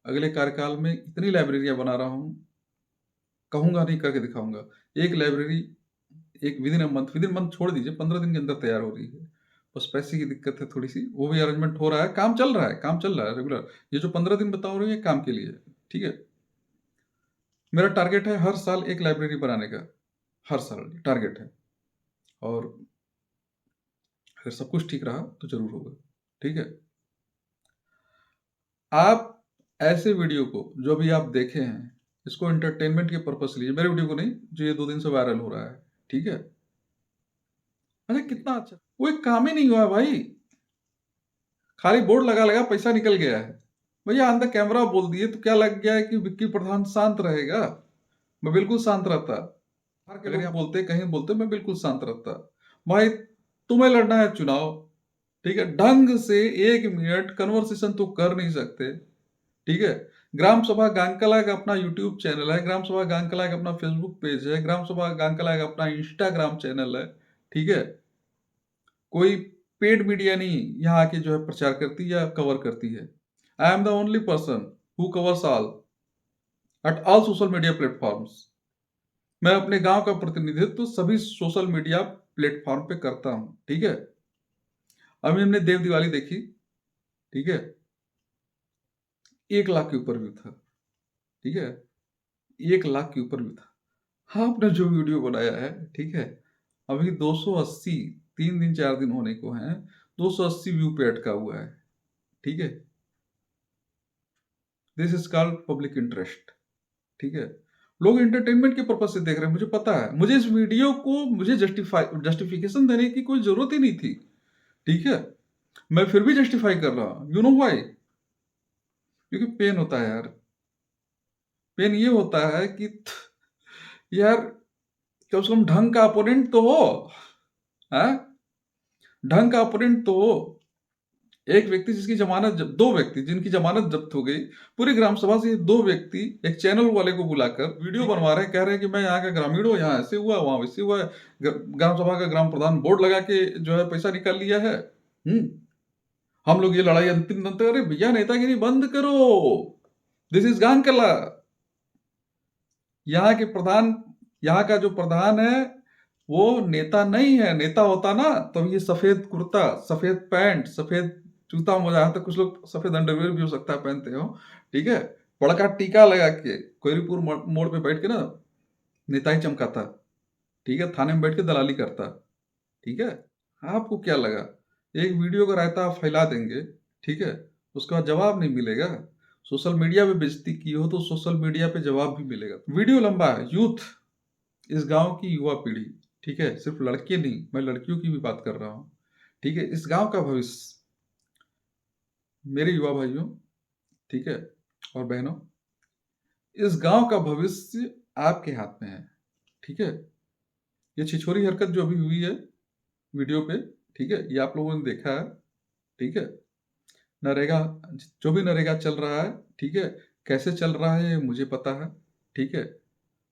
अगले कार्यकाल में इतनी लाइब्रेरियां बना रहा हूँ, कहूंगा नहीं करके दिखाऊंगा। एक लाइब्रेरी एक विदिन मंथ छोड़ दीजिए, 15 दिन के अंदर तैयार हो रही है। बस पैसे की दिक्कत है थोड़ी सी, वो भी अरेंजमेंट हो रहा है, काम चल रहा है, काम चल रहा है रेगुलर। ये जो 15 दिन बता रही है काम के लिए। ठीक है, मेरा टारगेट है हर साल एक लाइब्रेरी बनाने का, हर साल टारगेट है, और अगर सब कुछ ठीक रहा तो जरूर होगा। ठीक है, आप ऐसे वीडियो को जो भी आप देखे हैं, इसको एंटरटेनमेंट के पर्पस लीजिए, मेरे वीडियो को नहीं जो ये 2 दिन से वायरल हो रहा है। ठीक है, अरे कितना अच्छा, वो एक काम ही नहीं हुआ भाई, खाली बोर्ड लगा लगा पैसा निकल गया है। भैया अंदर कैमरा बोल दिए तो क्या लग गया है कि विक्की प्रधान शांत रहेगा? मैं बिल्कुल शांत रहता। अगर यहाँ बोलते कहीं बोलते मैं बिल्कुल शांत रहता। भाई तुम्हें लड़ना है चुनाव, ठीक है, ढंग से 1 मिनट कन्वर्सेशन तो कर नहीं सकते। ठीक है, ग्राम सभा गांगकला का अपना यूट्यूब चैनल है, ग्राम सभा गांगकला का अपना फेसबुक पेज है, ग्राम सभा गांगकला का अपना इंस्टाग्राम चैनल है। ठीक है, कोई पेड मीडिया नहीं यहाँ आके जो है प्रचार करती है या कवर करती है। I am the only person who covers all at all social media platforms. मैं अपने गांव का प्रतिनिधित्व सभी सोशल मीडिया प्लेटफॉर्म पे करता हूं। ठीक है, अभी हमने देव दिवाली देखी। ठीक है, 1 लाख के ऊपर व्यू था। ठीक है, 1 लाख के ऊपर व्यू था। हाँ, आपने जो वीडियो बनाया है, ठीक है, अभी 280, 3 दिन 4 दिन होने को हैं, 280 व्यू पे अटका हुआ है। ठीक है, this is called public interest. ठीक है, लोग एंटरटेनमेंट के पर्पज से देख रहे हैं, मुझे पता है। मुझे इस वीडियो को मुझे जस्टिफिकेशन देने की कोई जरूरत ही नहीं थी। ठीक है, मैं फिर भी जस्टिफाई कर रहा हूं। You know why? क्योंकि पेन होता है यार। पेन ये होता है कि यार कम से कम ढंग का अपोनेंट तो हो, है? ढंग का अपोनेंट तो हो। एक व्यक्ति जिसकी जमानत दो व्यक्ति जिनकी जमानत जब्त हो गई, पूरी ग्राम सभा से दो व्यक्ति एक चैनल वाले को बुलाकर वीडियो बनवा रहे हैं, कह रहे हैं कि मैं यहाँ का ग्रामीण हूँ, यहाँ ऐसे हुआ वहां वैसे हुआ, ग्राम सभा का ग्राम प्रधान बोर्ड लगा के जो है पैसा निकाल लिया है। हम लोग ये लड़ाई अंतिम तक, अरे भैया नेतागिरी बंद करो, दिस इज गान कला। यहाँ के प्रधान, यहाँ का जो प्रधान है वो नेता नहीं है। नेता होता ना तो ये सफेद कुर्ता, सफेद पैंट, सफेद जूता मोजा, यहाँ तक कुछ लोग सफेद अंडरवेयर भी हो सकता है पहनते हो, ठीक है, बड़का टीका लगा के कोयरीपुर मोड़ पे बैठ के ना नेताई चमकाता, ठीक है, थाने में बैठ के दलाली करता, ठीक है। आपको क्या लगा एक वीडियो का रायता आप फैला देंगे, ठीक है, उसके बाद जवाब नहीं मिलेगा? सोशल मीडिया पे बेइज्जती की हो तो सोशल मीडिया पे जवाब भी मिलेगा। वीडियो लंबा है। यूथ, इस गांव की युवा पीढ़ी, ठीक है, सिर्फ लड़के नहीं, मैं लड़कियों की भी बात कर रहा हूं, ठीक है, इस गांव का भविष्य, मेरे युवा भाइयों, ठीक है, और बहनों, इस गांव का भविष्य आपके हाथ में है, ठीक है। ये छिछोरी हरकत जो अभी हुई है वीडियो पे, ठीक है, ये आप लोगों ने देखा है, ठीक है। नरेगा, जो भी नरेगा चल रहा है, ठीक है, कैसे चल रहा है ये मुझे पता है, ठीक है,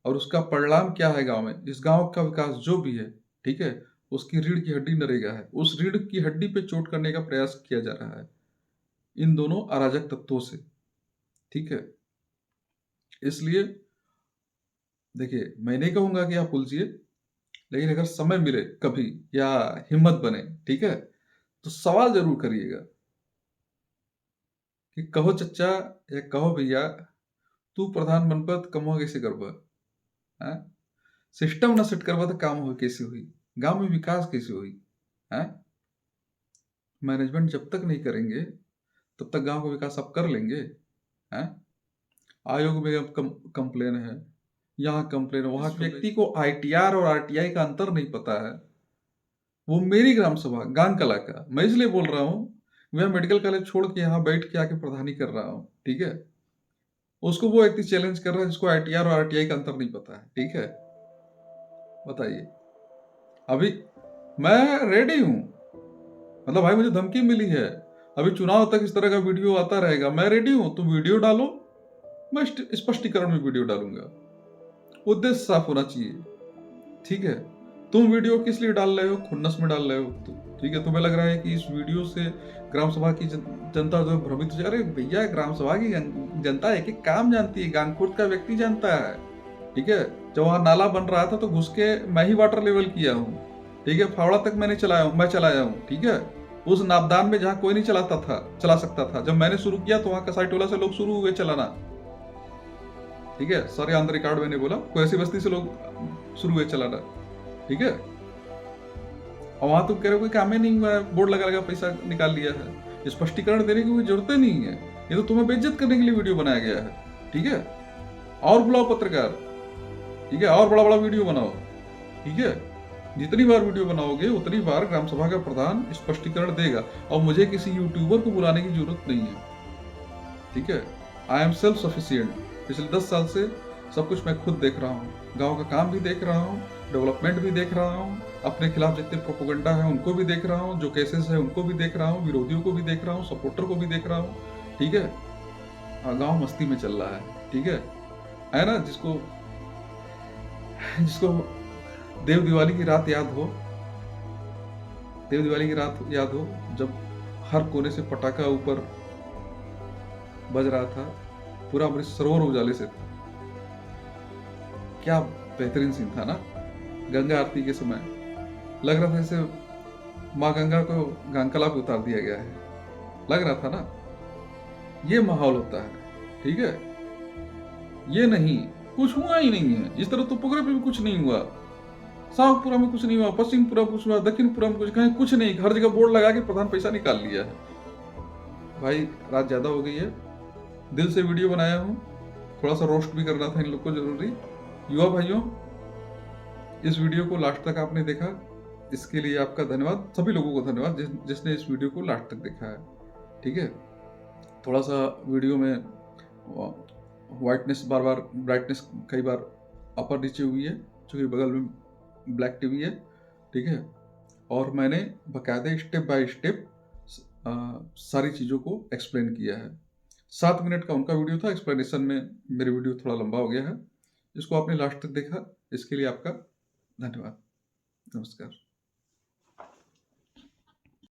और उसका परिणाम क्या है गांव में, इस गांव का विकास जो भी है, ठीक है, उसकी रीढ़ की हड्डी नरेगा है। उस रीढ़ की हड्डी पे चोट करने का प्रयास किया जा रहा है इन दोनों अराजक तत्वों से, ठीक है। इसलिए देखिए, मैं नहीं कहूंगा कि आप उलझिए, लेकिन अगर समय मिले कभी या हिम्मत बने, ठीक है, तो सवाल जरूर करिएगा कि कहो चच्चा या कहो भैया, तू प्रधान बनपत कमवा कैसे करबा, सिस्टम न सेट करवा तो काम हो कैसे हुई, गांव में विकास कैसे हुई, है? मैनेजमेंट जब तक नहीं करेंगे तब तक गांव का विकास आप कर लेंगे, हैं? आयोग में कंप्लेन है, यहाँ कंप्लेन, वहां व्यक्ति को आईटीआर और आरटीआई का अंतर नहीं पता है। वो मेरी ग्राम सभा गांग कला का, मैं इसलिए बोल रहा हूँ, मैं मेडिकल कॉलेज छोड़ के यहाँ बैठ के आके प्रधानी कर रहा हूँ, ठीक है। उसको वो व्यक्ति चैलेंज कर रहा है जिसको आईटीआर और आरटीआई का अंतर नहीं पता है, ठीक है। बताइए, अभी मैं रेडी हूं, मतलब भाई मुझे धमकी मिली है, अभी चुनाव तक इस तरह का वीडियो आता रहेगा, मैं रेडी हूं, तुम वीडियो डालो, मैं स्पष्टीकरण में वीडियो डालूंगा, उद्देश्य साफ होना चाहिए, ठीक है। तुम वीडियो किस लिए डाल रहे हो? खुन्नस में डाल रहे हो, ठीक है। तुम्हें लग रहा है कि इस वीडियो से ग्राम सभा की जनता जो है भ्रमित हो जाए। अरे भैया, ग्राम सभा की जनता एक एक काम जानती है, गांगपुर का व्यक्ति जानता है, ठीक है। जब वहां नाला बन रहा था तो घुस के मैं ही वाटर लेवल किया हूँ, ठीक है, फावड़ा तक मैंने मैं चलाया हूँ, ठीक है। उस नापदान में जहाँ कोई नहीं चला सकता था, जब मैंने शुरू किया तो वहां कसाईटोला से लोग शुरू हुए चलाना, ठीक है। सॉरी, ऑन द रिकॉर्ड मैंने बोला, कोई ऐसी बस्ती से लोग शुरू हुए चलाना, ठीक है। और वहां तुम कह रहे हो कोई काम ही नहीं हुआ है, बोर्ड लगा पैसा निकाल लिया है। स्पष्टीकरण देने की कोई जरूरत नहीं है, ये तो तुम्हें बेइज्जत करने के लिए वीडियो बनाया गया है, ठीक है। और बुलाओ पत्रकार, ठीक है, और बड़ा बड़ा वीडियो बनाओ, ठीक है। जितनी बार वीडियो बनाओगे उतनी बार ग्राम सभा का प्रधान स्पष्टीकरण देगा, और मुझे किसी यूट्यूबर को बुलाने की जरूरत नहीं है, ठीक है। I am self sufficient. पिछले 10 साल से सब कुछ मैं खुद देख रहा हूँ, गांव का काम भी देख रहा हूँ, डेवलपमेंट भी देख रहा हूँ, अपने खिलाफ जितने प्रोपोगंडा है उनको भी देख रहा हूँ, जो केसेस है उनको भी देख रहा हूँ, विरोधियों को भी देख रहा हूँ, सपोर्टर को भी देख रहा हूँ, ठीक है। गांव मस्ती में चल रहा है, ठीक है ना। जिसको देव दिवाली की रात याद हो, देव दिवाली की रात याद हो, जब हर कोने से पटाखा ऊपर बज रहा था, पूरा अमृत सरोवर उजाले से था, क्या बेहतरीन सीन था ना। गंगा आरती के समय लग रहा था जैसे माँ गंगा को गांगकला पे उतार दिया गया है, लग रहा था ना। ये माहौल होता है, ठीक है। ये नहीं, कुछ हुआ ही नहीं है। इस तरह तो पोखरे पे भी कुछ नहीं हुआ, साउथपुरा में कुछ नहीं हुआ, पश्चिमपुरा में कुछ हुआ, दक्षिणपुरा में कहीं कुछ नहीं, हर जगह बोर्ड लगा के प्रधान पैसा निकाल लिया है। भाई रात ज्यादा हो गई है, दिल से वीडियो बनाया हूँ, थोड़ा सा रोस्ट भी करना था इन लोग को जरूरी। युवा भाइयों, इस वीडियो को लास्ट तक आपने देखा, इसके लिए आपका धन्यवाद, सभी लोगों को धन्यवाद जिसने इस वीडियो को लास्ट तक देखा है। ठीक है, थोड़ा सा वीडियो में वाइटनेस बार बार, ब्राइटनेस कई बार अपर नीचे हुई है क्योंकि बगल में ब्लैक टीवी है। ठीक है, और मैंने बाकायदे स्टेप बाय स्टेप सारी चीज़ों को एक्सप्लेन किया है। 7 मिनट का उनका वीडियो था, एक्सप्लेनेशन में मेरी वीडियो थोड़ा लंबा हो गया है। इसको आपने लास्ट तक देखा, इसके लिए आपका धन्यवाद। नमस्कार।